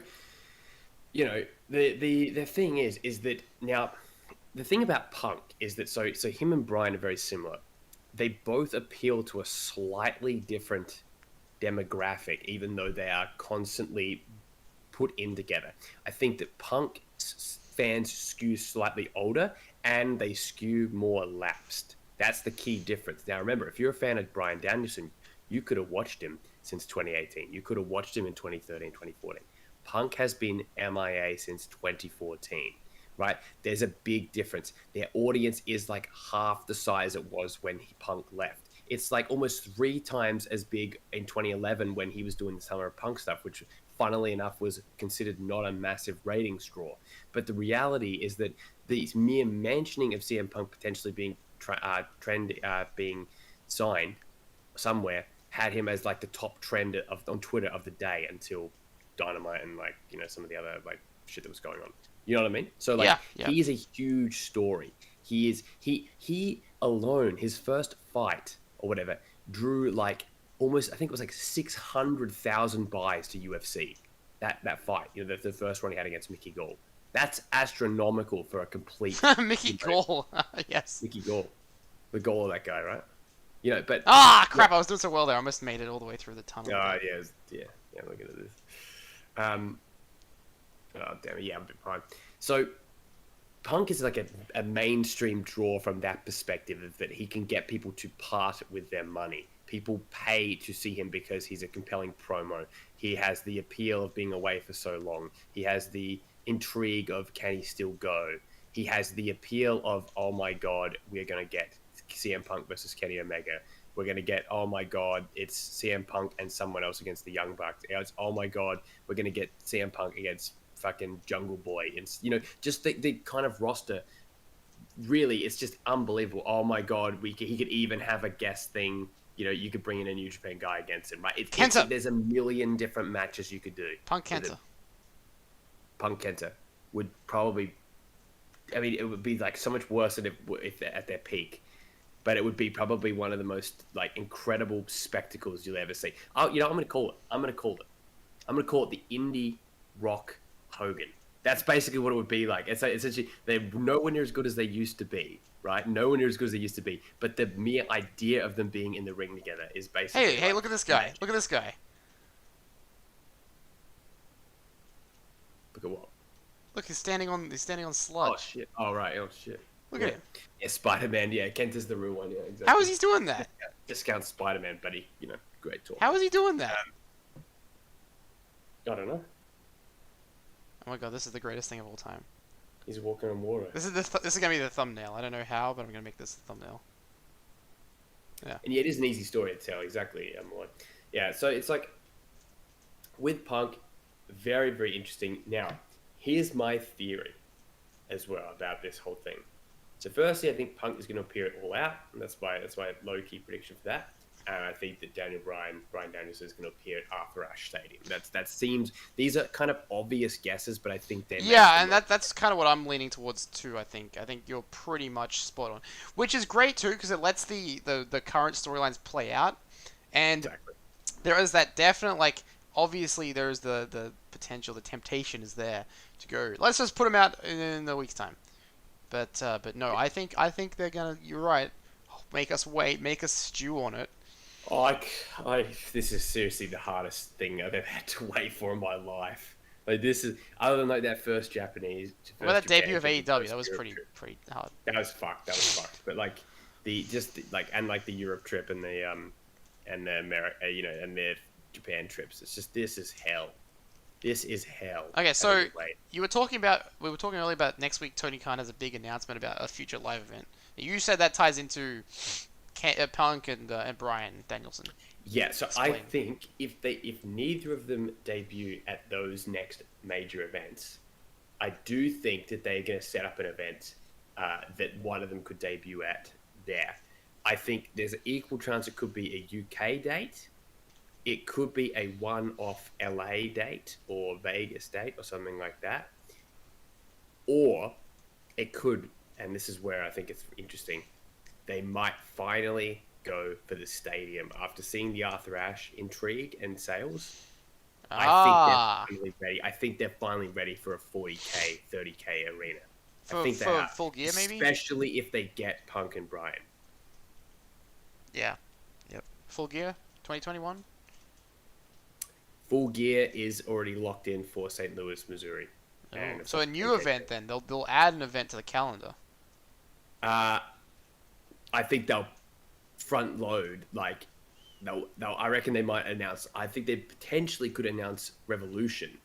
the thing is that now the thing about Punk is that so him and Bryan are very similar. They both appeal to a slightly different demographic, even though they are constantly put in together. I think that Punk fans skew slightly older and they skew more lapsed. That's the key difference. Now, remember, if you're a fan of Bryan Danielson, you could have watched him since 2018. You could have watched him in 2013, 2014. Punk has been MIA since 2014, right? There's a big difference. Their audience is like half the size it was when Punk left. It's like almost 3 times as big in 2011 when he was doing the Summer of Punk stuff, which funnily enough was considered not a massive ratings draw. But the reality is that the mere mentioning of CM Punk potentially being being signed somewhere had him as like the top trend on Twitter of the day until Dynamite and like some of the other like shit that was going on. You know what I mean? So like he is a huge story. He alone, his first fight or whatever, drew like almost, I think it was like 600,000 buys to UFC. That fight, the first one he had against Mickey Gall. That's astronomical for a complete Mickey Gall, yes. Mickey Gall, the goal of that guy, right? But crap! I was doing so well there. I almost made it all the way through the tunnel. Yeah. Look at this. Oh damn it! Yeah, I'm a bit fine. So Punk is like a mainstream draw from that perspective, that he can get people to part with their money. People pay to see him because he's a compelling promo. He has the appeal of being away for so long. He has the intrigue of can he still go. He has the appeal of, oh my god, we're going to get CM Punk versus Kenny Omega. We're going to get, oh my god, it's CM Punk and someone else against the Young Bucks. It's, oh my god, we're going to get CM Punk against fucking Jungle Boy. It's, just the kind of roster. Really, it's just unbelievable. Oh my god, he could even have a guest thing. You could bring in a New Japan guy against him, right? There's a million different matches you could do. Punk Kenta. Punk Kenta would probably, I mean, it would be like so much worse than if they're at their peak, but it would be probably one of the most like incredible spectacles you'll ever see. Oh, I'm going to call it. I'm going to call it the Indie Rock Hogan. That's basically what it would be like. It's essentially, they're nowhere near as good as they used to be, right? Nowhere near as good as they used to be. But the mere idea of them being in the ring together is basically. Hey, look at this guy. Look at this guy. Look at what? Look, he's standing on sludge. Oh shit! Oh right! Oh shit! Look at him. Yeah, Spider-Man. Yeah, Kenta's the real one. Yeah, exactly. How is he doing that? Discount Spider-Man, buddy. Great talk. How is he doing that? I don't know. Oh my god, this is the greatest thing of all time. He's walking on water. This is gonna be the thumbnail. I don't know how, but I'm gonna make this the thumbnail. Yeah. And yeah, it is an easy story to tell. Exactly. Yeah. So it's like with Punk, very very interesting. Now, here's my theory as well about this whole thing. So firstly, I think Punk is going to appear at All Out, and that's my low key prediction for that. And I think that Bryan Danielson is going to appear at Arthur Ashe Stadium. That seems, these are kind of obvious guesses, but I think they're and that's kind of what I'm leaning towards too. I think you're pretty much spot on, which is great too because it lets the current storylines play out, and exactly. There is that definite like obviously there's the potential, the temptation is there to go. Let's just put them out in a week's time, but no, I think they're gonna. You're right. Make us wait. Make us stew on it. This is seriously the hardest thing I've ever had to wait for in my life. Like this is, other than like that first Japanese. Well, that debut of AEW, that was pretty hard. That was fucked. But like the Europe trip and the America, and their Japan trips. It's just, this is hell. This is hell. Okay, so we were talking earlier about next week. Tony Khan has a big announcement about a future live event. You said that ties into Punk and Bryan Danielson. Yeah, so explain. I think if neither of them debut at those next major events, I do think that they're going to set up an event that one of them could debut at there. I think there's an equal chance it could be a UK date. It could be a one-off LA date or Vegas date or something like that. Or it could, and this is where I think it's interesting, they might finally go for the stadium after seeing the Arthur Ashe intrigue and sales. I think they're finally ready. I think they're finally ready for a 40K, 30K arena. I think they are. Full Gear, maybe? Especially if they get Punk and Bryan. Yeah. Yep. Full Gear, 2021? Full Gear is already locked in for St. Louis, Missouri. Oh. So a new event then. They'll add an event to the calendar. I think they'll front load, like, they'll I reckon they might announce, I think they potentially could announce Revolution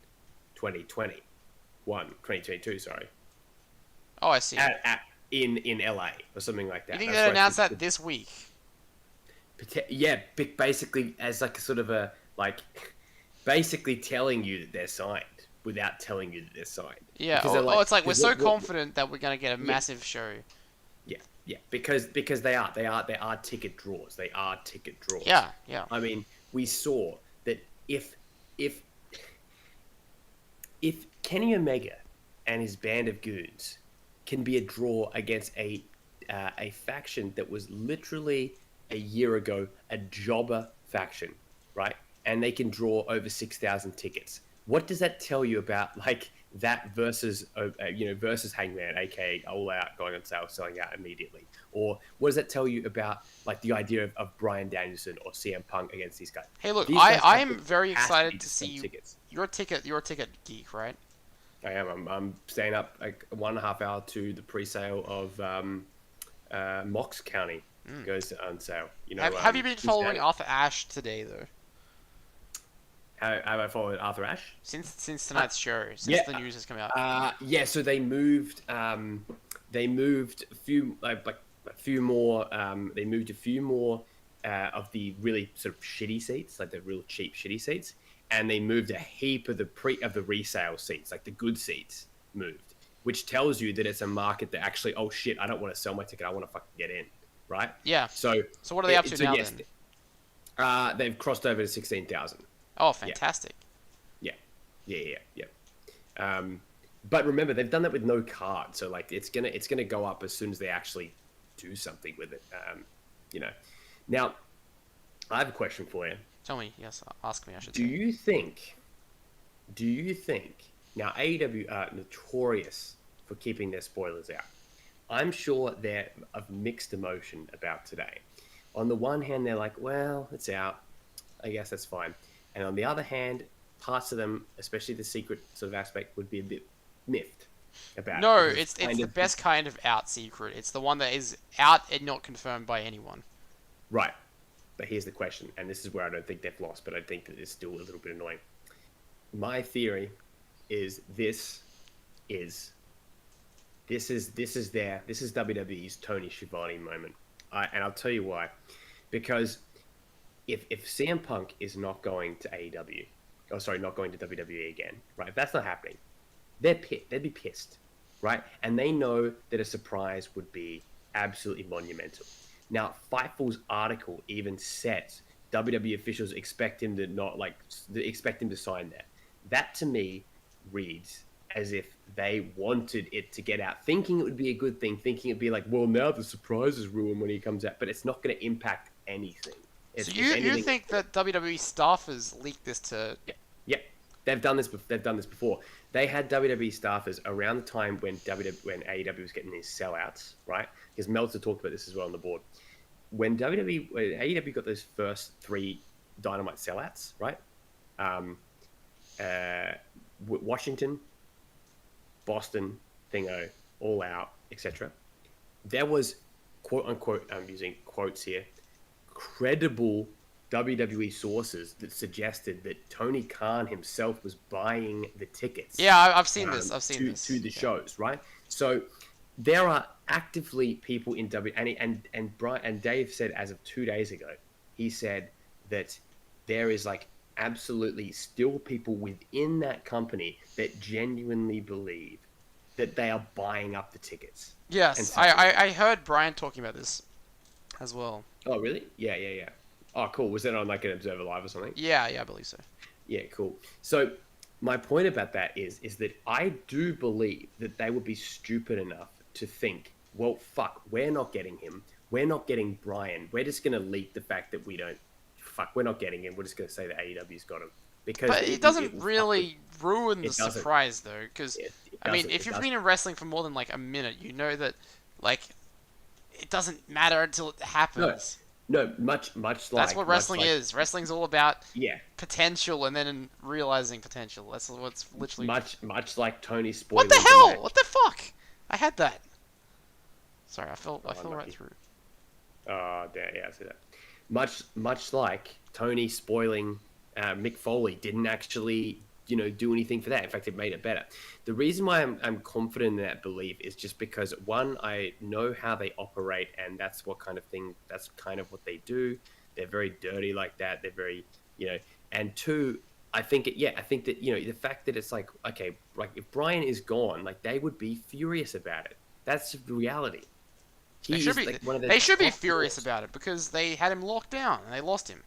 2022, sorry. Oh, I see. In LA or something like that. You think they'll announce that this week? Yeah, basically as like a sort of a, like, basically telling you that they're signed without telling you that they're signed. Yeah. It's like we're so confident that we're going to get a massive show. Yeah, because they are ticket draws. They are ticket draws. Yeah. I mean, we saw that if Kenny Omega and his band of goons can be a draw against a faction that was literally a year ago a jobber faction, right? And they can draw over 6,000 tickets. What does that tell you about, like, that versus Hangman, aka All Out, going on sale, selling out immediately? Or what does that tell you about, like, the idea of Bryan Danielson or CM Punk against these guys? Hey, look, I am very excited to see you. Tickets. You're a ticket geek, right? I am. I'm staying up like 1.5 hour to the pre-sale of Mox County goes on sale. You know, have you been following Arthur Ashe today though? Have I followed Arthur Ashe since tonight's show? Since the news has come out. Yeah. So they moved. They moved a few more. They moved a few more of the really sort of shitty seats, like the real cheap shitty seats, and they moved a heap of the resale seats, like the good seats moved, which tells you that it's a market that actually, oh shit, I don't want to sell my ticket, I want to fucking get in, right? Yeah. So what are they up to now then? They've crossed over to 16,000. Oh, fantastic. Yeah. But remember, they've done that with no card, so like it's gonna go up as soon as they actually do something with it. Now, I have a question for you. Tell me. Yes, ask me. I should. Do you think? Now, AEW are notorious for keeping their spoilers out. I'm sure they're of mixed emotion about today. On the one hand, they're like, well, it's out. I guess that's fine. And on the other hand, parts of them, especially the secret sort of aspect, would be a bit miffed about. No, it's the best kind of out secret. It's the one that is out and not confirmed by anyone. Right. But here's the question, and this is where I don't think they've lost, but I think that it's still a little bit annoying. My theory is this is WWE's Tony Schiavone moment. And I'll tell you why. Because if CM Punk is not going to AEW, not going to WWE again, right? If that's not happening, they'd be pissed, right? And they know that a surprise would be absolutely monumental. Now, Fightful's article even says WWE officials expect him to sign there. That to me reads as if they wanted it to get out, thinking it would be a good thing, thinking it'd be like, well, now the surprise is ruined when he comes out, but it's not going to impact anything. So you think that WWE staffers leaked this to? Yeah, they've done this before. They had WWE staffers around the time when AEW was getting these sellouts, right? Because Meltzer talked about this as well on the board. When AEW got those first 3 Dynamite sellouts, right? Washington, Boston, Thingo, All Out, etc. There was, quote unquote, I'm using quotes here, credible WWE sources that suggested that Tony Khan himself was buying the tickets. Yeah, I've seen this. To the shows, right? So there are actively people in and Bryan and Dave said as of 2 days ago, he said that there is like absolutely still people within that company that genuinely believe that they are buying up the tickets. Yes, I heard Bryan talking about this as well. Oh, really? Yeah. Oh, cool. Was that on like an Observer Live or something? Yeah, I believe so. Yeah, cool. So my point about that is that I do believe that they would be stupid enough to think, well, fuck, we're not getting him. We're not getting Bryan. We're just going to leak the fact that we're not getting him. We're just going to say that AEW's got him. Because But it doesn't really ruin the doesn't. surprise, though, because, I mean, if you've been in wrestling for more than, like, a minute, you know that, like, it doesn't matter until it happens. No, much like... That's what wrestling is. Wrestling's all about potential and then realizing potential. That's what's literally... Much like Tony spoiling What the hell? What the fuck? I had that. Sorry, I fell right through. Oh, yeah, I see that. Much like Tony spoiling Mick Foley didn't actually, do anything for that. In fact, it made it better. The reason why I'm confident in that belief is just because, one, I know how they operate, and that's what kind of thing, that's kind of what they do. They're very dirty like that. They're very, and two, I think that, the fact that it's like, okay, like if Bryan is gone, like they would be furious about it. That's the reality. They should be furious about it because they had him locked down and they lost him.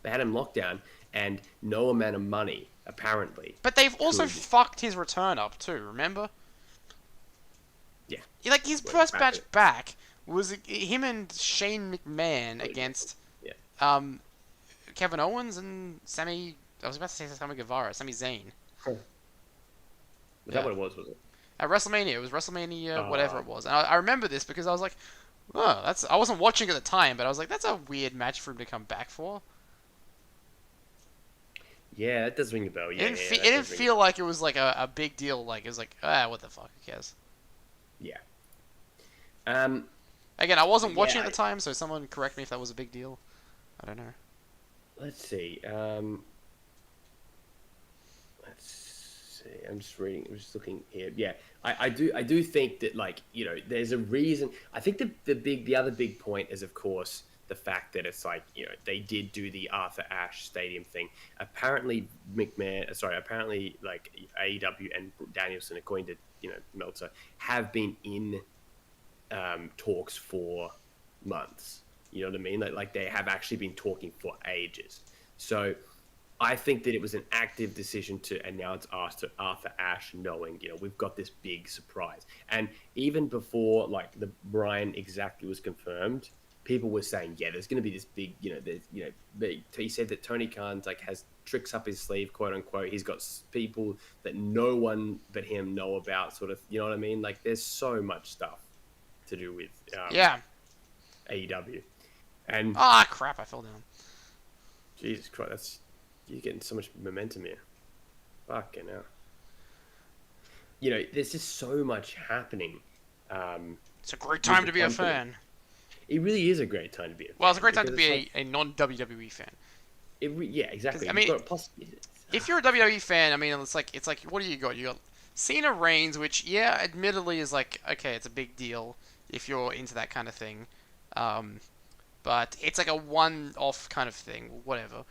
They had him locked down and no amount of money, apparently. But they've also fucked his return up too, remember? Yeah. Like, his first match back was him and Shane McMahon against Kevin Owens and Sami... I was about to say Sami Guevara, Sami Zayn. Was that what it was it? At WrestleMania. It was WrestleMania, whatever it was. And I remember this because I was like, oh, I wasn't watching at the time, but I was like, that's a weird match for him to come back for. Yeah, that does ring a bell. It didn't feel like it was like a big deal. Like, it was like, what the fuck, who cares? Yeah. Again, I wasn't watching at the time, so someone correct me if that was a big deal. I don't know. Let's see. I'm just reading. I'm just looking here. Yeah, I do think that, like, there's a reason. I think the other big point is, of course, the fact that it's like, they did do the Arthur Ashe Stadium thing. Apparently like AEW and Danielson, according to Meltzer, have been in talks for months. You know what I mean? Like they have actually been talking for ages. So I think that it was an active decision to announce Arthur Ashe, knowing, we've got this big surprise. And even before, like, the Bryan exactly was confirmed, people were saying, there's going to be this big, he said that Tony Khan's, like, has tricks up his sleeve, quote unquote. He's got people that no one but him know about, sort of, you know what I mean? Like, there's so much stuff to do with AEW. And crap, I fell down. Jesus Christ, you're getting so much momentum here. Fucking hell. There's just so much happening. It's a great time to be a fan. It really is a great time to be a fan. Well, it's a great time to be a non-WWE fan. Exactly. I mean, if you're a WWE fan, I mean, it's like, what do you got? You got Cena Reigns, which, admittedly is like, okay, it's a big deal if you're into that kind of thing. But it's like a one-off kind of thing, whatever.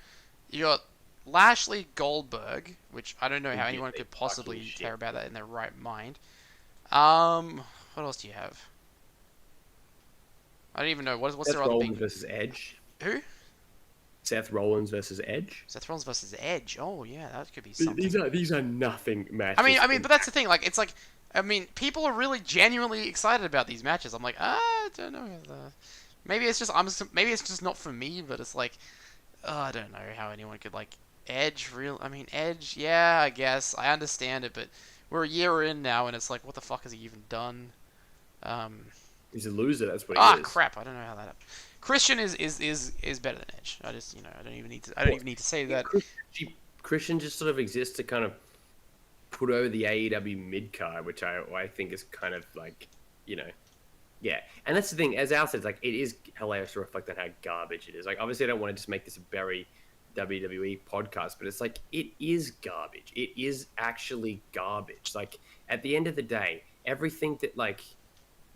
You got Lashley Goldberg, which I don't know how anyone could possibly care about that in their right mind. What else do you have? I don't even know. What's their other big... Seth Rollins versus Edge. Who? Seth Rollins versus Edge. Seth Rollins versus Edge. Oh, yeah, that could be something. These are nothing matches. I mean, but that's the thing. Like, it's like, people are really genuinely excited about these matches. I'm like, I don't know. Maybe it's just not for me. But it's like, I don't know how anyone could like Edge. Edge. Yeah, I guess I understand it, but we're a year in now, and it's like, what the fuck has he even done? He's a loser. That's what he is. Crap! I don't know how that happened. Christian is better than Edge. I just I don't even need to say that. Christian just sort of exists to kind of put over the AEW mid card, which I think is kind of like, yeah. And that's the thing. As Al said, like, it is hilarious to reflect on how garbage it is. Like, obviously, I don't want to just make this a very WWE podcast, but it's like, it is garbage. It is actually garbage. Like, at the end of the day, everything that, like,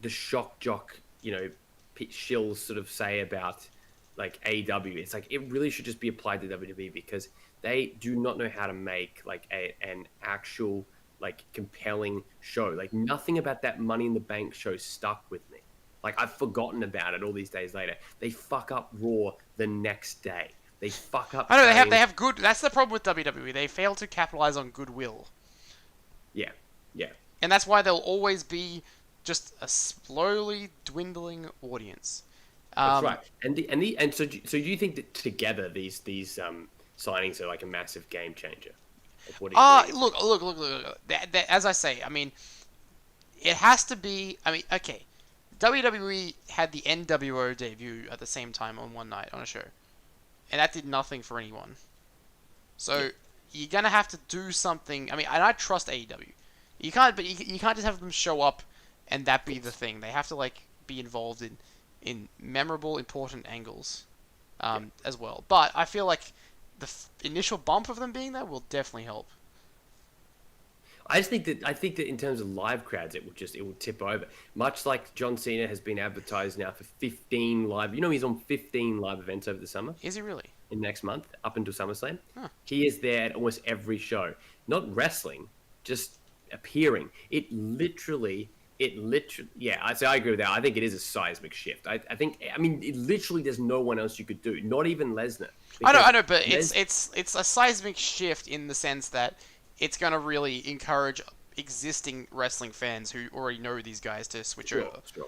the shock jock, shills sort of say about, like, AEW, it's like, it really should just be applied to WWE, because they do not know how to make, like, an actual, like compelling show. Like nothing about that Money in the Bank show stuck with me. Like I've forgotten about it all these days later. They fuck up Raw the next day. They fuck up. I know Fame. they have good. That's the problem with WWE. They fail to capitalize on goodwill. Yeah, yeah. And that's why they'll always be just a slowly dwindling audience. That's right. And so do you think that together these signings are like a massive game changer? Like, what do you think? Look. As I say, I mean, it has to be. I mean, okay. WWE had the NWO debut at the same time on one night on a show, and that did nothing for anyone. So you're gonna have to do something. I mean, and I trust AEW. You can't, but you can't just have them show up and that be the thing. They have to like be involved in memorable, important angles, as well. But I feel like the initial bump of them being there will definitely help. I think that in terms of live crowds, it will tip over. Much like John Cena has been advertised now for 15 live. You know, he's on 15 live events over the summer. Is he really? In next month, up until SummerSlam, Huh. he is there at almost every show. Not wrestling, just appearing. It literally. Yeah, I agree with that. I think it is a seismic shift. I mean, it literally there's no one else you could do. Not even Lesnar. I know, but it's a seismic shift in the sense that it's going to really encourage existing wrestling fans who already know these guys to switch over. Sure.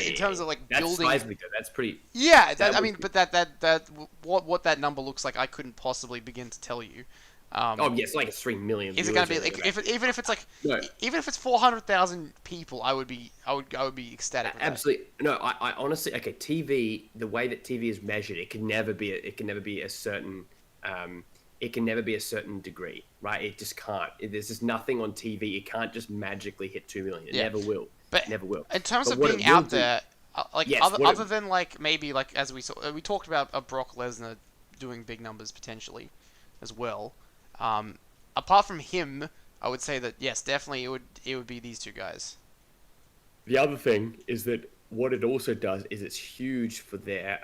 In terms of like that's building, seismic though. That's pretty. Yeah, I mean, but that what that number looks like, I couldn't possibly begin to tell you. Yes, like 3 million. Is it going to be like even if it's like even if it's 400,000 people, I would be ecstatic. With Absolutely. No, I honestly, okay. TV, the way that TV is measured, it can never be a certain. It can never be a certain degree, right? It just can't. There's just nothing on TV. It can't just magically hit 2 million. It never will. But never will. In terms of what being it will out do- there, like Yes, other than like maybe like as we talked about a Brock Lesnar doing big numbers potentially, as well. Apart from him, I would say that yes, definitely it would be these two guys. The other thing is that what it also does is it's huge for their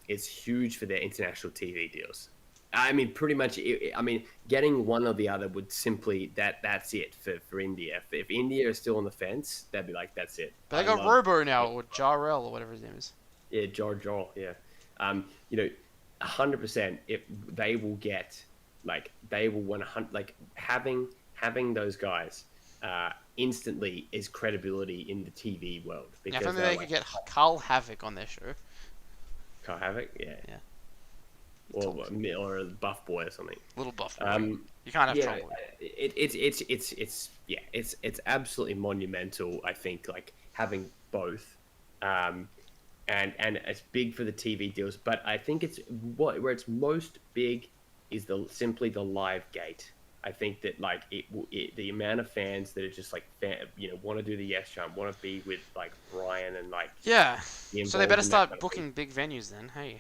international TV deals. I mean, pretty much. I mean, getting one or the other would simply that's it for India. If India is still on the fence, they'd be like, that's it. But they got Robo now, or Jarrell, or whatever his name is. Yeah, Jar. Yeah. 100%. If they will get, like, they will 100. Like having those guys instantly is credibility in the TV world. Because if only they could get Carl Havoc on their show. Carl Havoc, yeah. Or a buff boy or something. Little buff boy. You can't have trouble. It's absolutely monumental. I think like having both, and it's big for the TV deals. But I think it's where it's most big is simply the live gate. I think that like the amount of fans that are just like want to do the yes jump, want to be with like Bryan and like so they better start booking big venues then. Hey.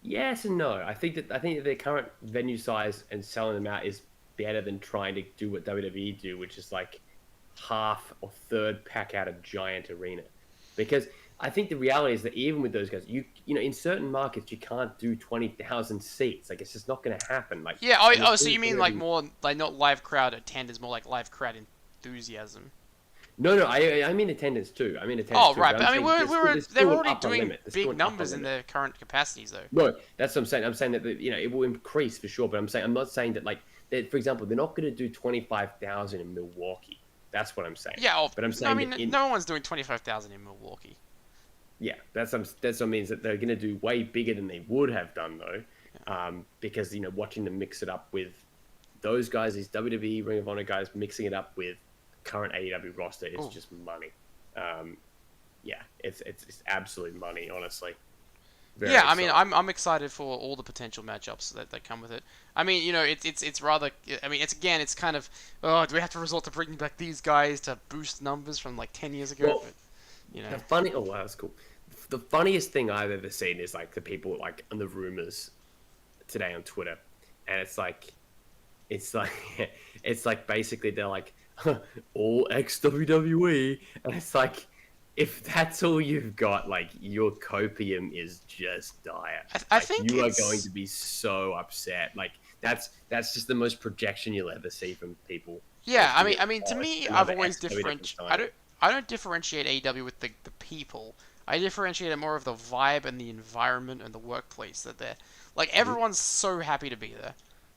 Yes and no. I think that their current venue size and selling them out is better than trying to do what WWE do, which is like half or third pack out a giant arena. Because I think the reality is that even with those guys, you know, in certain markets you can't do 20,000 seats. Like it's just not going to happen. Like so you mean like more like not live crowd attendance, more like live crowd enthusiasm? No, I mean attendance too. Oh, right, but I mean they're already doing big numbers in their current capacities though. No, that's what I'm saying. I'm saying that it will increase for sure, but I'm not saying that like for example, they're not going to do 25,000 in Milwaukee. That's what I'm saying. Yeah, but I'm saying no one's doing 25,000 in Milwaukee. Yeah, that's what means that they're going to do way bigger than they would have done though, because watching them mix it up with those guys, these WWE Ring of Honor guys, mixing it up with current AEW roster is just money. It's absolute money, honestly. Very I mean, I'm excited for all the potential matchups that come with it. I mean, it's rather. I mean, it's kind of. Oh, do we have to resort to bringing back these guys to boost numbers from like 10 years ago? Well, but, the funny. Oh wow, that's cool. The funniest thing I've ever seen is like the people like on the rumors today on Twitter, and it's like basically they're like all ex WWE, and it's like if that's all you've got, like your copium is just dire. I think you are going to be so upset. Like that's just the most projection you'll ever see from people. Yeah, Like, I mean, to me, I've another always SW different I don't differentiate AEW with the people. I differentiate it more of the vibe and the environment and the workplace that they're like. Everyone's so happy to be there.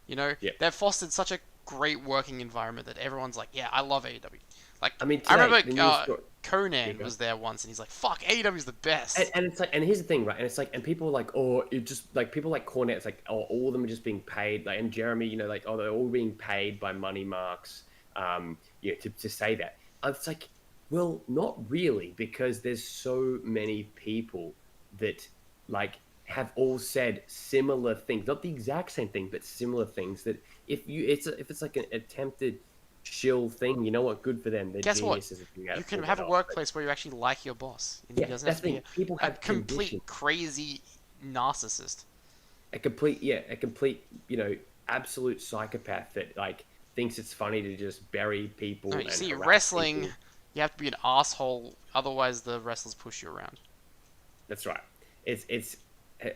You know, Yeah. they've fostered such a great working environment that everyone's like, yeah, I love AEW. Like, I mean, I today, the remember news story. Conan Yeah, was there once, and he's like, "Fuck, AEW's the best." and it's like, and here's the thing, right? And it's like, and people are like, oh, it just like people like Cornette. It's like, oh, all of them are just being paid. Like, and Jeremy, you know, like, oh, they're all being paid by money marks. To say that. It's like, well, not really, because there's so many people that like have all said similar things, not the exact same thing, but similar things. That if it's like an attempted shill thing, you know what? Good for them. They're Guess what? geniuses at being able You to can pull have that a off. workplace where you actually like your boss, and he Yeah, doesn't that's have the to thing. be People a have complete condition. crazy narcissist. A complete, absolute psychopath that like thinks it's funny to just bury people. No, you and see, harass wrestling, people. you have to be an asshole, otherwise the wrestlers push you around. That's right. It's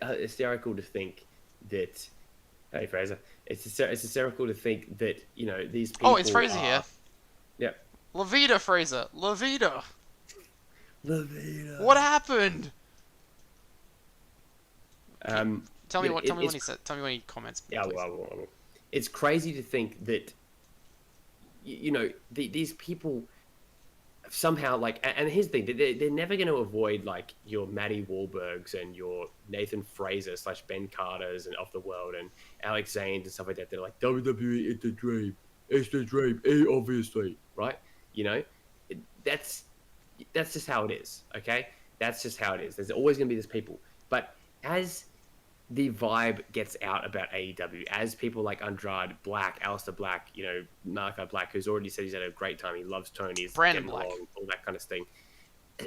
hysterical to think that. Hey Fraser, it's hysterical to think that these people. Oh, it's Fraser are, here. Yeah. Levita, Fraser. Levita. Levita. What happened? Tell me you know, what. Tell me it's- when he said. Tell me when he comments. Yeah, please. well, it's crazy to think that these people somehow like, and here's the thing, they're never going to avoid like your Matty Wahlbergs and your Nathan Fraser / Ben Carters and of the world and Alex Zane's and stuff like that. They're like, WWE, it's the dream, obviously, right? That's just how it is. Okay, that's just how it is. There's always going to be these people, but as the vibe gets out about AEW, as people like Andrade, Black, Aleister Black, Malachi Black, who's already said he's had a great time, he loves Tony, he's Brandon getting Black. along, all that kind of thing.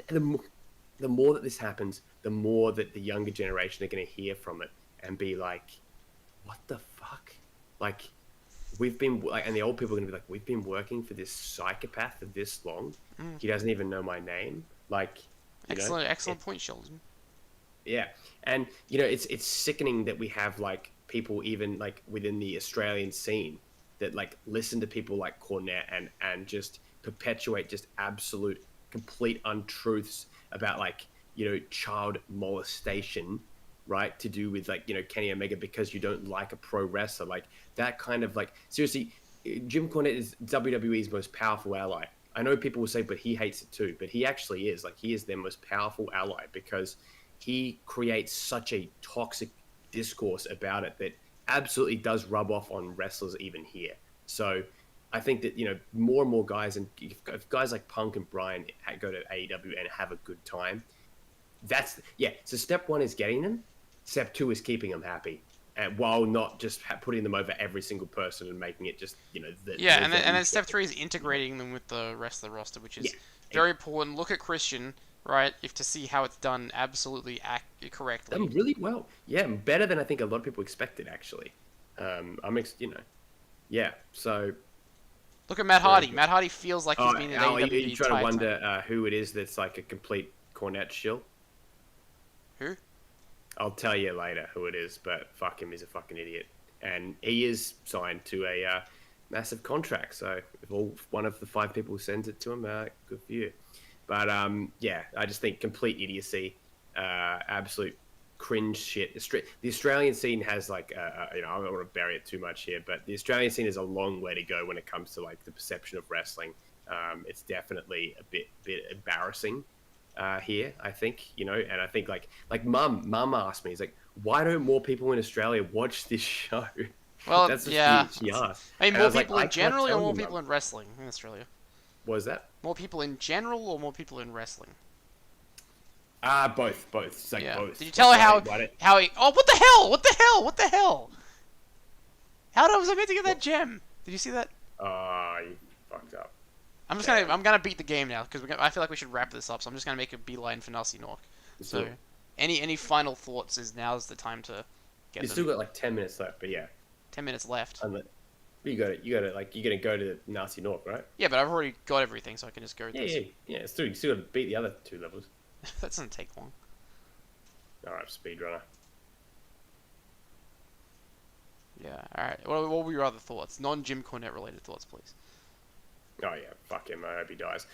The more that this happens, the more that the younger generation are going to hear from it and be like, what the fuck? Like, we've been, like, and the old people are going to be like, we've been working for this psychopath for this long. He doesn't even know my name. Like, Excellent point, Sheldon. Yeah, and it's sickening that we have like people even like within the Australian scene that like listen to people like Cornette and just perpetuate just absolute complete untruths about like child molestation, right? To do with like Kenny Omega because you don't like a pro wrestler, like that kind of like seriously, Jim Cornette is WWE's most powerful ally. I know people will say, but he hates it too, but he actually is. Like he is their most powerful ally because he creates such a toxic discourse about it that absolutely does rub off on wrestlers even here. So I think that, more and more guys, and if guys like Punk and Bryan go to AEW and have a good time, so step one is getting them. Step two is keeping them happy. And while not just putting them over every single person and making it just, and then step 3 is integrating them with the rest of the roster, which is very important. Look at Christian, right? If to see how it's done absolutely correctly. Done really well. Yeah, better than I think a lot of people expected, actually. So... Look at Matt Hardy. Matt Hardy feels like he's been in AEW the you try to entire wonder time. who it is that's like a complete Cornette shill? Who? I'll tell you later who it is, but fuck him, he's a fucking idiot. And he is signed to a massive contract, so if one of the 5 people sends it to him, good for you. But I just think complete idiocy, absolute cringe shit. The Australian scene has like, I don't want to bury it too much here, but the Australian scene is a long way to go when it comes to like the perception of wrestling. It's definitely a bit embarrassing here, I think, and I think like mum asked me, he's like, why don't more people in Australia watch this show? Well, That's what yeah. she asked. I mean, And more was people like, in I can't general or tell more you, people Mum. in wrestling in Australia? What was that? More people in general or more people in wrestling? Both. It's like both. Did you tell her how he... Oh, what the hell? What the hell? How was I meant to get that gem? Did you see that? You fucked up. I'm gonna beat the game now because I feel like we should wrap this up. So I'm just gonna make a beeline for Nasty Nork. So, any final thoughts? Now's the time to get. You still got like 10 minutes left, but yeah. 10 minutes left. You got to like you're gonna go to Nasty Nork, right? Yeah, but I've already got everything, so I can just go. Yeah. You still got to beat the other 2 levels. That doesn't take long. All right, speedrunner. Yeah. All right. What were your other thoughts? Non-Jim Cornette related thoughts, please. Oh yeah, fuck him. I hope he dies.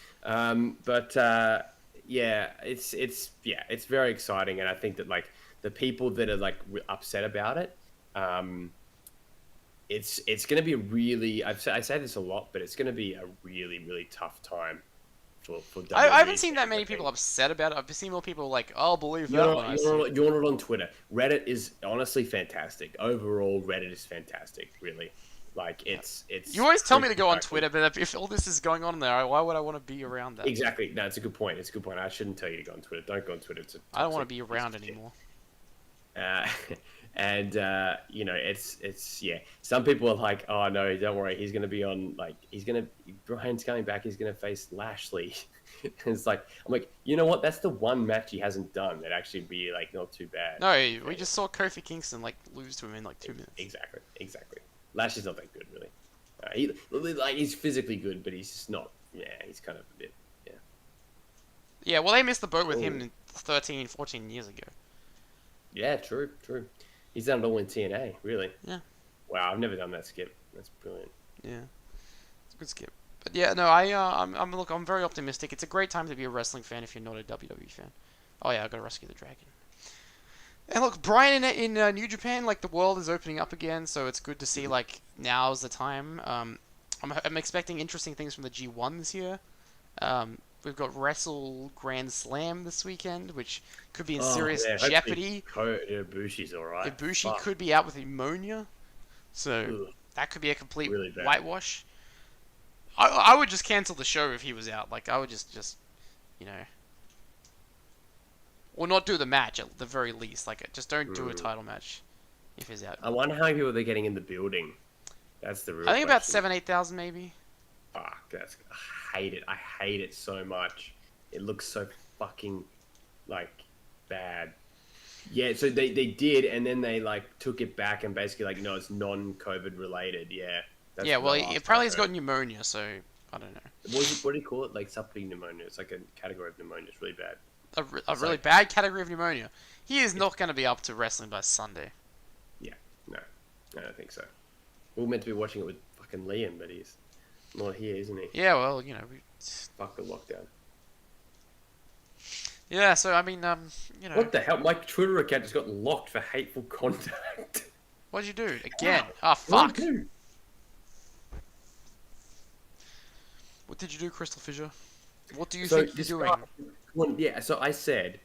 Yeah, it's very exciting, and I think that like the people that are like upset about it, it's going to be a really. I say this a lot, but it's going to be a really really tough time for WWE. I haven't seen that many I think. people upset about it. I've seen more people like, "I'll believe You're that when I see it." you're not on Twitter. Reddit is honestly fantastic. Overall, Reddit is fantastic. Really, like it's. You always tell me to go on actually- Twitter, but if all this is going on there, why would I want to be around that? Exactly. No, it's a good point. It's a good point. I shouldn't tell you to go on Twitter. Don't go on Twitter. I don't want to be around anymore. Uh, and you know, it's yeah. Some people are like, "Oh no, don't worry. He's gonna be on like Bryan's coming back. He's gonna face Lashley." And it's like I'm like, you know what? That's the one match he hasn't done that actually be like not too bad. No, we just saw Kofi Kingston like lose to him in like 2 minutes. Exactly. Lashley's not that good, really. He's physically good, but he's just not. Yeah, he's kind of a bit. Yeah. Yeah, well, they missed the boat with him 13, 14 years ago. Yeah, true. He's done it all in TNA, really. Yeah. Wow, I've never done that skip. That's brilliant. Yeah, it's a good skip. But yeah, no, I'm very optimistic. It's a great time to be a wrestling fan if you're not a WWE fan. Oh yeah, I gotta rescue the dragon. And look, Bryan in New Japan, like the world is opening up again, so it's good to see like now's the time. I'm expecting interesting things from the G1 this year. We've got Wrestle Grand Slam this weekend, which could be in serious jeopardy. Ibushi's alright. Ibushi could be out with pneumonia, so that could be a complete really bad. whitewash. I would just cancel the show if he was out. Like, I would just you know... Or not do the match, at the very least. Like, just don't do a title match if he's out. I wonder how many people they're getting in the building. That's the real I think about question. 7,000-8,000 maybe. Fuck, I hate it. I hate it so much. It looks so fucking, like, bad. Yeah, so they did, and then they, like, took it back and basically, like, no, it's non-COVID related. Yeah. Yeah, well, apparently he's got pneumonia, so I don't know. What do you call it? Like, something pneumonia. It's like a category of pneumonia. It's really bad. A really bad category of pneumonia. He is not going to be up to wrestling by Sunday. Yeah, no, I don't think so. We were meant to be watching it with fucking Liam, but he's not here, isn't he? Yeah, well, you know. Fuck the lockdown. Yeah, so I mean, you know. What the hell? My Twitter account just got locked for hateful contact. What'd you do again? Wow. Ah, fuck. What did you do, CrystalFissure? What do you think you're doing? So I said,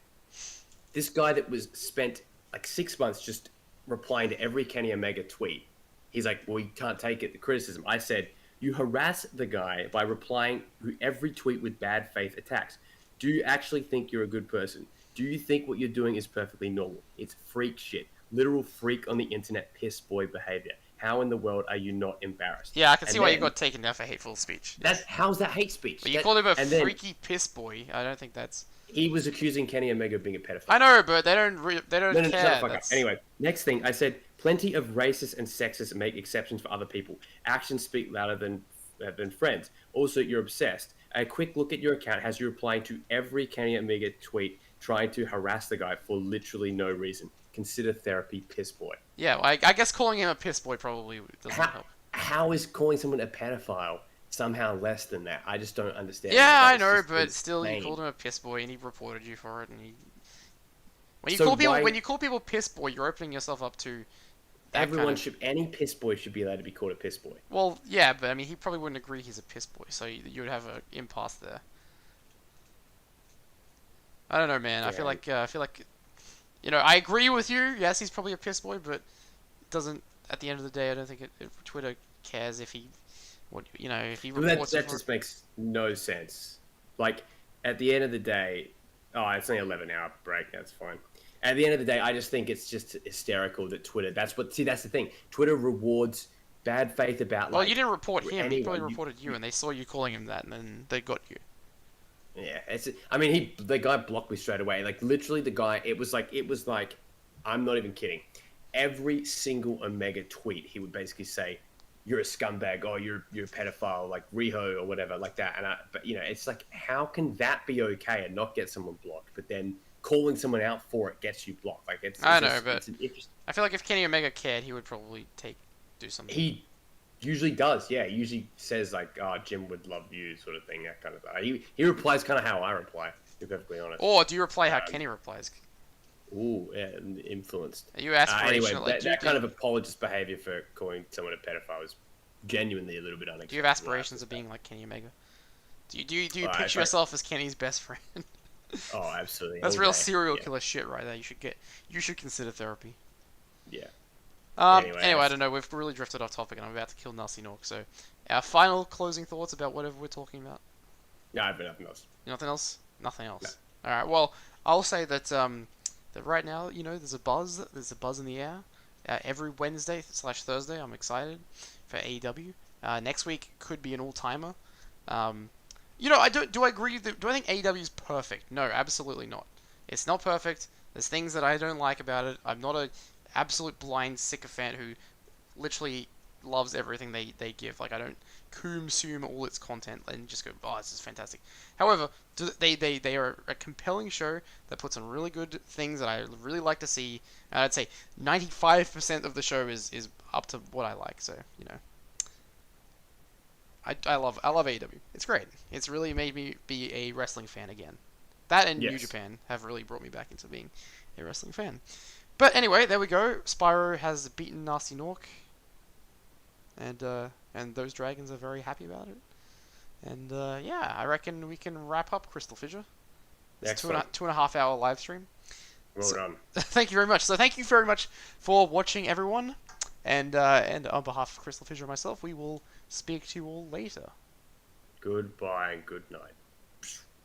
this guy that was spent like 6 months just replying to every Kenny Omega tweet. He's like, well, you can't take it, the criticism. I said, you harass the guy by replying to every tweet with bad faith attacks. Do you actually think you're a good person? Do you think what you're doing is perfectly normal? It's freak shit. Literal freak on the internet piss boy behavior. How in the world are you not embarrassed? Yeah, I can see why you got taken down for hateful speach. How's that hate speech? But you called him a freaky piss boy. I don't think that's... He was accusing Kenny Omega of being a pedophile. I know, but they don't No, care. shut the fuck up. Anyway, next thing, I said, plenty of racists and sexists make exceptions for other people. Actions speak louder than friends. Also, you're obsessed. A quick look at your account has you replying to every Kenny Omega tweet trying to harass the guy for literally no reason. Consider therapy, piss boy. Yeah, well, I guess calling him a piss boy probably doesn't help. How is calling someone a pedophile somehow less than that? I just don't understand. Yeah, I know, but still, you called him a piss boy, and he reported you for it. And when you call people piss boy, you're opening yourself up to. Any piss boy should be allowed to be called a piss boy. Well, yeah, but I mean, he probably wouldn't agree he's a piss boy, so you would have an impasse there. I don't know, man. Yeah. I feel like. You know, I agree with you. Yes, he's probably a piss boy, but doesn't. At the end of the day, I don't think Twitter cares if he, if he reports. That just makes no sense. Like at the end of the day, it's only 11-hour break. That's fine. At the end of the day, I just think it's just hysterical that Twitter. That's the thing. Twitter rewards bad faith about. Well, you didn't report him. He probably reported you, and they saw you calling him that, and then they got you. Yeah, the guy blocked me straight away. Like literally, the guy. It was like, I'm not even kidding. Every single Omega tweet, he would basically say, "You're a scumbag," or "You're a pedophile," like Riho or whatever, like that. But it's like, how can that be okay and not get someone blocked? But then calling someone out for it gets you blocked. Like I feel like if Kenny Omega cared, he would probably take do something. He usually does, yeah. He usually says like, "Oh, Jim would love you," sort of thing, that kind of stuff. He replies kind of how I reply, to be perfectly honest. Or do you reply how Kenny replies? Ooh, yeah, influenced. Are you aspirational? Anyway, Like, that kind of apologist behavior for calling someone a pedophile was genuinely a little bit unacceptable. do you have aspirations of being like Kenny Omega? Do you picture I- yourself as Kenny's best friend? Oh, absolutely. That's all real day. serial Yeah. killer shit right there. You should consider therapy. Yeah. Anyway, I don't know. We've really drifted off topic, and I'm about to kill Nasty Nork. So, our final closing thoughts about whatever we're talking about. Yeah, I've been nothing else. Nothing else. Nothing else. No. All right. Well, I'll say that that right now, there's a buzz. There's a buzz in the air. Every Wednesday/Thursday, I'm excited for AEW. Next week could be an all-timer. Do I agree? Do I think AEW is perfect? No, absolutely not. It's not perfect. There's things that I don't like about it. I'm not a absolute blind sycophant who literally loves everything they give. Like, I don't consume all its content and just go, oh, this is fantastic. However, they are a compelling show that puts on really good things that I really like to see. And I'd say 95% of the show is up to what I like. So, I love AEW. It's great. It's really made me be a wrestling fan again. That and New Yes. Japan have really brought me back into being a wrestling fan. But anyway, there we go. Spyro has beaten Nasty Nork, and those dragons are very happy about it. And yeah, I reckon we can wrap up CrystalFissure. It's two Excellent. and a half hour live stream. Well done. Thank you very much. So thank you very much for watching, everyone. And on behalf of CrystalFissure and myself, we will speak to you all later. Goodbye and good night.